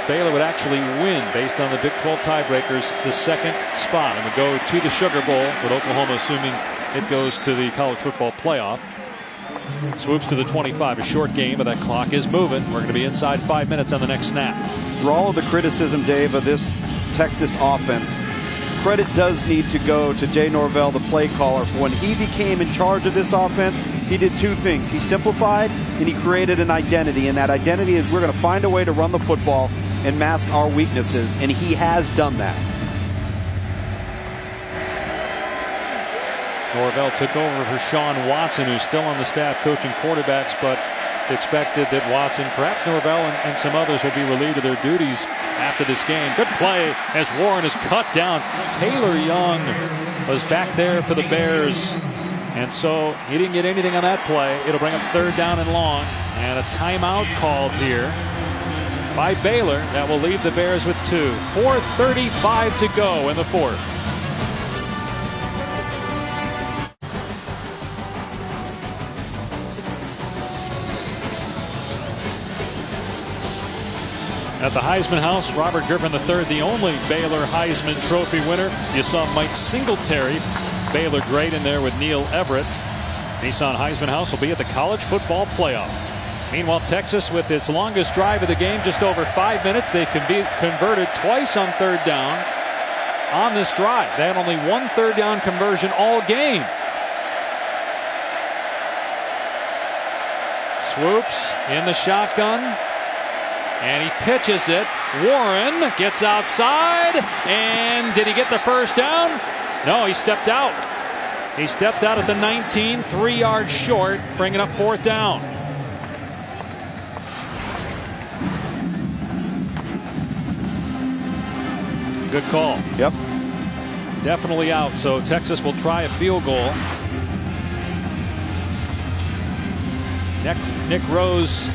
S1: Baylor would actually win based on the Big 12 tiebreakers the second spot and would go to the Sugar Bowl, with Oklahoma assuming it goes to the college football playoff. Swoops to the 25, a short game, but that clock is moving. We're going to be inside 5 minutes on the next snap.
S2: For all of the criticism, Dave, of this Texas offense, credit does need to go to Jay Norvell, the play caller. For when he became in charge of this offense, he did two things. He simplified and he created an identity, and that identity is we're going to find a way to run the football and mask our weaknesses, and he has done that.
S1: Norvell took over for Sean Watson, who's still on the staff coaching quarterbacks, but it's expected that Watson, perhaps Norvell, and some others will be relieved of their duties after this game. Good play as Warren is cut down. Taylor Young was back there for the Bears, and so he didn't get anything on that play. It'll bring up third down and long, and a timeout called here by Baylor. That will leave the Bears with 2. 4:35 to go in the fourth. At the Heisman House, Robert Griffin III, the only Baylor Heisman Trophy winner. You saw Mike Singletary, Baylor great, in there with Neil Everett. Nissan Heisman House will be at the college football playoff. Meanwhile, Texas with its longest drive of the game, just over 5 minutes. They converted twice on third down on this drive. They had only one third down conversion all game. Swoops in the shotgun. And he pitches it. Warren gets outside. And did he get the first down? No, he stepped out. He stepped out at the 19, 3 yards short, bringing up fourth down. Good call.
S2: Yep.
S1: Definitely out. So Texas will try a field goal. Nick Rose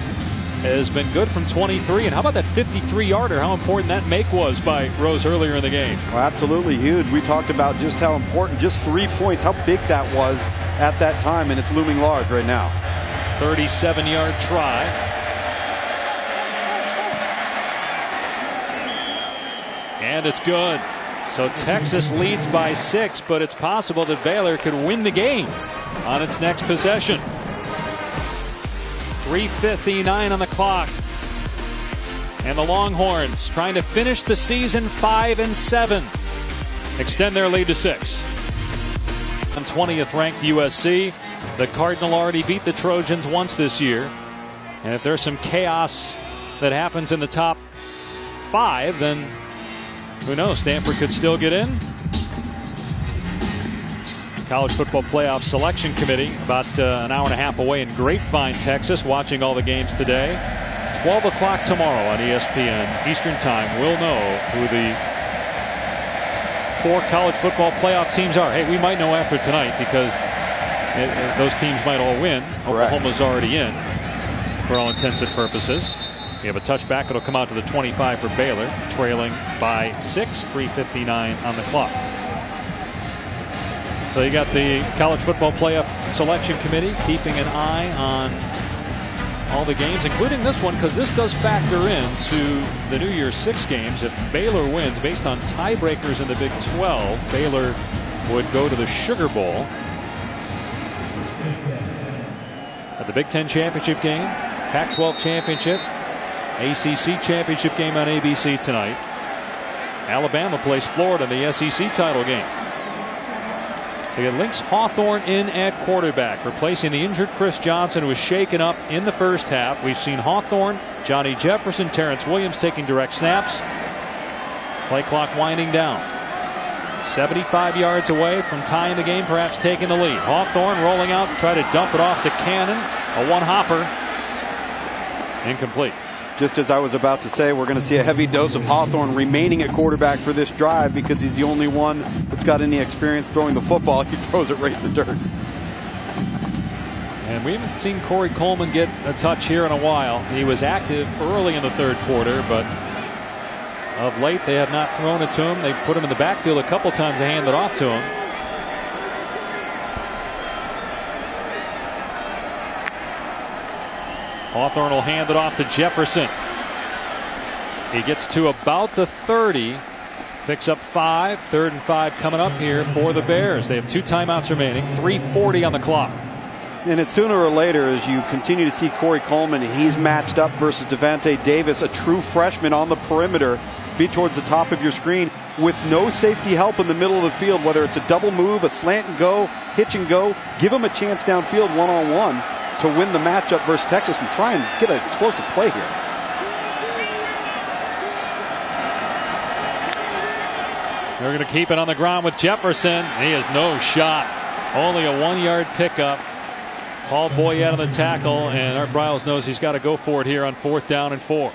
S1: has been good from 23. And how about that 53-yarder? How important that make was by Rose earlier in the game.
S2: Well, absolutely huge. We talked about just how important, just 3 points, how big that was at that time, and it's looming large right now.
S1: 37-yard try. And it's good. So Texas leads by 6, but it's possible that Baylor could win the game on its next possession. 3:59 on the clock. And the Longhorns trying to finish the season 5-7. Extend their lead to 6. On 20th ranked USC. The Cardinal already beat the Trojans once this year. And if there's some chaos that happens in the top 5, then who knows? Stanford could still get in. College Football Playoff Selection Committee about an hour and a half away in Grapevine, Texas, watching all the games today. 12 o'clock tomorrow on ESPN Eastern Time. We'll know who the 4 college football playoff teams are. Hey, we might know after tonight because those teams might all win. Oklahoma's already in for all intents and purposes. We have a touchback. It'll come out to the 25 for Baylor, trailing by 6, 3:59 on the clock. So you got the College Football Playoff Selection Committee keeping an eye on all the games, including this one, because this does factor into the New Year's 6 games. If Baylor wins, based on tiebreakers in the Big 12, Baylor would go to the Sugar Bowl. At the Big 10 championship game, Pac-12 championship, ACC championship game on ABC tonight. Alabama plays Florida in the SEC title game. It links Hawthorne in at quarterback, replacing the injured Chris Johnson, who was shaken up in the first half. We've seen Hawthorne, Johnny Jefferson, Terrence Williams taking direct snaps. Play clock winding down. 75 yards away from tying the game, perhaps taking the lead. Hawthorne rolling out, try to dump it off to Cannon. A one-hopper. Incomplete.
S2: Just as I was about to say, we're going to see a heavy dose of Hawthorne remaining at quarterback for this drive because he's the only one that's got any experience throwing the football. He throws it right in the dirt.
S1: And we haven't seen Corey Coleman get a touch here in a while. He was active early in the third quarter, but of late they have not thrown it to him. They put him in the backfield a couple times to hand it off to him. Hawthorne will hand it off to Jefferson. He gets to about the 30. Picks up 5. 3rd and 5 coming up here for the Bears. They have 2 timeouts remaining. 3:40 on the clock.
S2: And it's sooner or later, as you continue to see Corey Coleman, he's matched up versus Devante Davis, a true freshman on the perimeter, be towards the top of your screen with no safety help in the middle of the field, whether it's a double move, a slant and go, hitch and go. Give him a chance downfield one-on-one to win the matchup versus Texas and try and get an explosive play here.
S1: They're going to keep it on the ground with Jefferson. He has no shot. Only a 1-yard pickup. Paul Boy out of the tackle, and Art Briles knows he's got to go for it here on 4th down and 4.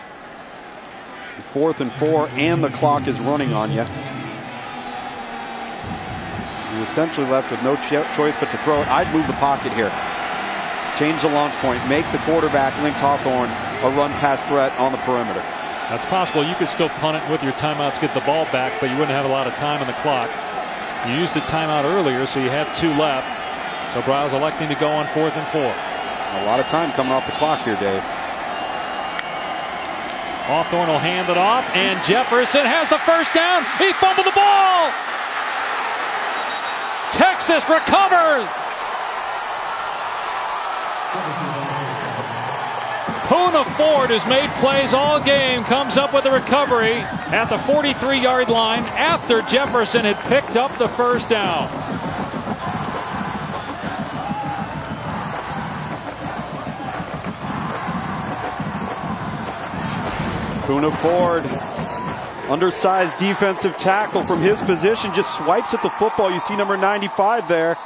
S2: 4th and 4, and the clock is running on you. You're essentially left with no choice but to throw it. I'd move the pocket here. Change the launch point. Make the quarterback, Lynx Hawthorne, a run-pass threat on the perimeter.
S1: That's possible. You could still punt it with your timeouts, get the ball back, but you wouldn't have a lot of time on the clock. You used the timeout earlier, so you have 2 left. So Briles electing to go on 4th and 4.
S2: A lot of time coming off the clock here, Dave.
S1: Hawthorne will hand it off, and Jefferson has the first down. He fumbled the ball. Texas recovers. Poona Ford has made plays all game, comes up with a recovery at the 43-yard line after Jefferson had picked up the first down.
S2: Poona Ford, undersized defensive tackle from his position, just swipes at the football. You see number 95 there.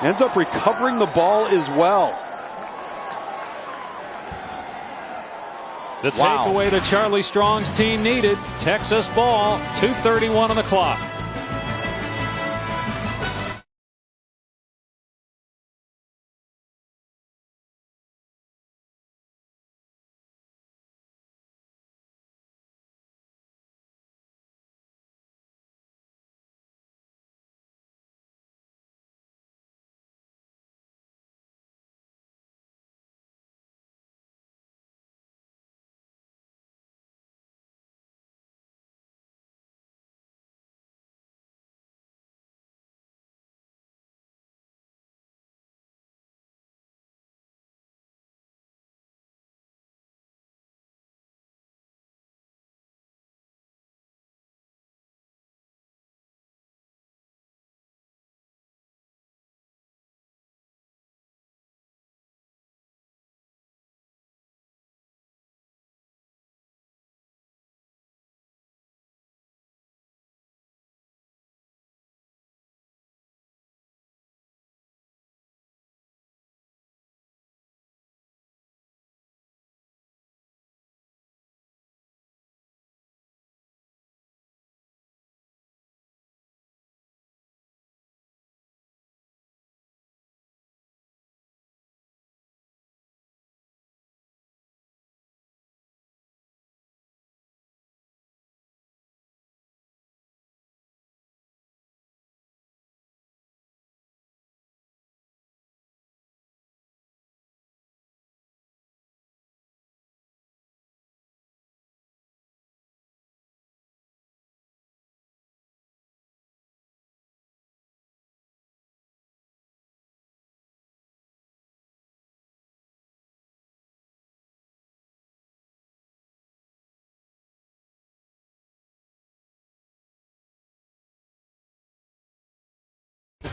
S2: Ends up recovering the ball as well.
S1: The takeaway that Charlie Strong's team needed. Texas ball, 2:31 on the clock.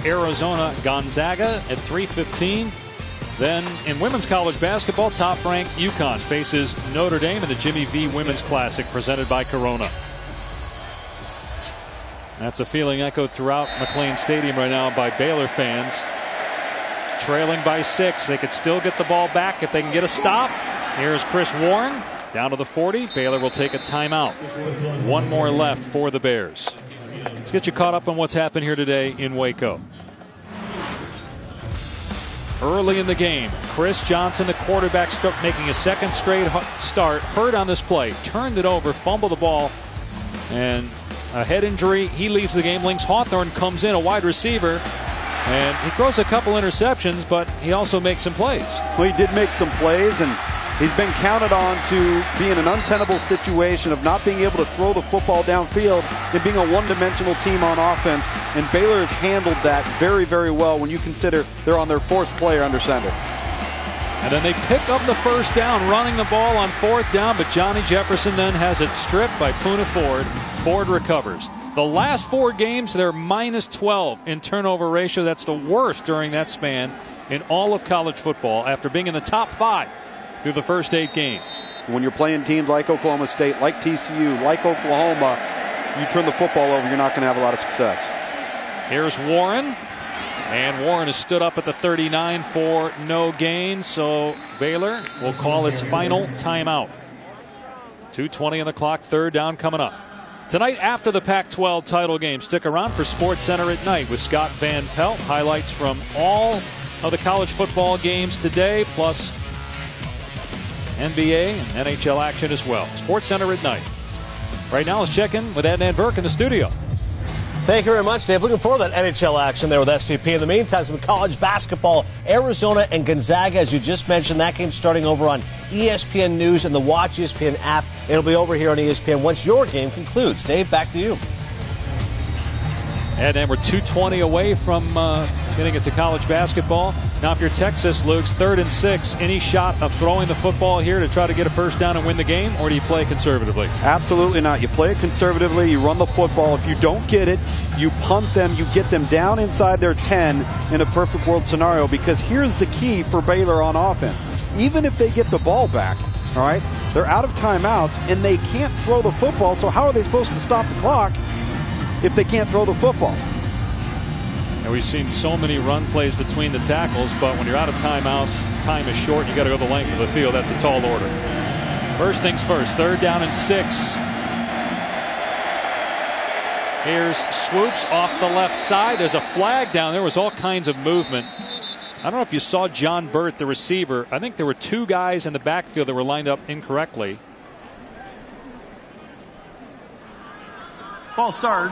S1: Arizona Gonzaga at 3:15. Then in women's college basketball, top-ranked UConn faces Notre Dame in the Jimmy V Women's Classic presented by Corona. That's a feeling echoed throughout McLean Stadium right now by Baylor fans. Trailing by 6. They could still get the ball back if they can get a stop. Here's Chris Warren down to the 40. Baylor will take a timeout. One more left for the Bears. Let's get you caught up on what's happened here today in Waco. Early in the game, Chris Johnson, the quarterback, making a second straight start. Hurt on this play. Turned it over, fumbled the ball, and a head injury. He leaves the game. Lynx Hawthorne comes in, a wide receiver, and he throws a couple interceptions, but he also makes some plays.
S2: Well, he did make some plays, and he's been counted on to be in an untenable situation of not being able to throw the football downfield and being a one-dimensional team on offense. And Baylor has handled that very, very well when you consider they're on their 4th player under center.
S1: And then they pick up the first down, running the ball on 4th down, but Johnny Jefferson then has it stripped by Poona Ford. Ford recovers. The last 4 games, they're -12 in turnover ratio. That's the worst during that span in all of college football after being in the top 5 through the first 8 games.
S2: When you're playing teams like Oklahoma State, like TCU, like Oklahoma, you turn the football over, you're not going to have a lot of success.
S1: Here's Warren. And Warren has stood up at the 39 for no gain. So Baylor will call its final timeout. 2:20 on the clock. 3rd down coming up. Tonight after the Pac-12 title game, stick around for SportsCenter at Night with Scott Van Pelt. Highlights from all of the college football games today, plus NBA and NHL action as well. SportsCenter at Night. Right now, let's check in with Adnan Burke in the studio.
S5: Thank you very much, Dave. Looking forward to that NHL action there with SVP. In the meantime, some college basketball. Arizona and Gonzaga, as you just mentioned, that game starting over on ESPN News and the Watch ESPN app. It'll be over here on ESPN once your game concludes. Dave, back to you.
S1: And we're 2:20 away from getting it to college basketball. Now, if you're Texas, Luke's 3rd and 6. Any shot of throwing the football here to try to get a first down and win the game, or do you play conservatively?
S2: Absolutely not. You play it conservatively. You run the football. If you don't get it, you punt them. You get them down inside their 10 in a perfect world scenario. Because here's the key for Baylor on offense. Even if they get the ball back, all right, they're out of timeouts and they can't throw the football. So how are they supposed to stop the clock if they can't throw the football?
S1: And we've seen so many run plays between the tackles, but when you're out of timeouts, time is short. You got to go the length of the field. That's a tall order. First things first, 3rd down and 6. Here's Swoops off the left side. There's a flag down. There was all kinds of movement. I don't know if you saw John Burt, the receiver. I think there were 2 guys in the backfield that were lined up incorrectly.
S3: Ball start.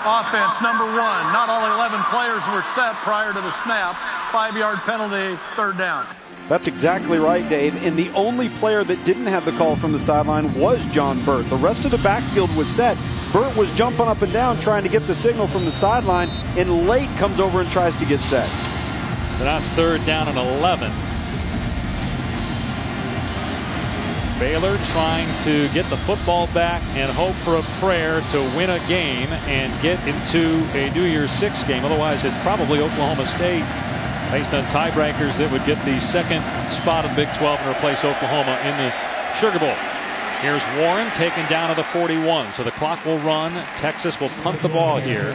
S3: Offense number 1. Not all 11 players were set prior to the snap. 5-yard penalty, 3rd down.
S2: That's exactly right, Dave. And the only player that didn't have the call from the sideline was John Burt. The rest of the backfield was set. Burt was jumping up and down trying to get the signal from the sideline, and late comes over and tries to get set.
S1: So now it's 3rd down and 11. Baylor trying to get the football back and hope for a prayer to win a game and get into a New Year's Six game. Otherwise, it's probably Oklahoma State based on tiebreakers that would get the 2nd spot of the Big 12 and replace Oklahoma in the Sugar Bowl. Here's Warren taken down to the 41. So the clock will run. Texas will punt the ball here.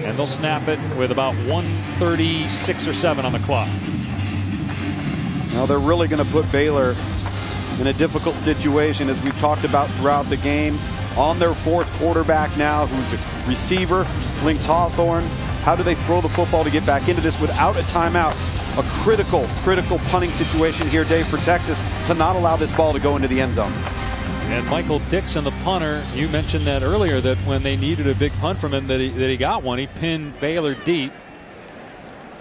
S1: And they'll snap it with about 1:36 or 7 on the clock.
S2: Now they're really going to put Baylor in a difficult situation, as we've talked about throughout the game. On their 4th quarterback now, who's a receiver, Lynx Hawthorne. How do they throw the football to get back into this without a timeout? A critical punting situation here, Dave, for Texas to not allow this ball to go into the end zone.
S1: And Michael Dixon, the punter, you mentioned that earlier, that when they needed a big punt from him, that he got one. He pinned Baylor deep,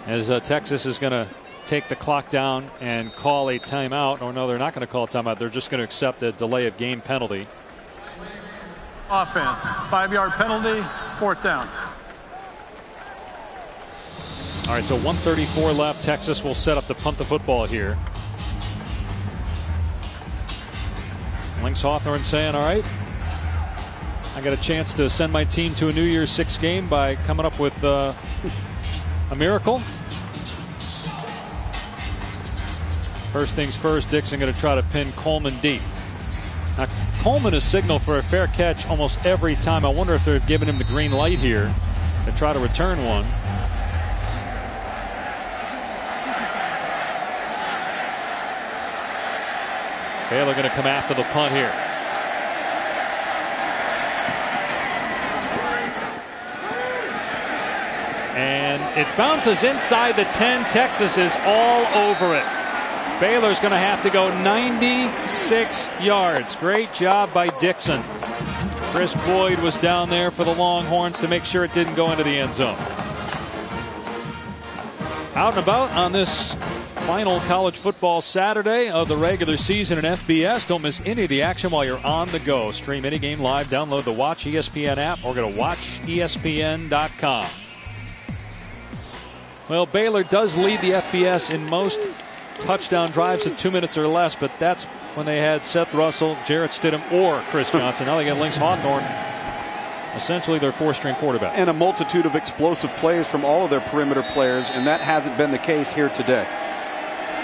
S1: as Texas is going to take the clock down and call a timeout. Or no, they're not going to call a timeout. They're just going to accept a delay of game penalty.
S3: Offense, 5-yard penalty, 4th down.
S1: All right, so 1:34 left. Texas will set up to punt the football here. Lynx Hawthorne saying, all right, I got a chance to send my team to a New Year's Six game by coming up with a miracle. First things first, Dixon going to try to pin Coleman deep. Now, Coleman has signaled for a fair catch almost every time. I wonder if they're giving him the green light here to try to return one. Baylor going to come after the punt here. And it bounces inside the 10. Texas is all over it. Baylor's going to have to go 96 yards. Great job by Dixon. Chris Boyd was down there for the Longhorns to make sure it didn't go into the end zone. Out and about on this final college football Saturday of the regular season in FBS. Don't miss any of the action while you're on the go. Stream any game live. Download the Watch ESPN app or go to watchespn.com. Well, Baylor does lead the FBS in most touchdown drives in 2 minutes or less, but that's when they had Seth Russell, Jarrett Stidham, or Chris Johnson. Now they get Lynx Hawthorne, essentially their four-string quarterback.
S2: And a multitude of explosive plays from all of their perimeter players, and that hasn't been the case here today.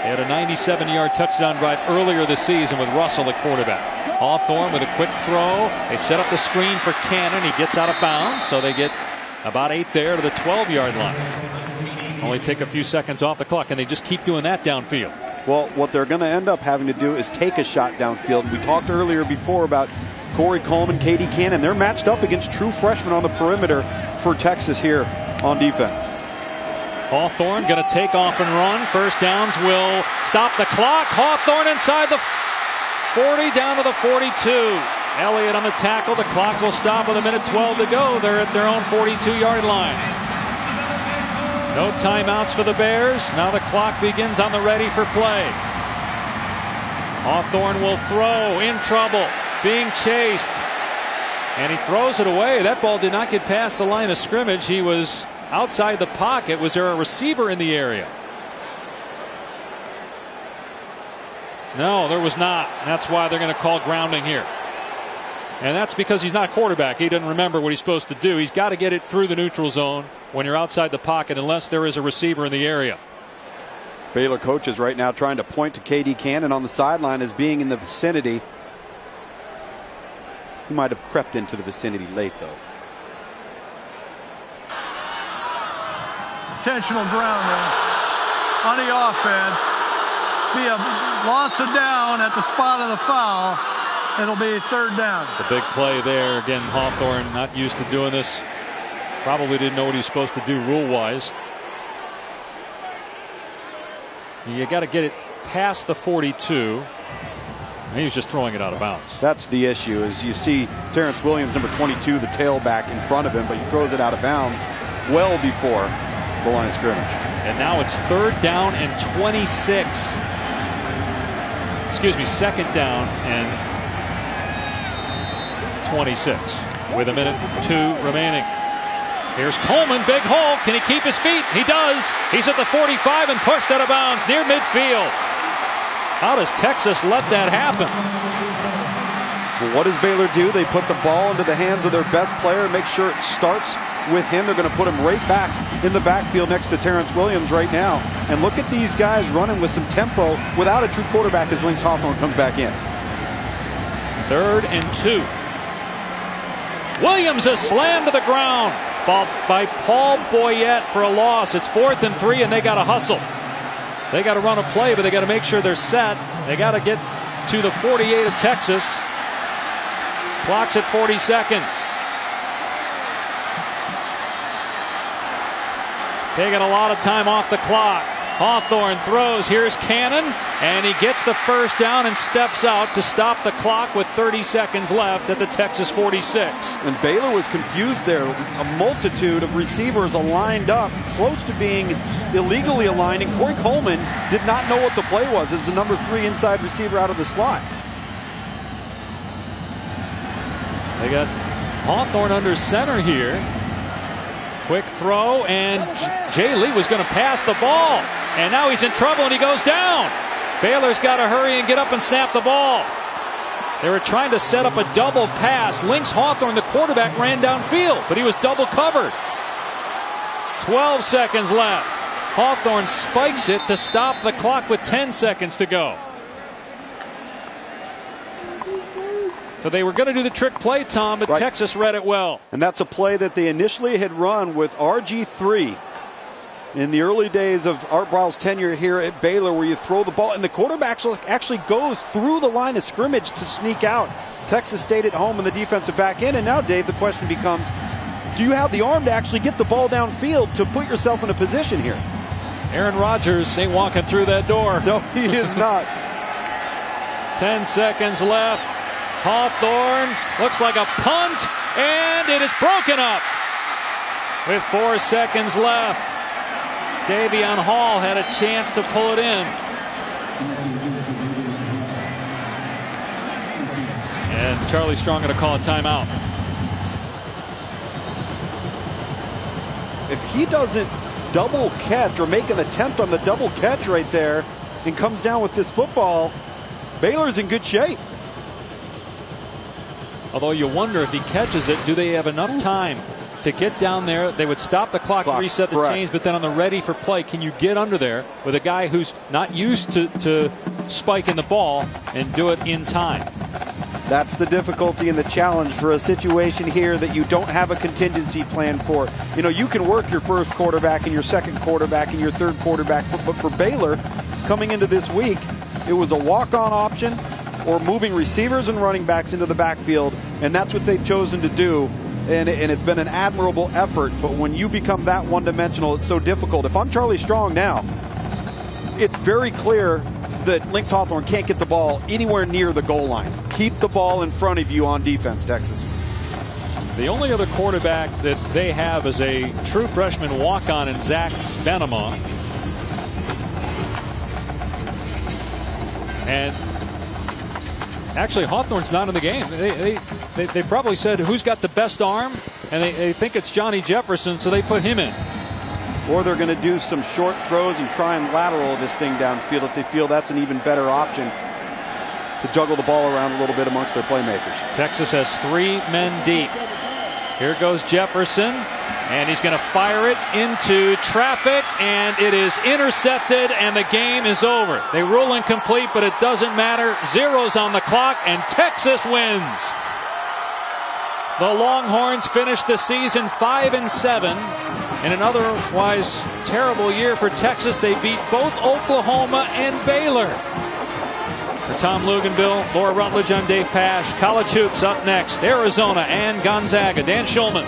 S1: They had a 97-yard touchdown drive earlier this season with Russell at quarterback. Hawthorne with a quick throw. They set up the screen for Cannon. He gets out of bounds, so they get about 8 there to the 12-yard line. Only take a few seconds off the clock, and they just keep doing that downfield.
S2: Well, what they're going to end up having to do is take a shot downfield. We talked earlier before about Corey Coleman, K.D. Cannon. They're matched up against true freshmen on the perimeter for Texas here on defense.
S1: Hawthorne going to take off and run. First downs will stop the clock. Hawthorne inside the 40 down to the 42. Elliott on the tackle. The clock will stop with 1:12 to go. They're at their own 42-yard line. No timeouts for the Bears. Now the clock begins on the ready for play. Hawthorne will throw, in trouble, being chased. And he throws it away. That ball did not get past the line of scrimmage. He was outside the pocket. Was there a receiver in the area? No, there was not. That's why they're going to call grounding here. And that's because he's not a quarterback. He doesn't remember what he's supposed to do. He's got to get it through the neutral zone when you're outside the pocket unless there is a receiver in the area.
S2: Baylor coaches right now trying to point to K.D. Cannon on the sideline as being in the vicinity. He might have crept into the vicinity late, though.
S3: Intentional grounding on the offense. Be a loss of down at the spot of the foul. It'll be third down.
S1: It's a big play there. Again, Hawthorne not used to doing this. Probably didn't know what he's supposed to do rule-wise. You got to get it past the 42. And he was just throwing it out of bounds.
S2: That's the issue, is you see Terrence Williams, number 22, the tailback in front of him, but he throws it out of bounds well before the line of scrimmage.
S1: And now it's third down and 26. Excuse me, second down and 26 with 1:02 remaining. Here's Coleman, big hole. Can he keep his feet? He does. He's at the 45 and pushed out of bounds near midfield. How does Texas let that happen?
S2: Well, what does Baylor do? They put the ball into the hands of their best player, make sure it starts with him. They're going to put him right back in the backfield next to Terrence Williams right now. And look at these guys running with some tempo without a true quarterback as Lynx Hawthorne comes back in.
S1: 3rd and 2. Williams is slammed to the ground by Paul Boyette for a loss. It's 4th and 3, and they got to hustle. They got to run a play, but they got to make sure they're set. They got to get to the 48 of Texas. Clock's at 40 seconds. Taking a lot of time off the clock. Hawthorne throws. Here's Cannon, and he gets the first down and steps out to stop the clock with 30 seconds left at the Texas 46.
S2: And Baylor was confused there. A multitude of receivers aligned up, close to being illegally aligned, and Corey Coleman did not know what the play was as the number 3 inside receiver out of the slot.
S1: They got Hawthorne under center here. Quick throw, and Jay Lee was going to pass the ball. And now he's in trouble, and he goes down. Baylor's got to hurry and get up and snap the ball. They were trying to set up a double pass. Lynx Hawthorne, the quarterback, ran downfield, but he was double covered. 12 seconds left. Hawthorne spikes it to stop the clock with 10 seconds to go. So they were going to do the trick play, Tom, but Texas read it well.
S2: And that's a play that they initially had run with RG3 in the early days of Art Briles' tenure here at Baylor, where you throw the ball and the quarterback actually goes through the line of scrimmage to sneak out. Texas stayed at home in the defensive back end. And now, Dave, the question becomes, do you have the arm to actually get the ball downfield to put yourself in a position here?
S1: Aaron Rodgers ain't walking through that door.
S2: No, he is not.
S1: 10 seconds left. Hawthorne looks like a punt, and it is broken up with 4 seconds left. Davion Hall had a chance to pull it in. And Charlie Strong going to call a timeout.
S2: If he doesn't double catch or make an attempt on the double catch right there and comes down with this football, Baylor's in good shape.
S1: Although you wonder if he catches it, do they have enough time to get down there? They would stop the clock, reset the chains, but then on the ready for play, can you get under there with a guy who's not used to spiking the ball and do it in time?
S2: That's the difficulty and the challenge for a situation here that you don't have a contingency plan for. You know, you can work your first quarterback and your second quarterback and your third quarterback, but for Baylor, coming into this week, it was a walk-on option or moving receivers and running backs into the backfield, and that's what they've chosen to do. And it's been an admirable effort, but when you become that one-dimensional, it's so difficult. If I'm Charlie Strong now, it's very clear that Lynx Hawthorne can't get the ball anywhere near the goal line. Keep the ball in front of you on defense, Texas.
S1: The only other quarterback that they have is a true freshman walk-on in Zach Benema. And actually, Hawthorne's not in the game. They probably said, who's got the best arm? And they think it's Johnny Jefferson, so they put him in.
S2: Or they're going to do some short throws and try and lateral this thing downfield if they feel that's an even better option to juggle the ball around a little bit amongst their playmakers.
S1: Texas has 3 men deep. Here goes Jefferson, and he's going to fire it into traffic, and it is intercepted, and the game is over. They rule incomplete, but it doesn't matter. Zeros on the clock, and Texas wins. The Longhorns finished the season 5-7. In an otherwise terrible year for Texas, they beat both Oklahoma and Baylor. For Tom Luganbill, Laura Rutledge, I'm Dave Pasch. College Hoops up next. Arizona and Gonzaga. Dan Schulman.